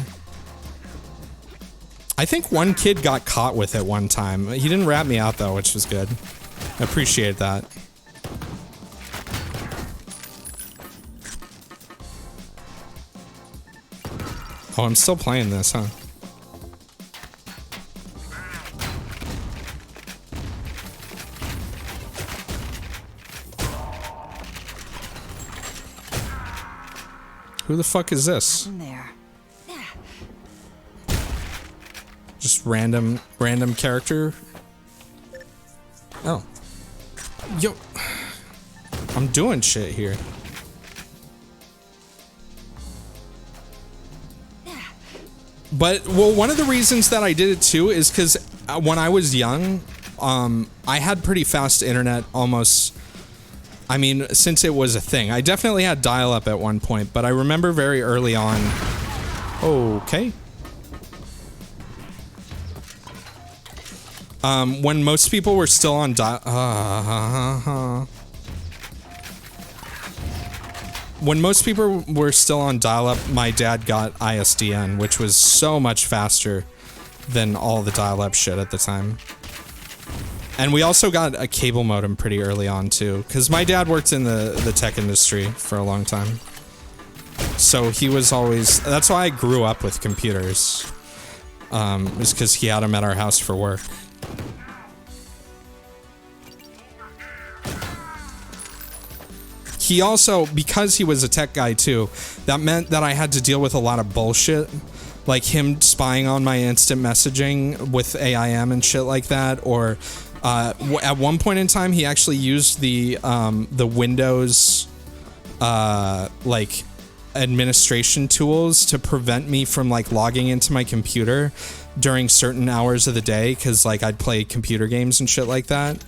S1: I think one kid got caught with it one time. He didn't rat me out though, which was good. I appreciate that. Oh, I'm still playing this, huh? Who the fuck is this?
S3: In there.
S1: Just random character. Oh. Yo. I'm doing shit here. But, well, one of the reasons that I did it too is because when I was young, I had pretty fast internet almost, I mean, since it was a thing. I definitely had dial-up at one point, but I remember very early on. Okay. When most people were still on when most people were still on dial-up, my dad got ISDN, which was so much faster than all the dial-up shit at the time. And we also got a cable modem pretty early on too, because my dad worked in the tech industry for a long time. So he was always, that's why I grew up with computers. Is because he had them at our house for work. He also, because he was a tech guy too, that meant that I had to deal with a lot of bullshit, like him spying on my instant messaging with AIM and shit like that. Or at one point in time, he actually used the Windows like administration tools to prevent me from like logging into my computer during certain hours of the day, because like I'd play computer games and shit like that.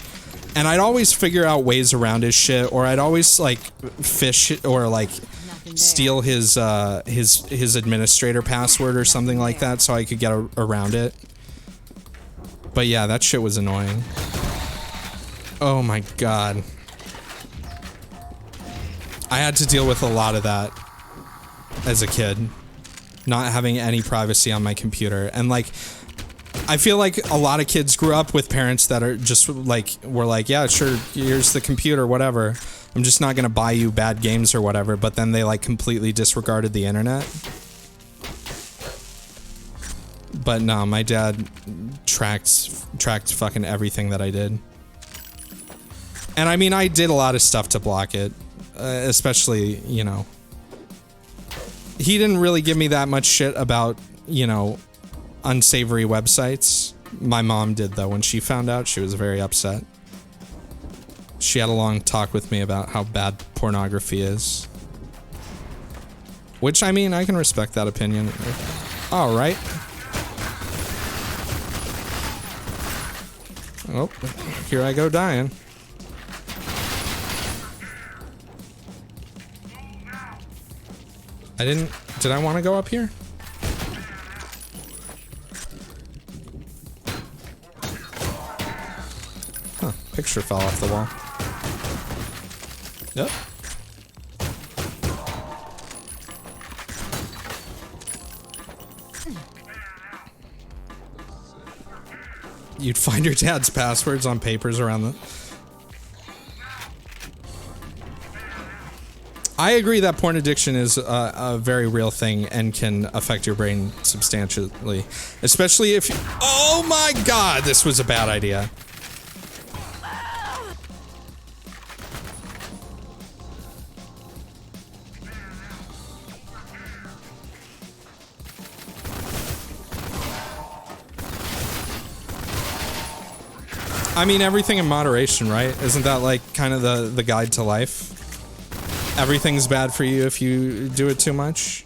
S1: And I'd always figure out ways around his shit, or I'd always like fish or like steal his administrator password or something like that so I could get around it. But yeah, that shit was annoying. Oh my god. I had to deal with a lot of that as a kid. Not having any privacy on my computer. And like, I feel like a lot of kids grew up with parents that are just like, were like, yeah, sure, here's the computer, whatever. I'm just not gonna buy you bad games or whatever, but then they like completely disregarded the internet. But no, my dad tracked fucking everything that I did. And I mean, I did a lot of stuff to block it, especially, you know, he didn't really give me that much shit about, you know, unsavory websites. My mom did, though. When she found out, she was very upset. She had a long talk with me about how bad pornography is. Which, I mean, I can respect that opinion. All right. Oh, here I go dying. Did I want to go up here? Huh, picture fell off the wall. Yep. You'd find your dad's passwords on papers around the... I agree that porn addiction is a very real thing and can affect your brain substantially. Especially if you... Oh my god, this was a bad idea. I mean, everything in moderation, right? Isn't that like kind of the guide to life? Everything's bad for you if you do it too much.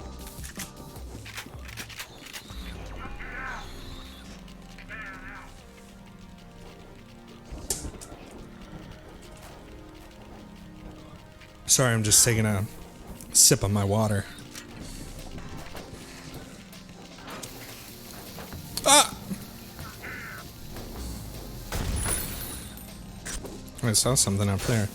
S1: Sorry, I'm just taking a sip of my water. Ah! I saw something up there.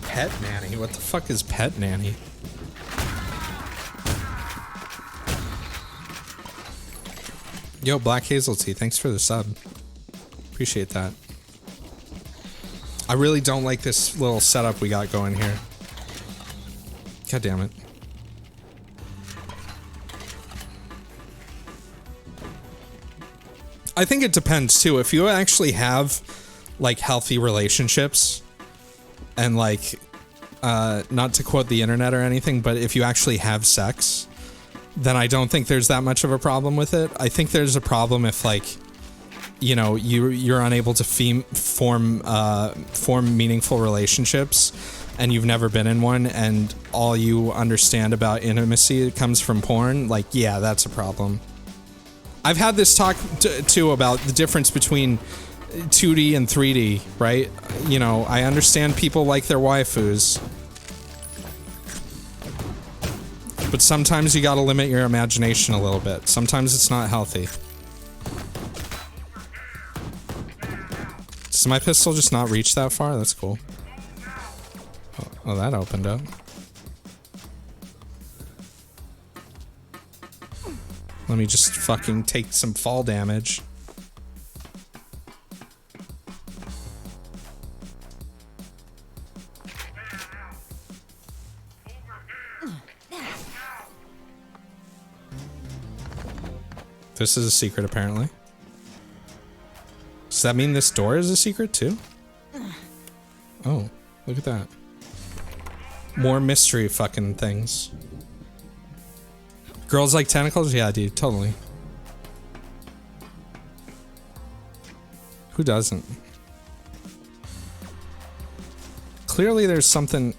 S1: Pet nanny? What the fuck is pet nanny? Yo, Black Hazel Tea, thanks for the sub. Appreciate that. I really don't like this little setup we got going here. God damn it. I think it depends too. If you actually have like healthy relationships and like not to quote the internet or anything, but if you actually have sex, then I don't think there's that much of a problem with it. I think there's a problem if like, you know, you're unable to form meaningful relationships and you've never been in one and all you understand about intimacy comes from porn. Like, yeah, that's a problem. I've had this talk too about the difference between 2D and 3D, right? You know, I understand people like their waifus, but sometimes you gotta limit your imagination a little bit. Sometimes it's not healthy. Does my pistol just not reach that far? That's cool. Oh, that opened up. Let me just fucking take some fall damage. This is a secret, apparently. Does that mean this door is a secret, too? Oh, look at that. More mystery fucking things. Girls like tentacles? Yeah, dude, totally. Who doesn't? Clearly there's something...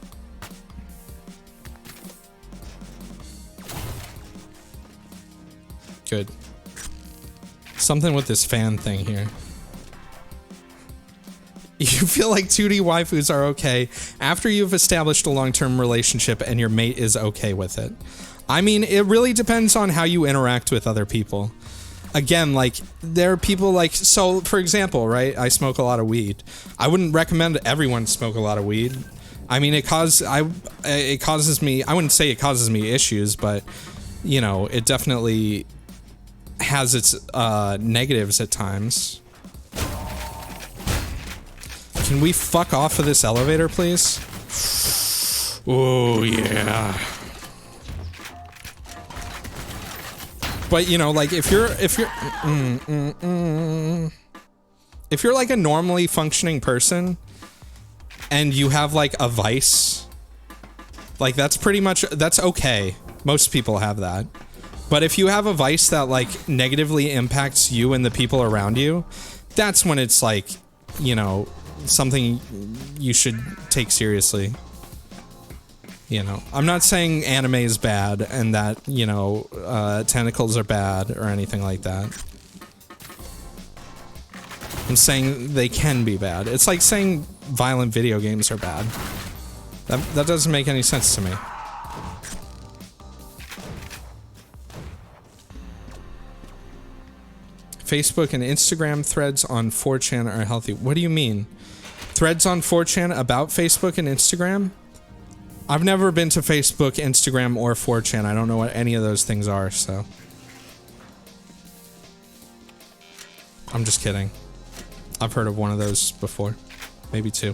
S1: Good. Something with this fan thing here. You feel like 2D waifus are okay after you've established a long-term relationship and your mate is okay with it. I mean, it really depends on how you interact with other people. Again, like, there are people like, so for example, right, I smoke a lot of weed. I wouldn't recommend everyone smoke a lot of weed. I mean, it causes me, I wouldn't say it causes me issues, but, you know, it definitely has its negatives at times. Can we fuck off of this elevator, please? Oh, yeah. But, you know, like, if you're like a normally functioning person and you have like a vice, like that's pretty much, that's okay. Most people have that. But if you have a vice that like negatively impacts you and the people around you, that's when it's like, you know, something you should take seriously. You know, I'm not saying anime is bad and that, you know, tentacles are bad or anything like that. I'm saying they can be bad. It's like saying violent video games are bad. That doesn't make any sense to me. Facebook and Instagram threads on 4chan are healthy. What do you mean? Threads on 4chan about Facebook and Instagram? I've never been to Facebook, Instagram, or 4chan. I don't know what any of those things are, so. I'm just kidding. I've heard of one of those before. Maybe two.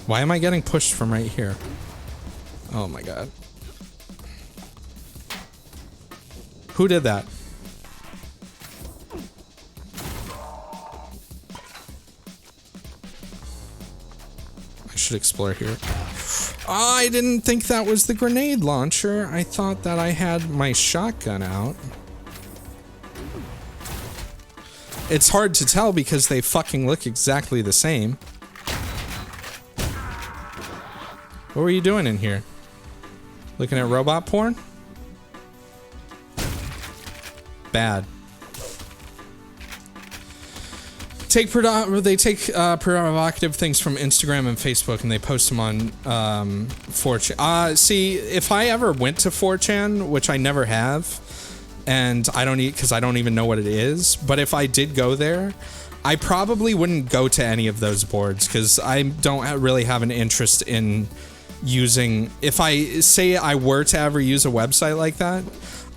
S1: Why am I getting pushed from right here? Oh my god. Who did that? I should explore here. I didn't think that was the grenade launcher. I thought that I had my shotgun out. It's hard to tell because they fucking look exactly the same. What were you doing in here? Looking at robot porn? Bad. They take provocative things from Instagram and Facebook and they post them on 4chan. See, if I ever went to 4chan, which I never have, and I don't because I don't even know what it is, but if I did go there, I probably wouldn't go to any of those boards because I don't really have an interest in using. If I say I were to ever use a website like that,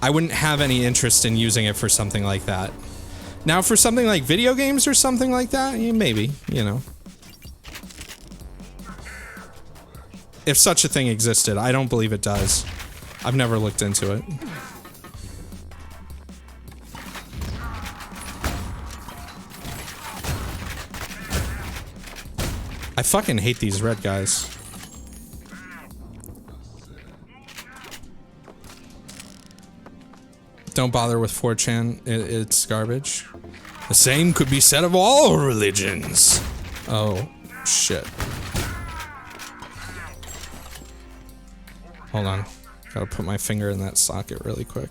S1: I wouldn't have any interest in using it for something like that. Now, for something like video games or something like that, yeah, maybe, you know. If such a thing existed, I don't believe it does. I've never looked into it. I fucking hate these red guys. Don't bother with 4chan, it's garbage. The same could be said of all religions. Oh, shit. Hold on. Gotta put my finger in that socket really quick.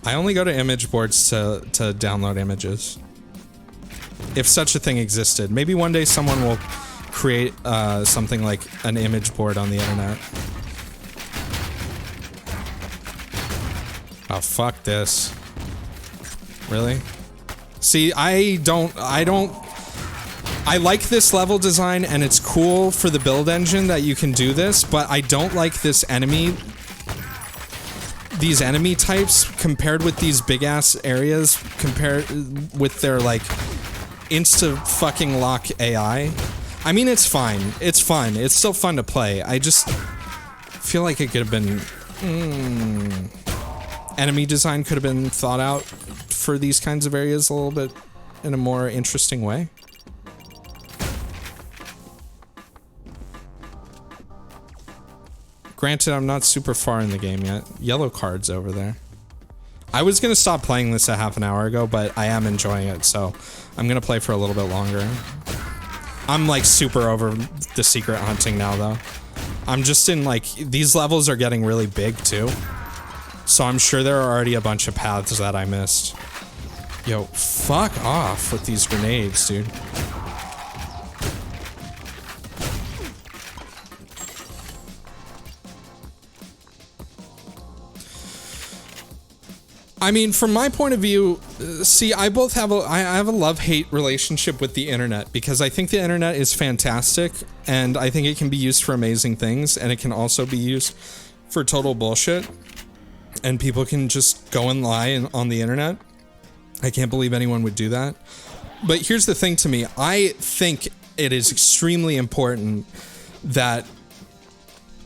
S1: I only go to image boards to download images. If such a thing existed. Maybe one day someone will create something like an image board on the internet. Oh, fuck this. Really? See, I like this level design and it's cool for the build engine that you can do this, but I don't like this enemy these enemy types compared with these big ass areas, compared with their like insta fucking lock AI. I mean, it's fine. It's fun. It's still fun to play. I just feel like it could have been enemy design could have been thought out for these kinds of areas a little bit in a more interesting way. Granted, I'm not super far in the game yet. Yellow card's over there. I was gonna stop playing this a half an hour ago, but I am enjoying it, so I'm gonna play for a little bit longer. I'm like super over the secret hunting now, though. I'm just in like, these levels are getting really big too. So I'm sure there are already a bunch of paths that I missed. Yo, fuck off with these grenades, dude. I mean, from my point of view, see, I have a love-hate relationship with the internet, because I think the internet is fantastic, and I think it can be used for amazing things, and it can also be used for total bullshit, and people can just go and lie on the internet. I can't believe anyone would do that. But here's the thing to me. I think it is extremely important that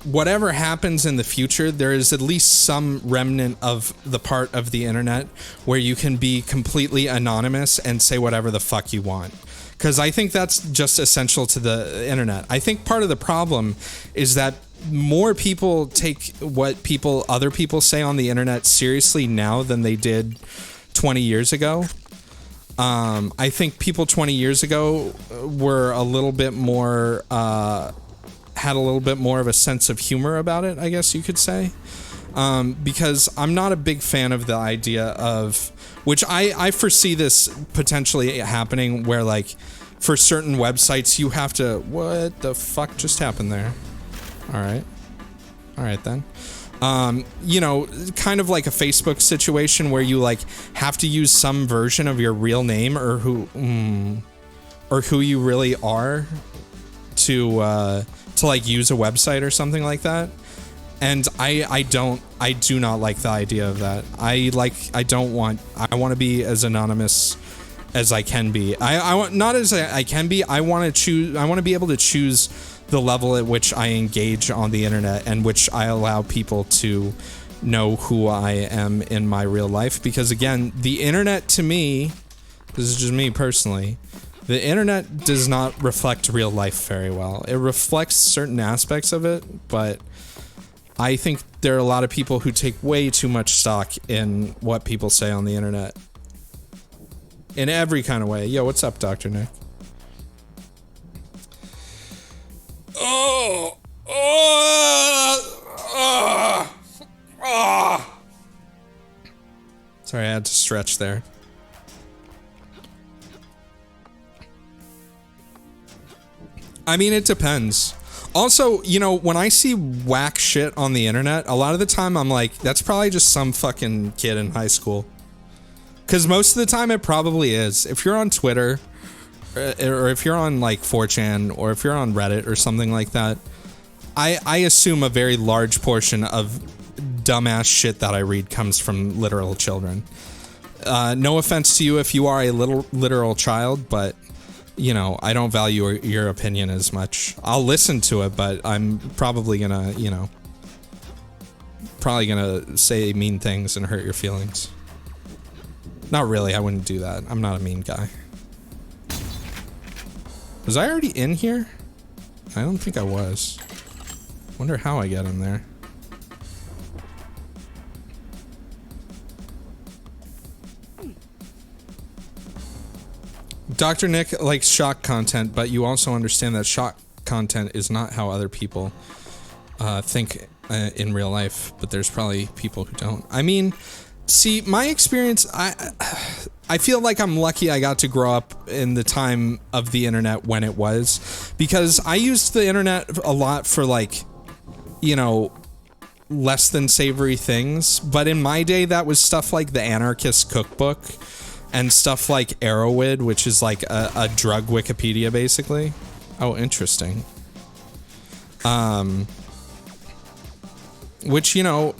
S1: whatever happens in the future, there is at least some remnant of the part of the internet where you can be completely anonymous and say whatever the fuck you want. Because I think that's just essential to the internet. I think part of the problem is that more people take what other people say on the internet seriously now than they did 20 years ago. I think people 20 years ago were a little bit more, had a little bit more of a sense of humor about it, I guess you could say. Because I'm not a big fan of the idea of, which I foresee this potentially happening, where like for certain websites you have to, what the fuck just happened there? All right then. You know, kind of like a Facebook situation where you like have to use some version of your real name or who you really are to like use a website or something like that. And I do not like the idea of that. I want to be as anonymous as I can be. I want, not as I can be, I want to be able to choose the level at which I engage on the internet and which I allow people to know who I am in my real life. Because again, the internet to me, this is just me personally, the internet does not reflect real life very well. It reflects certain aspects of it, but I think there are a lot of people who take way too much stock in what people say on the internet. In every kind of way. Yo, what's up, Dr. Nick? Sorry, I had to stretch there. I mean, it depends. Also, you know, when I see whack shit on the internet, a lot of the time I'm like, that's probably just some fucking kid in high school. Because most of the time it probably is. If you're on Twitter, or if you're on like 4chan, or if you're on Reddit or something like that, I assume a very large portion of dumbass shit that I read comes from literal children. No offense to you if you are a literal child, but you know, I don't value your opinion as much. I'll listen to it, but I'm probably gonna, you know, say mean things and hurt your feelings. Not really, I wouldn't do that. I'm not a mean guy. Was I already in here? I don't think I was. Wonder how I get in there. Dr. Nick likes shock content, but you also understand that shock content is not how other people think in real life, but there's probably people who don't. I mean, see, my experience, I feel like I'm lucky I got to grow up in the time of the internet when it was, because I used the internet a lot for like, you know, less than savory things, but in my day that was stuff like the Anarchist Cookbook and stuff like Arrowid, which is like a drug Wikipedia basically. Oh, interesting. Which, you know,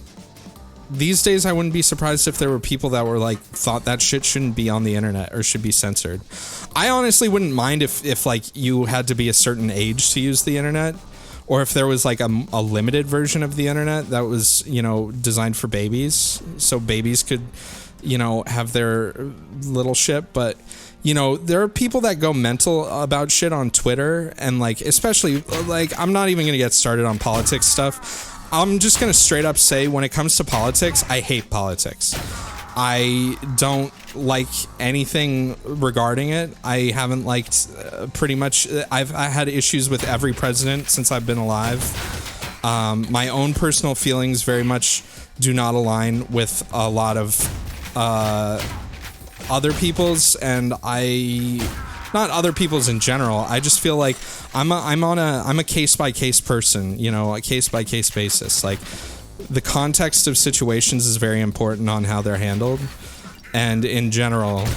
S1: these days I wouldn't be surprised if there were people that were like thought that shit shouldn't be on the internet or should be censored. I honestly wouldn't mind if like you had to be a certain age to use the internet, or if there was like a limited version of the internet that was, you know, designed for babies, so babies could, you know, have their little shit. But you know, there are people that go mental about shit on Twitter, and like, especially like, I'm not even gonna get started on politics stuff. I'm just gonna straight up say, when it comes to politics, I hate politics. I don't like anything regarding it. I haven't liked pretty much. I had issues with every president since I've been alive. My own personal feelings very much do not align with a lot of other people's, and not other people's in general. I just feel like I'm a case by case person, you know, a case by case basis. Like, the context of situations is very important on how they're handled, and in general,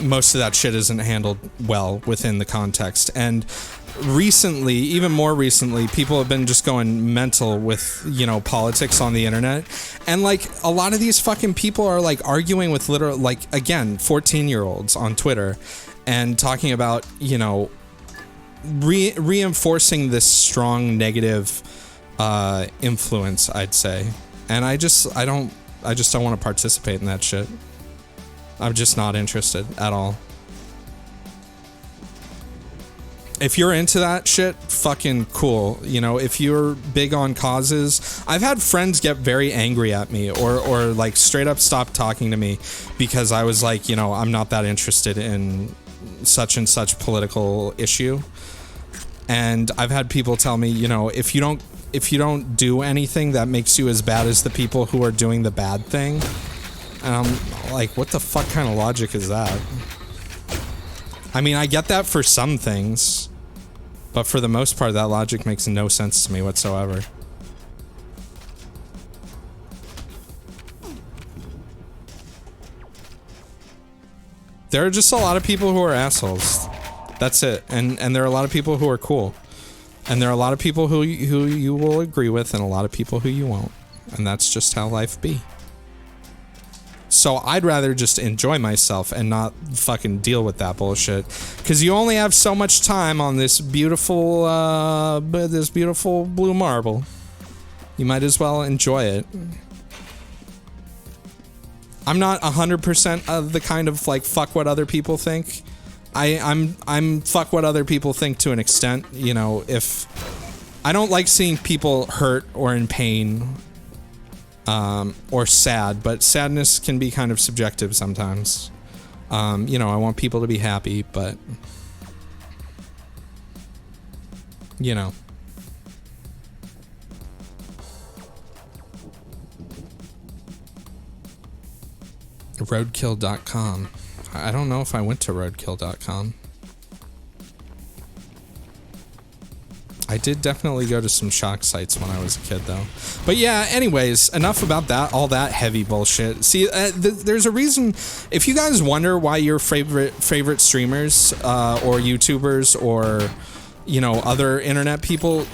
S1: most of that shit isn't handled well within the context. And recently, even more recently, people have been just going mental with, you know, politics on the internet. And like, a lot of these fucking people are like arguing with literal, like, again, 14-year-olds on Twitter and talking about, you know, reinforcing this strong negative influence, I'd say. And I just don't want to participate in that shit. I'm just not interested at all. If you're into that shit, fucking cool. You know, if you're big on causes, I've had friends get very angry at me or like straight up stop talking to me because I was like, you know, I'm not that interested in such and such political issue. And I've had people tell me, you know, if you don't do anything, that makes you as bad as the people who are doing the bad thing. And I'm like, what the fuck kind of logic is that? I mean, I get that for some things, but for the most part, that logic makes no sense to me whatsoever. There are just a lot of people who are assholes. That's it. And there are a lot of people who are cool. And there are a lot of people who you will agree with, and a lot of people who you won't. And that's just how life be. So I'd rather just enjoy myself and not fucking deal with that bullshit. Because you only have so much time on this beautiful blue marble. You might as well enjoy it. I'm not 100% of the kind of like fuck what other people think. I'm fuck what other people think to an extent. You know, if I don't like seeing people hurt or in pain. Or sad, but sadness can be kind of subjective sometimes. You know, I want people to be happy, but you know. Roadkill.com. I don't know if I went to roadkill.com. I did definitely go to some shock sites when I was a kid, though. But yeah, anyways, enough about that, all that heavy bullshit. See, there's a reason. If you guys wonder why your favorite streamers or YouTubers or, you know, other internet people,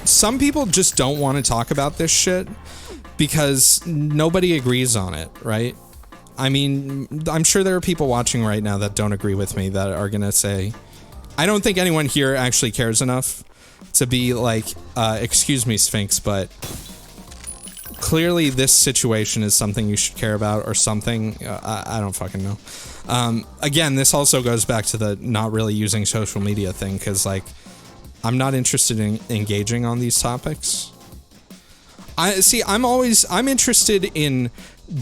S1: some people just don't want to talk about this shit because nobody agrees on it, right? I mean, I'm sure there are people watching right now that don't agree with me that are gonna say, I don't think anyone here actually cares enough to be like, excuse me, Sphinx, but clearly this situation is something you should care about or something. I don't fucking know. Again, this also goes back to the not really using social media thing, because like, I'm not interested in engaging on these topics. I'm interested in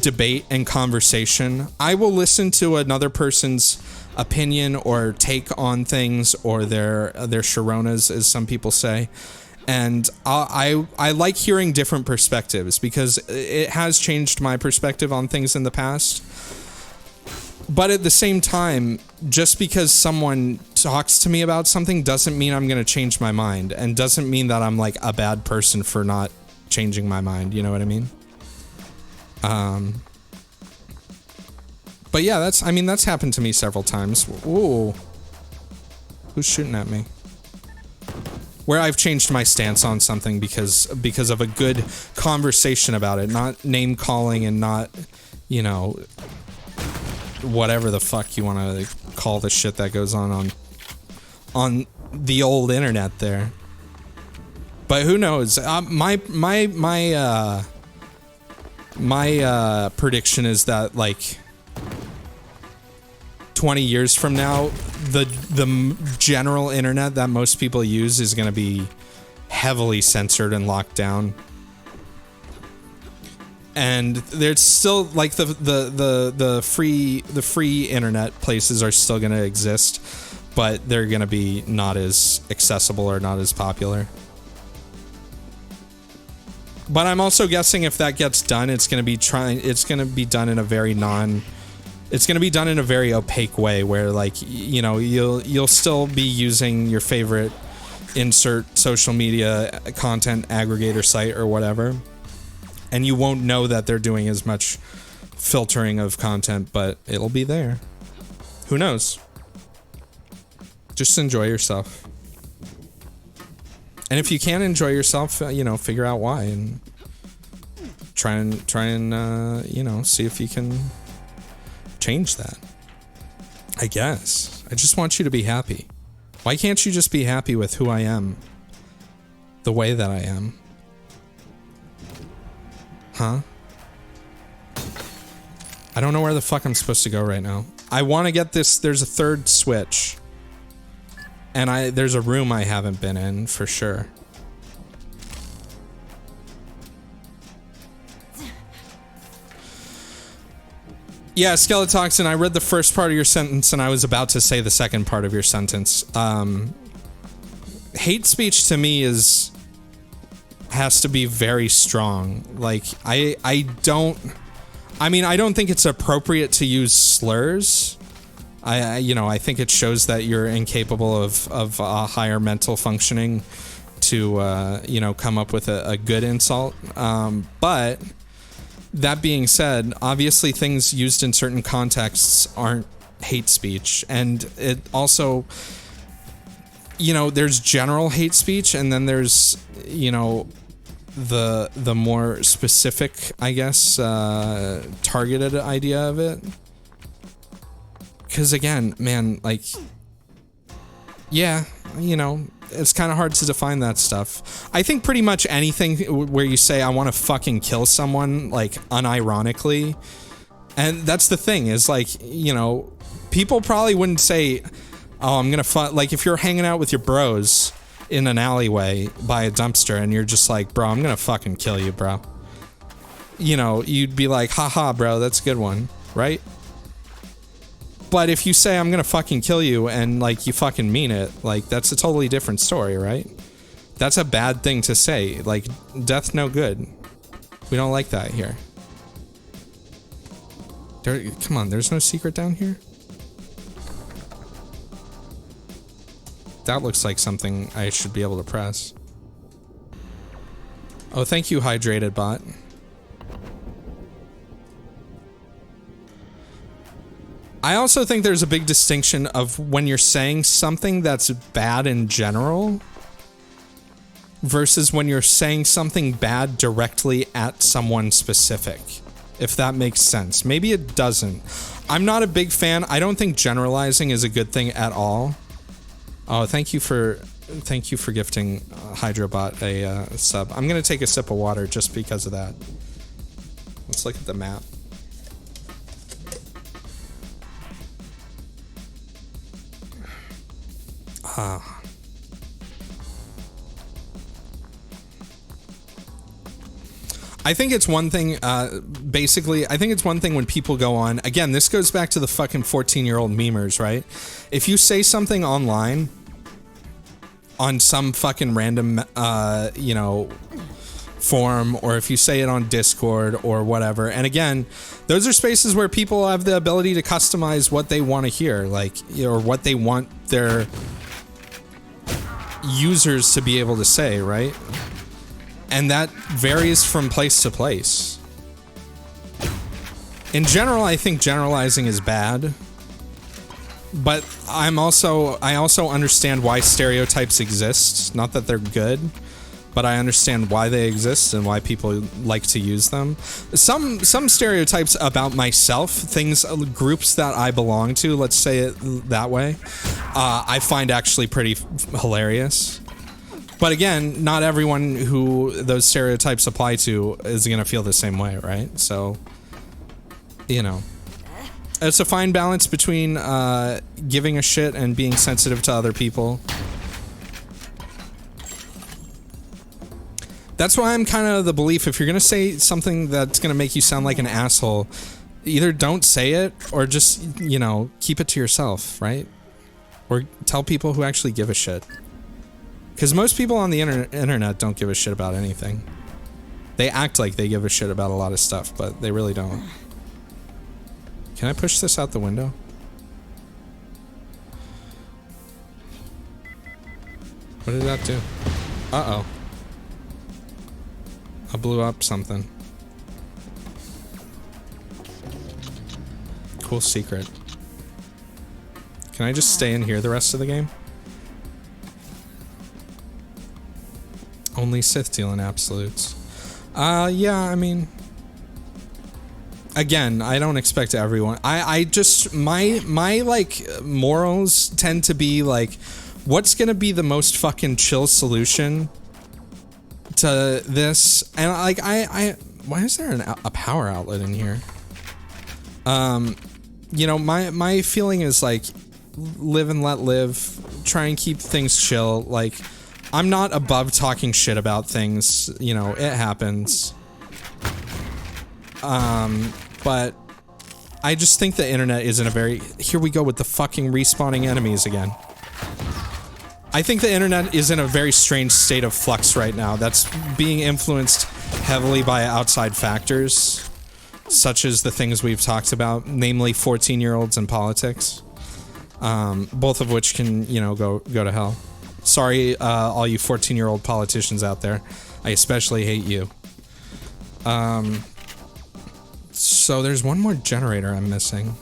S1: debate and conversation. I will listen to another person's opinion or take on things, or their Sharonas, as some people say, and I like hearing different perspectives because it has changed my perspective on things in the past. But at the same time, just because someone talks to me about something doesn't mean I'm going to change my mind, and doesn't mean that I'm like a bad person for not changing my mind. You know what I mean? But yeah, that's happened to me several times. Ooh. Who's shooting at me? where I've changed my stance on something because of a good conversation about it, not name calling and not, you know, whatever the fuck you want to call the shit that goes on the old internet there. But who knows? My prediction is that like 20 years from now, the general internet that most people use is going to be heavily censored and locked down. And there's still like the free internet places are still going to exist, but they're going to be not as accessible or not as popular. But I'm also guessing if that gets done, it's going to be done in a very opaque way where, like, you know, you'll still be using your favorite insert social media content aggregator site or whatever, and you won't know that they're doing as much filtering of content, but it'll be there. Who knows? Just enjoy yourself. And if you can't enjoy yourself, you know, figure out why and try and you know, see if you can change that. I guess. I just want you to be happy. Why can't you just be happy with who I am? The way that I am? Huh? I don't know where the fuck I'm supposed to go right now. I want to get this. There's a third switch. And there's a room I haven't been in for sure. Yeah, Skeletoxin, I read the first part of your sentence and I was about to say the second part of your sentence. Hate speech to me has to be very strong. Like, I don't think it's appropriate to use slurs. I think it shows that you're incapable of higher mental functioning to, come up with a good insult. But that being said, obviously things used in certain contexts aren't hate speech. And it also, there's general hate speech and then there's, the more specific, I guess, targeted idea of it. Because again, man, like, yeah, it's kind of hard to define that stuff. I think pretty much anything where you say, I want to fucking kill someone, like, unironically. And that's the thing is, like, people probably wouldn't say, oh, I'm going to like, if you're hanging out with your bros in an alleyway by a dumpster and you're just like, bro, I'm going to fucking kill you, bro. You'd be like, haha, bro, that's a good one, right? But if you say I'm gonna fucking kill you and like you fucking mean it, like that's a totally different story, right? That's a bad thing to say. Like, death no good. We don't like that here. Come on, there's no secret down here? That looks like something I should be able to press. Oh, thank you, Hydrated Bot. I also think there's a big distinction of when you're saying something that's bad in general versus when you're saying something bad directly at someone specific, if that makes sense. Maybe it doesn't. I'm not a big fan. I don't think generalizing is a good thing at all. Oh, thank you for gifting Hydrobot a sub. I'm gonna take a sip of water just because of that. Let's look at the map. I think it's one thing, basically, I think it's one thing when people go on, again, this goes back to the fucking 14-year-old memers, right? If you say something online on some fucking random, forum, or if you say it on Discord or whatever, and again, those are spaces where people have the ability to customize what they want to hear, like, or what they want their users to be able to say, right? And that varies from place to place. In general, I think generalizing is bad. but I also understand why stereotypes exist. Not that they're good, but I understand why they exist and why people like to use them. Some stereotypes about myself, things, groups that I belong to, let's say it that way, I find actually pretty hilarious. But again, not everyone who those stereotypes apply to is going to feel the same way, right? So, you know, it's a fine balance between giving a shit and being sensitive to other people. That's why I'm kind of the belief, if you're going to say something that's going to make you sound like an asshole, either don't say it or just, you know, keep it to yourself, right? Or tell people who actually give a shit. Because most people on the internet don't give a shit about anything. They act like they give a shit about a lot of stuff, but they really don't. Can I push this out the window? What did that do? Uh-oh. I blew up something. Cool secret. Can I just stay in here the rest of the game? Only Sith deal in absolutes. Yeah, I mean... Again, I don't expect everyone. I just... My, like, morals tend to be, like... What's gonna be the most fucking chill solution to this? And, like, why is there a power outlet in here? You know, my feeling is, like... Live and let live. Try and keep things chill. Like... I'm not above talking shit about things, you know, it happens. But I just think the internet is in a very... Here we go with the fucking respawning enemies again. I think the internet is in a very strange state of flux right now that's being influenced heavily by outside factors, such as the things we've talked about, namely 14-year-olds and politics. Both of which can, you know, go to hell. Sorry, all you 14-year-old politicians out there. I especially hate you. So there's one more generator I'm missing.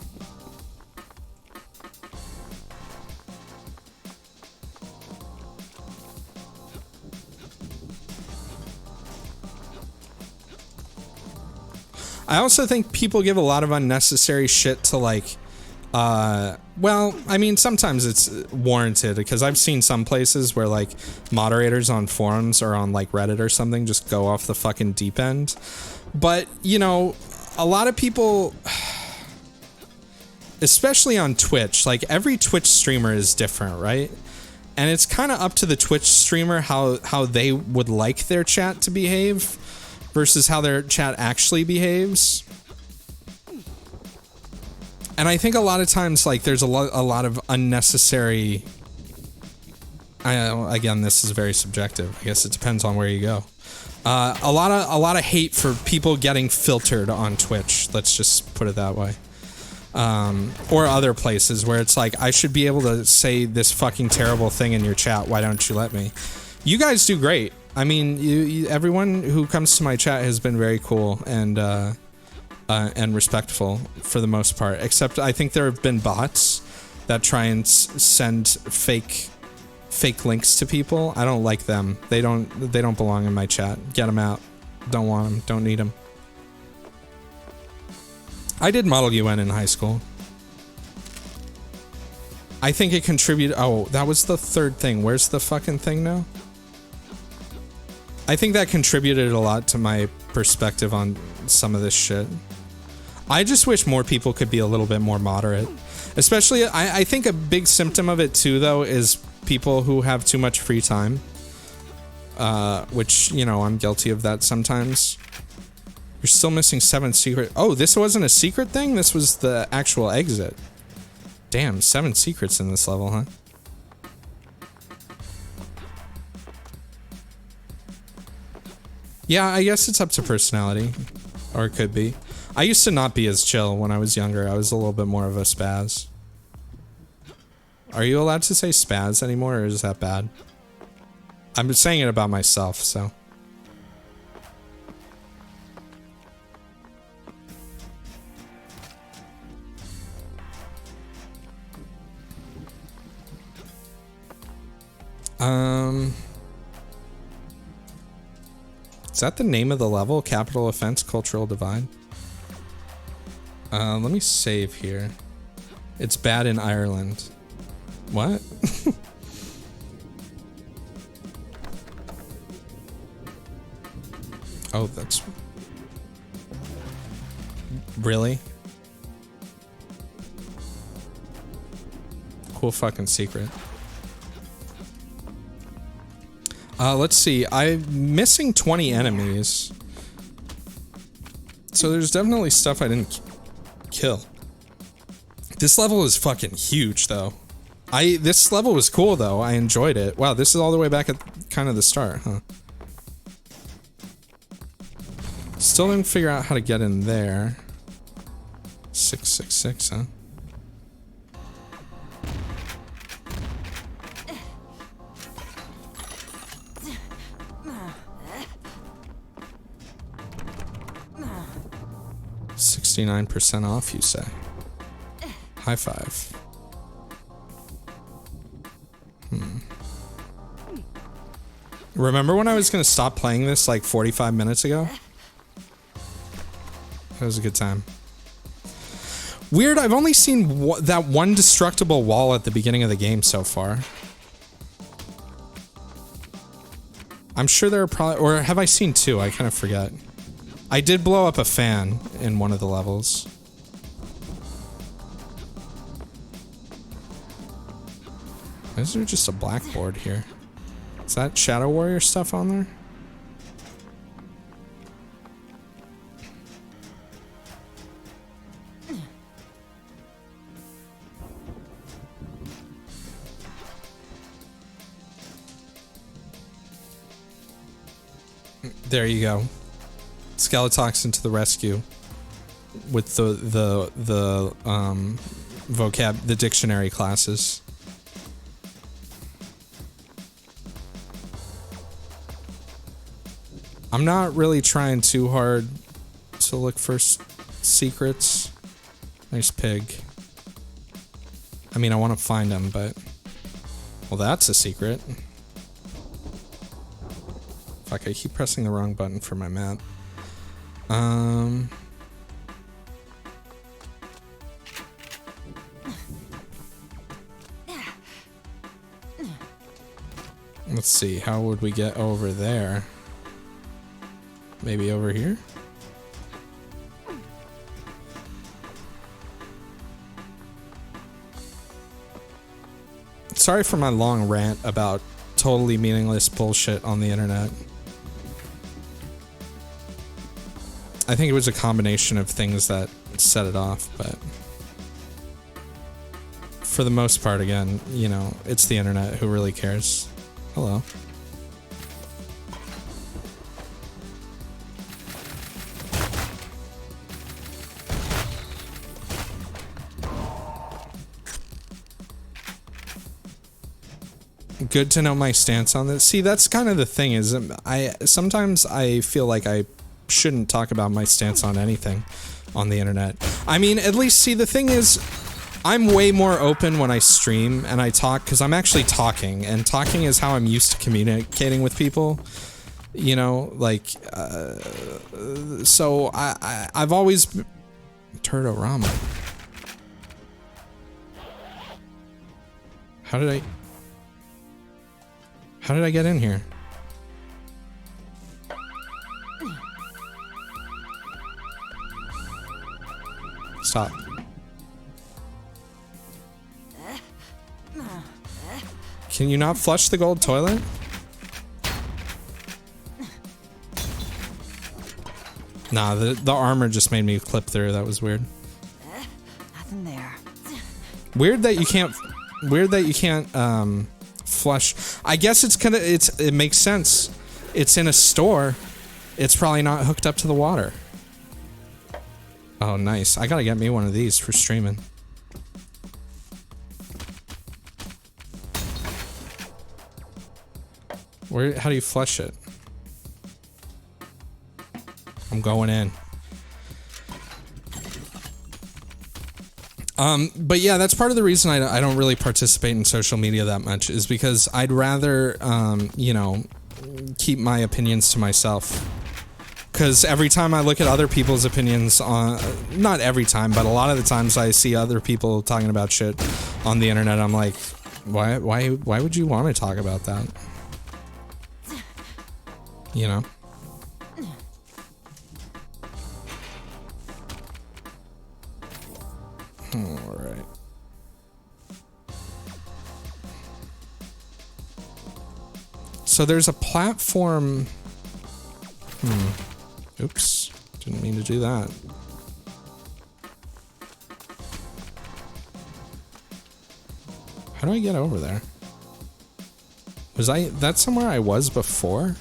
S1: I also think people give a lot of unnecessary shit to, like, well, I mean, sometimes it's warranted, because I've seen some places where, like, moderators on forums or on, like, Reddit or something just go off the fucking deep end. But, you know, a lot of people, especially on Twitch, like, every Twitch streamer is different, right? And it's kind of up to the Twitch streamer how they would like their chat to behave versus how their chat actually behaves. And I think a lot of times, like, there's a lot of unnecessary... again, this is very subjective. I guess it depends on where you go. A lot of hate for people getting filtered on Twitch. Let's just put it that way. Or other places where it's like, I should be able to say this fucking terrible thing in your chat. Why don't you let me? You guys do great. I mean, everyone who comes to my chat has been very cool and respectful for the most part, except I think there have been bots that try and send fake links to people. I don't like them. They don't belong in my chat. Get them out. Don't want them. Don't need them. I did Model UN in high school. I think it contributed... Oh, that was the third thing. Where's the fucking thing now? I think that contributed a lot to my perspective on some of this shit. I just wish more people could be a little bit more moderate. Especially, I think a big symptom of it too, though, is people who have too much free time. Which, you know, I'm guilty of that sometimes. You're still missing 7 secret... Oh, this wasn't a secret thing? This was the actual exit. Damn, 7 secrets in this level, huh? Yeah, I guess it's up to personality. Or it could be. I used to not be as chill when I was younger. I was a little bit more of a spaz. Are you allowed to say spaz anymore, or is that bad? I'm saying it about myself, so... Is that the name of the level? Capital Offense Cultural Divide? Let me save here. It's bad in Ireland. What? Oh, that's... Really? Cool fucking secret. Let's see. I'm missing 20 enemies. So there's definitely stuff I didn't kill. This level is fucking huge, though. This level was cool, though. I enjoyed it. Wow, this is all the way back at kind of the start, huh? Still didn't figure out how to get in there. 666, huh? $69% off, you say? High five. Remember when I was gonna stop playing this like 45 minutes ago? That was a good time. Weird, I've only seen that one destructible wall at the beginning of the game so far. I'm sure there are probably... Or have I seen two? I kind of forget. I did blow up a fan in one of the levels. Why is there just a blackboard here? Is that Shadow Warrior stuff on there? There you go. Skeletoxin to the rescue with the vocab, the dictionary classes. I'm not really trying too hard to look for secrets. Nice pig. I mean, I want to find him, but... Well, that's a secret. Fuck, I keep pressing the wrong button for my map. Let's see, how would we get over there? Maybe over here? Sorry for my long rant about totally meaningless bullshit on the internet. I think it was a combination of things that set it off, but for the most part, again, you know, it's the internet. Who really cares? Hello. Good to know my stance on this. See, that's kind of the thing, is sometimes I feel like I shouldn't talk about my stance on anything on the internet. I mean, at least, see, the thing is, I'm way more open when I stream and I talk, because I'm actually talking, and talking is how I'm used to communicating with people, you know, like, so I've always... Turtorama. How did I get in here? Stop. Can you not flush the gold toilet? Nah, the armor just made me clip through. That was weird.
S3: Nothing there.
S1: Weird that you can't flush. I guess it makes sense. It's in a store. It's probably not hooked up to the water. Oh, nice. I gotta get me one of these for streaming. How do you flush it? I'm going in. But yeah, that's part of the reason I don't really participate in social media that much, is because I'd rather, you know, keep my opinions to myself. Because every time I look at other people's opinions on, not every time, but a lot of the times I see other people talking about shit on the internet, I'm like, why would you want to talk about that? You know? All right. So there's a platform. Oops. Didn't mean to do that. How do I get over there? That's somewhere I was before?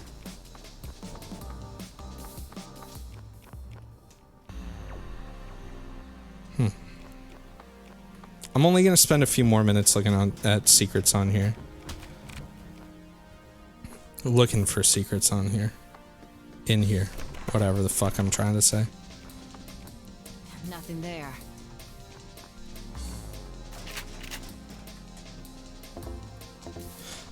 S1: I'm only gonna spend a few more minutes looking at secrets on here. Looking for secrets on here. In here. Whatever the fuck I'm trying to say.
S3: Nothing there.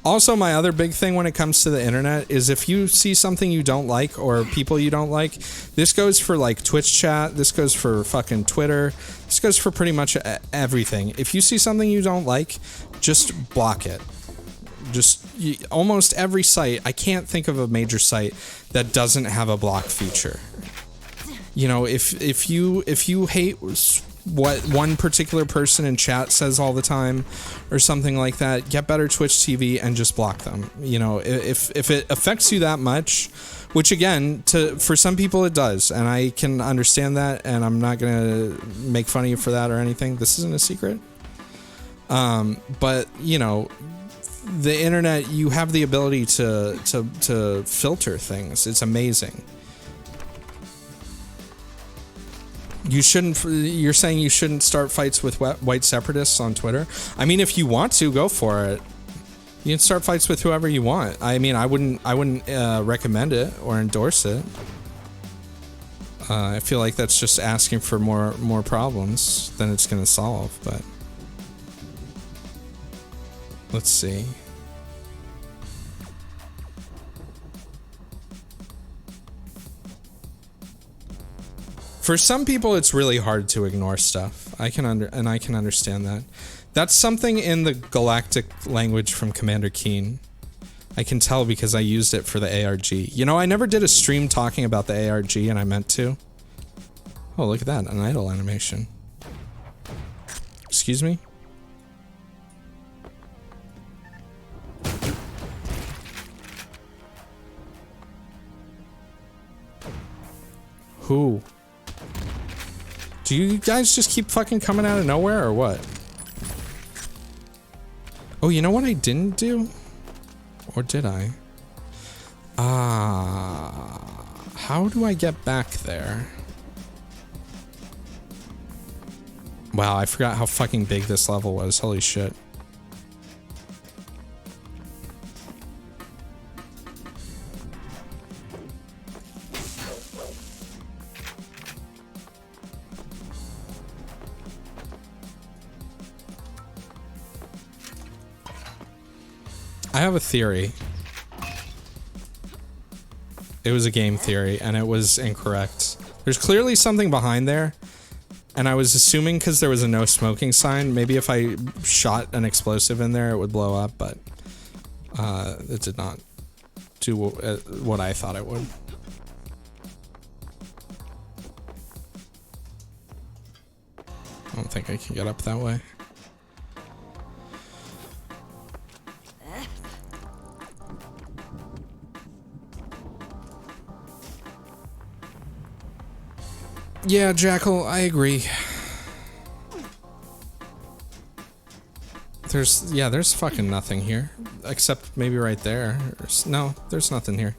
S1: Also, my other big thing when it comes to the internet is if you see something you don't like or people you don't like, this goes for like Twitch chat, this goes for fucking Twitter, this goes for pretty much everything. If you see something you don't like, just block it. Almost every site, I can't think of a major site that doesn't have a block feature. You know, if you hate what one particular person in chat says all the time or something like that, get better Twitch TV and just block them. You know, if it affects you that much, which again, for some people it does, and I can understand that, and I'm not gonna make fun of you for that or anything. This isn't a secret. But you know, the internet, you have the ability to filter things. It's amazing. You're saying you shouldn't start fights with white separatists on Twitter? I mean, if you want to, go for it. You can start fights with whoever you want. I mean, I wouldn't recommend it or endorse it. I feel like that's just asking for more problems than it's going to solve, but let's see. For some people, it's really hard to ignore stuff. I can understand that. That's something in the galactic language from Commander Keen. I can tell because I used it for the ARG. You know, I never did a stream talking about the ARG, and I meant to. Oh, look at that, an idle animation. Excuse me? Who? Do you guys just keep fucking coming out of nowhere or what? Oh, you know what I didn't do? Or did I? How do I get back there? Wow, I forgot how fucking big this level was. Holy shit. I have a theory. It was a game theory, and it was incorrect. There's clearly something behind there, and I was assuming because there was a no smoking sign, maybe if I shot an explosive in there, it would blow up, but it did not do what I thought it would. I don't think I can get up that way. Yeah, Jackal, I agree. There's fucking nothing here. Except maybe right there. No, there's nothing here.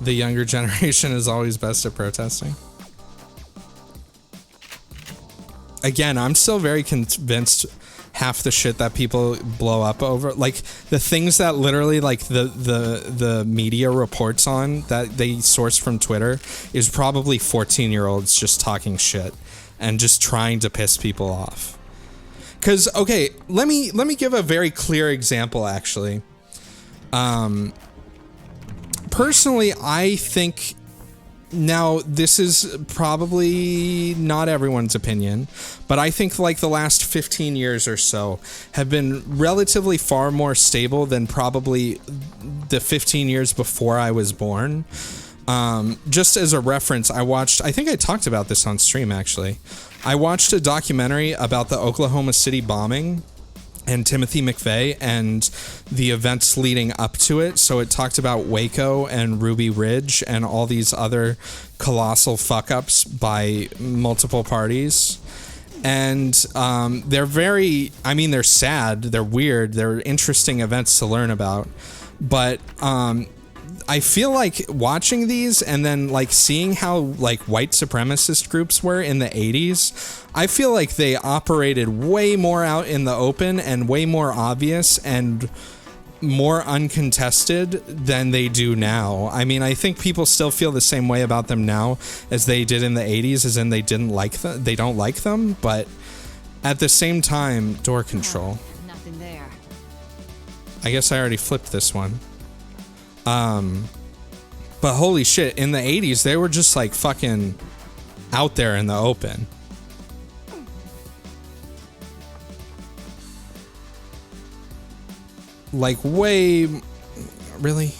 S1: The younger generation is always best at protesting. Again, I'm still very convinced half the shit that people blow up over, like the things that literally like the media reports on that they source from Twitter is probably 14-year-olds just talking shit and just trying to piss people off. Because, okay, let me give a very clear example, actually. Personally, I think, now this is probably not everyone's opinion, but I think like the last 15 years or so have been relatively far more stable than probably the 15 years before I was born. Just as a reference, I think I talked about this on stream, actually. I watched a documentary about the Oklahoma City bombing and Timothy McVeigh and the events leading up to it. So it talked about Waco and Ruby Ridge and all these other colossal fuck-ups by multiple parties. And they're they're sad, they're weird, they're interesting events to learn about. But I feel like watching these and then like seeing how like white supremacist groups were in the 80s, I feel like they operated way more out in the open and way more obvious and more uncontested than they do now. I mean, I think people still feel the same way about them now as they did in the 80s, as in they don't like them, but at the same time, door control.
S3: Nothing there.
S1: I guess I already flipped this one. But holy shit, in the 80s, they were just like fucking out there in the open. Like really?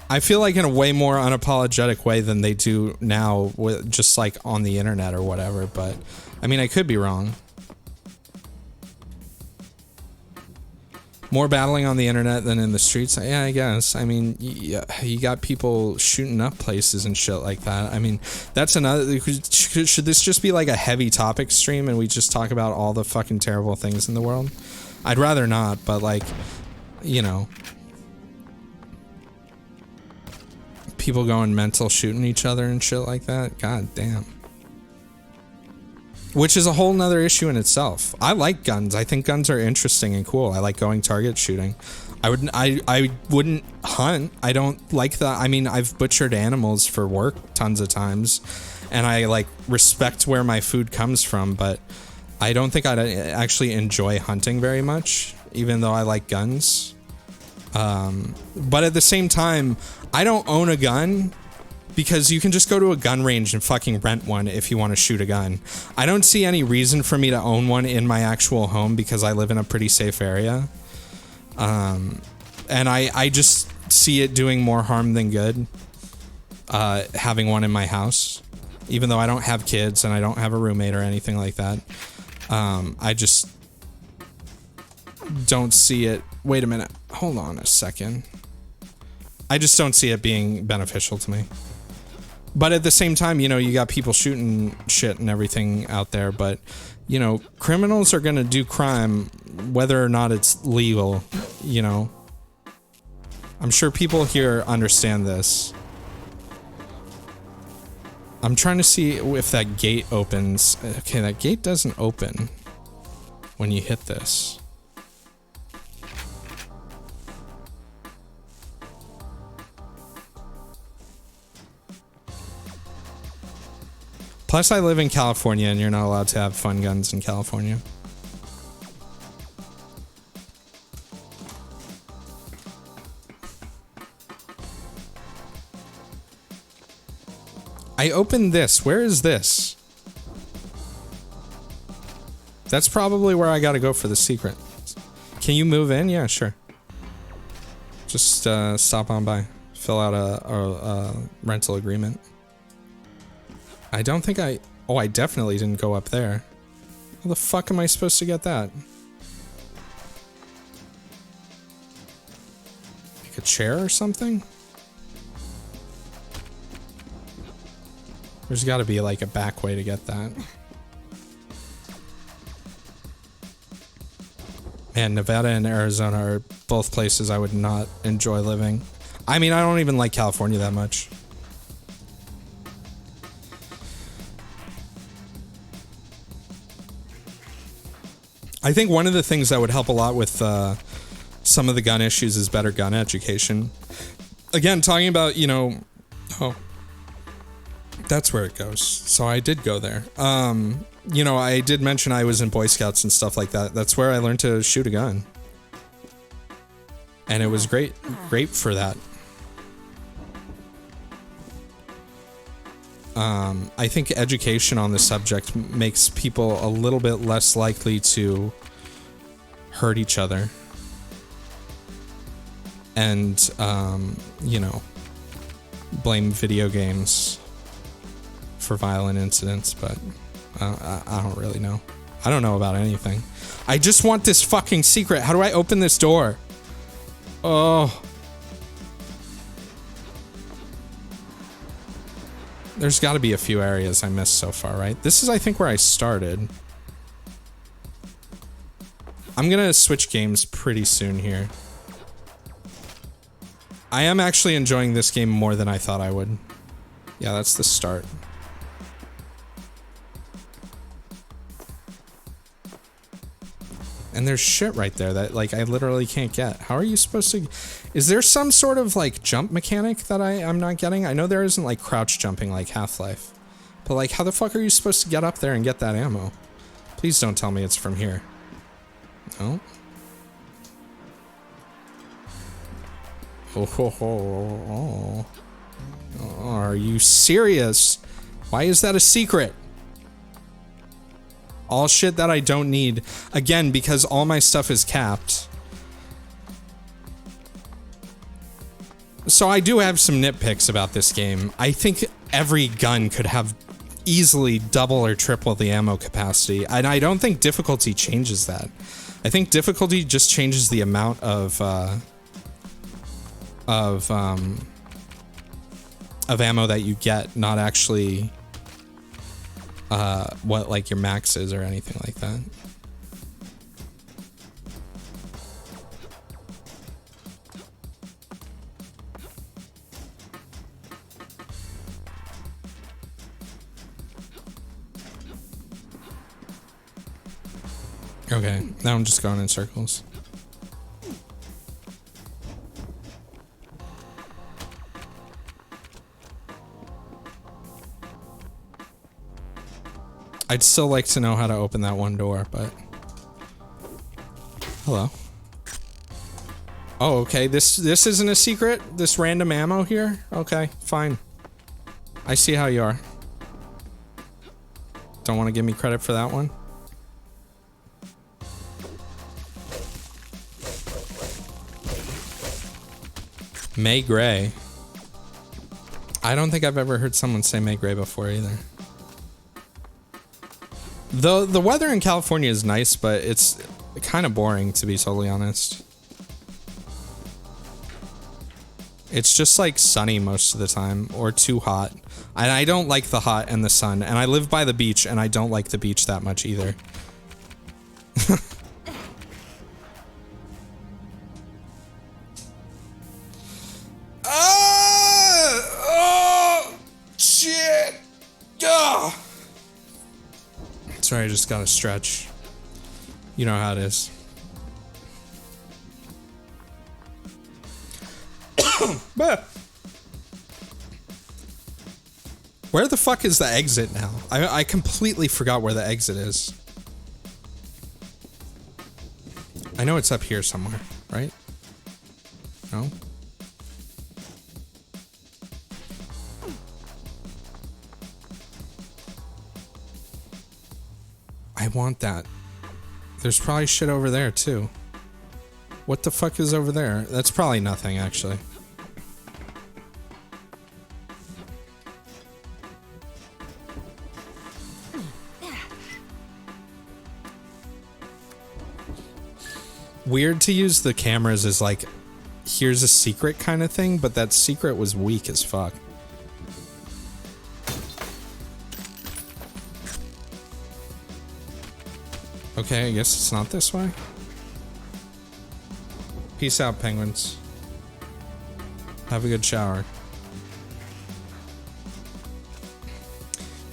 S1: I feel like in a way more unapologetic way than they do now, with just like on the internet or whatever, but I mean, I could be wrong. More battling on the internet than in the streets? Yeah, I guess. I mean, you got people shooting up places and shit like that. I mean, that's another... Should this just be like a heavy topic stream and we just talk about all the fucking terrible things in the world? I'd rather not, but like, you know... People going mental shooting each other and shit like that? God damn. Which is a whole nother issue in itself. I like guns. I think guns are interesting and cool. I like going target shooting. I wouldn't hunt. I don't like the... I mean, I've butchered animals for work tons of times, and I like respect where my food comes from, but I don't think I'd actually enjoy hunting very much, even though I like guns. But at the same time, I don't own a gun, because you can just go to a gun range and fucking rent one if you want to shoot a gun. I don't see any reason for me to own one in my actual home because I live in a pretty safe area. And I just see it doing more harm than good, having one in my house. Even though I don't have kids and I don't have a roommate or anything like that. I just don't see it. Wait a minute. Hold on a second. I just don't see it being beneficial to me. But at the same time, you know, you got people shooting shit and everything out there, but, you know, criminals are going to do crime whether or not it's legal, you know. I'm sure people here understand this. I'm trying to see if that gate opens. Okay, that gate doesn't open when you hit this. Plus, I live in California, and you're not allowed to have fun guns in California. I opened this. Where is this? That's probably where I gotta go for the secret. Can you move in? Yeah, sure. Just stop on by. Fill out a rental agreement. I don't think I... Oh, I definitely didn't go up there. How the fuck am I supposed to get that? Like a chair or something? There's gotta be like a back way to get that. Man, Nevada and Arizona are both places I would not enjoy living. I mean, I don't even like California that much. I think one of the things that would help a lot with some of the gun issues is better gun education. Again, talking about, you know, oh, that's where it goes. So I did go there. You know, I did mention I was in Boy Scouts and stuff like that. That's where I learned to shoot a gun. And it was great for that. I think education on the subject makes people a little bit less likely to hurt each other. And, you know, blame video games for violent incidents, but I don't really know. I don't know about anything. I just want this fucking secret. How do I open this door? Oh. There's got to be a few areas I missed so far, right? This is, I think, where I started. I'm gonna switch games pretty soon here. I am actually enjoying this game more than I thought I would. Yeah, that's the start. And there's shit right there that, like, I literally can't get. How are you supposed to... Is there some sort of, like, jump mechanic that I'm not getting? I know there isn't, like, crouch jumping like Half-Life. But, like, how the fuck are you supposed to get up there and get that ammo? Please don't tell me it's from here. No? Oh. Are you serious? Why is that a secret? All shit that I don't need. Again, because all my stuff is capped. So I do have some nitpicks about this game. I think every gun could have easily double or triple the ammo capacity. And I don't think difficulty changes that. I think difficulty just changes the amount of ammo that you get, not actually what, like, your max is or anything like that. Okay, now I'm just going in circles. I'd still like to know how to open that one door, but... Hello. Oh, okay, this isn't a secret? This random ammo here? Okay, fine. I see how you are. Don't want to give me credit for that one? May Gray. I don't think I've ever heard someone say May Gray before either. The weather in California is nice, but it's kind of boring, to be totally honest. It's just like sunny most of the time, or too hot. And I don't like the hot and the sun, and I live by the beach, and I don't like the beach that much either. Oh, shit! Ugh. Sorry, I just gotta stretch. You know how it is. But where the fuck is the exit now? I completely forgot where the exit is. I know it's up here somewhere, right? No? I want that. There's probably shit over there too. What the fuck is over there? That's probably nothing, actually. Weird to use the cameras as like, here's a secret kind of thing, but that secret was weak as fuck. Okay, I guess it's not this way. Peace out, penguins. Have a good shower.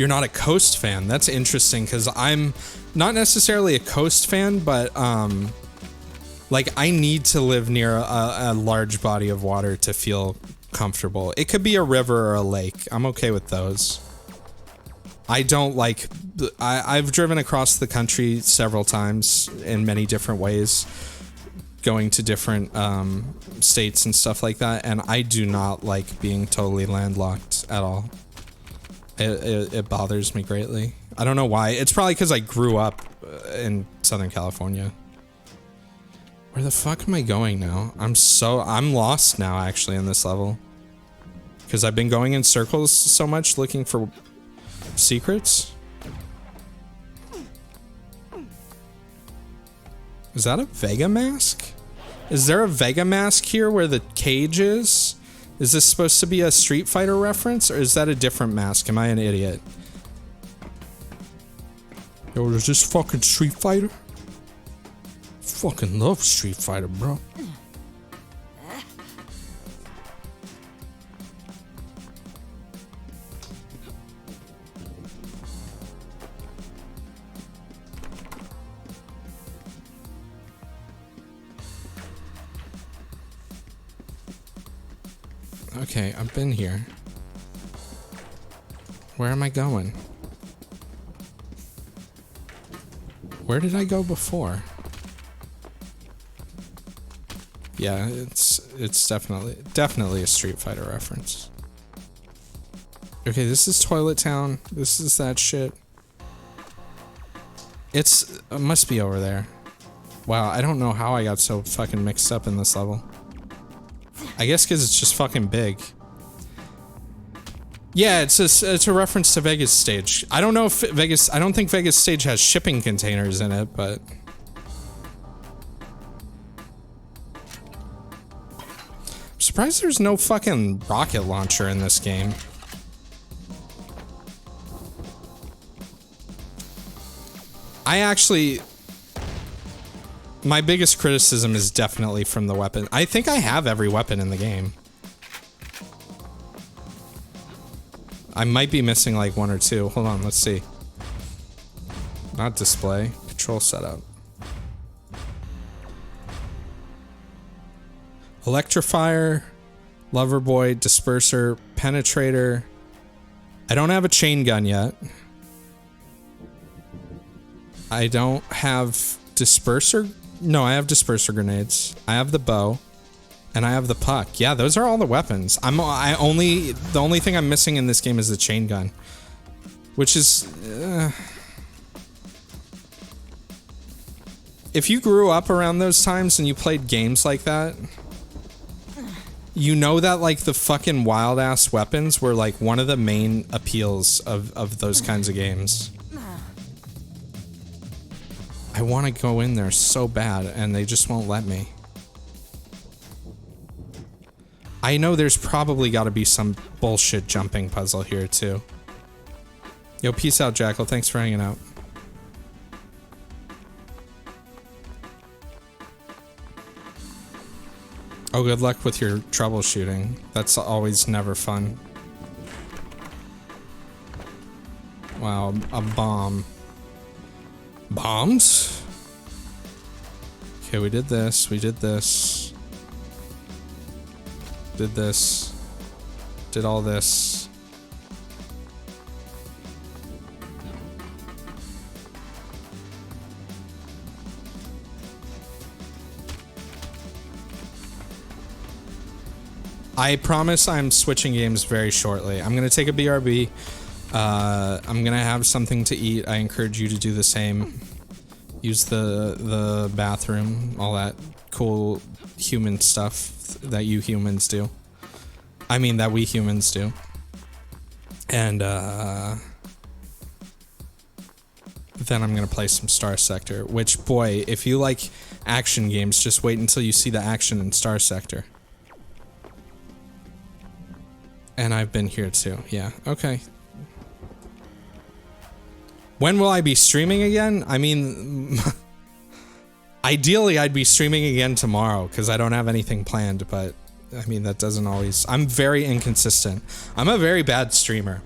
S1: You're not a coast fan. That's interesting because I'm not necessarily a coast fan, but like I need to live near a large body of water to feel comfortable. It could be a river or a lake. I'm okay with those. I don't like, I've driven across the country several times in many different ways, going to different states and stuff like that, and I do not like being totally landlocked at all. It bothers me greatly. I don't know why. It's probably because I grew up in Southern California. Where the fuck am I going now? I'm lost now actually in this level. Because I've been going in circles so much looking for secrets. Is that a Vega mask? Is there a Vega mask here where the cage is? Is this supposed to be a Street Fighter reference, or is that a different mask? Am I an idiot? Yo, is this fucking Street Fighter? Fucking love Street Fighter, bro. Okay, I've been here. Where am I going? Where did I go before? Yeah, it's definitely a Street Fighter reference. Okay, this is Toilet Town. This is that shit. It must be over there. Wow, I don't know how I got so fucking mixed up in this level. I guess because it's just fucking big. Yeah, it's a reference to Vegas Stage. I don't know if I don't think Vegas Stage has shipping containers in it, but I'm surprised there's no fucking rocket launcher in this game. My biggest criticism is definitely from the weapon. I think I have every weapon in the game. I might be missing like one or two. Hold on, let's see. Not display, control setup. Electrifier, Loverboy, Disperser, Penetrator. I don't have a chain gun yet. I don't have Disperser. No, I have Disperser grenades. I have the bow, and I have the puck. Yeah, those are all the weapons. The only thing I'm missing in this game is the chain gun, which is. If you grew up around those times and you played games like that, you know that like the fucking wild ass weapons were like one of the main appeals of those kinds of games. I want to go in there so bad, and they just won't let me. I know there's probably got to be some bullshit jumping puzzle here, too. Yo, peace out, Jackal. Thanks for hanging out. Oh, good luck with your troubleshooting. That's always never fun. Wow, a bomb. Bombs? Okay, we did this, did this, did all this. I promise I'm switching games very shortly. I'm gonna take a BRB. I'm gonna have something to eat. I encourage you to do the same. Use the bathroom, all that cool human stuff that you humans do. I mean, that we humans do. And then I'm gonna play some Star Sector, which, boy, if you like action games, just wait until you see the action in Star Sector. And I've been here too, yeah, okay. When will I be streaming again? I mean, ideally I'd be streaming again tomorrow because I don't have anything planned, but I mean, that doesn't always... I'm very inconsistent. I'm a very bad streamer.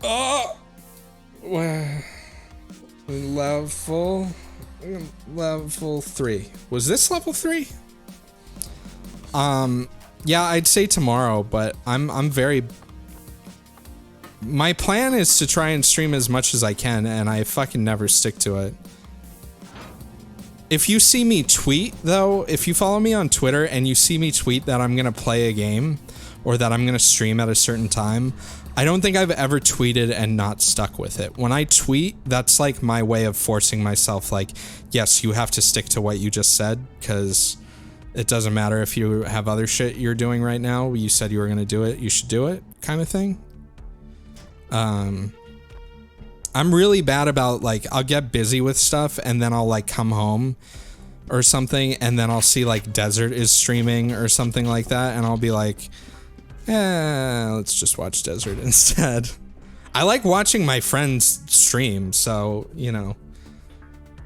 S1: Oh! Level 3. Was this level 3? Yeah, I'd say tomorrow, but I'm very... My plan is to try and stream as much as I can, and I fucking never stick to it. If you see me tweet, though, if you follow me on Twitter and you see me tweet that I'm gonna play a game, or that I'm gonna stream at a certain time, I don't think I've ever tweeted and not stuck with it. When I tweet, that's like my way of forcing myself, like, yes, you have to stick to what you just said, because it doesn't matter if you have other shit you're doing right now. You said you were gonna do it, you should do it, kind of thing. I'm really bad about, like, I'll get busy with stuff and then I'll like come home or something and then I'll see like Desert is streaming or something like that and I'll be like, let's just watch Desert instead. I like watching my friends stream, so, you know,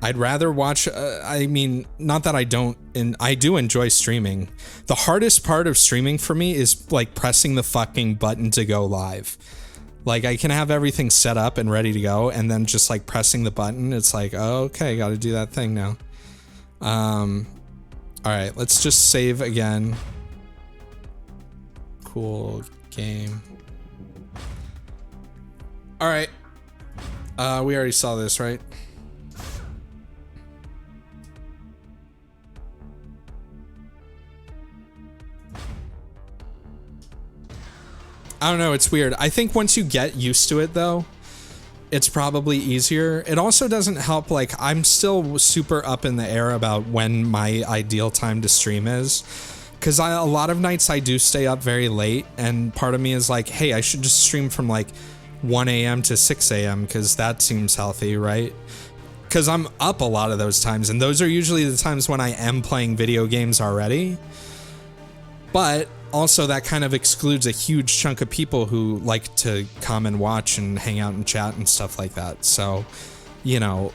S1: I'd rather watch, I mean, not that I don't, and I do enjoy streaming. The hardest part of streaming for me is like pressing the fucking button to go live. Like, I can have everything set up and ready to go, and then just like pressing the button, it's like, oh, okay, gotta do that thing now. Alright, let's just save again. Cool game. Alright. We already saw this, right? I don't know, it's weird. I think once you get used to it, though, it's probably easier. It also doesn't help, like, I'm still super up in the air about when my ideal time to stream is. Because a lot of nights I do stay up very late, and part of me is like, hey, I should just stream from, like, 1 a.m. to 6 a.m., because that seems healthy, right? Because I'm up a lot of those times, and those are usually the times when I am playing video games already. But also, that kind of excludes a huge chunk of people who like to come and watch and hang out and chat and stuff like that. So, you know,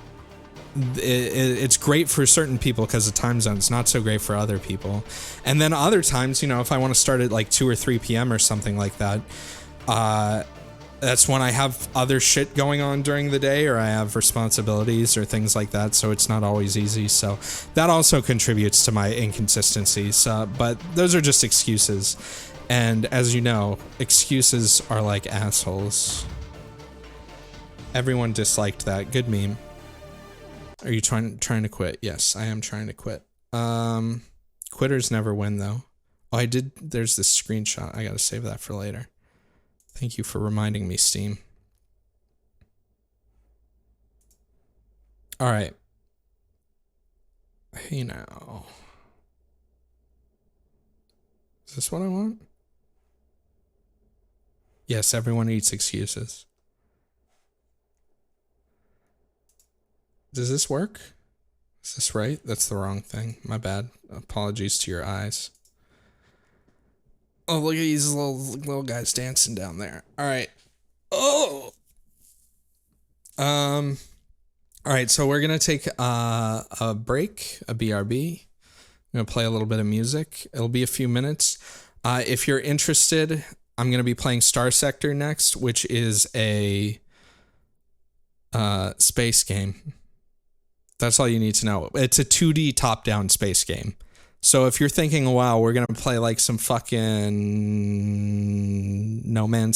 S1: it's great for certain people because of time zones, not so great for other people. And then other times, you know, if I want to start at like 2 or 3 p.m. or something like that, that's when I have other shit going on during the day, or I have responsibilities or things like that, so it's not always easy. So that also contributes to my inconsistencies, but those are just excuses. And as you know, excuses are like assholes. Everyone disliked that. Good meme. Are you trying to quit? Yes, I am trying to quit. Quitters never win, though. Oh, I did. There's this screenshot. I gotta save that for later. Thank you for reminding me, Steam. All right. Hey now. Is this what I want? Yes, everyone eats excuses. Does this work? Is this right? That's the wrong thing. My bad. Apologies to your eyes. Oh, look at these little guys dancing down there. All right. Oh. All right, so we're going to take a break, a BRB. I'm going to play a little bit of music. It'll be a few minutes. If you're interested, I'm going to be playing Star Sector next, which is a space game. That's all you need to know. It's a 2D top-down space game. So if you're thinking, wow, we're going to play like some fucking No Man's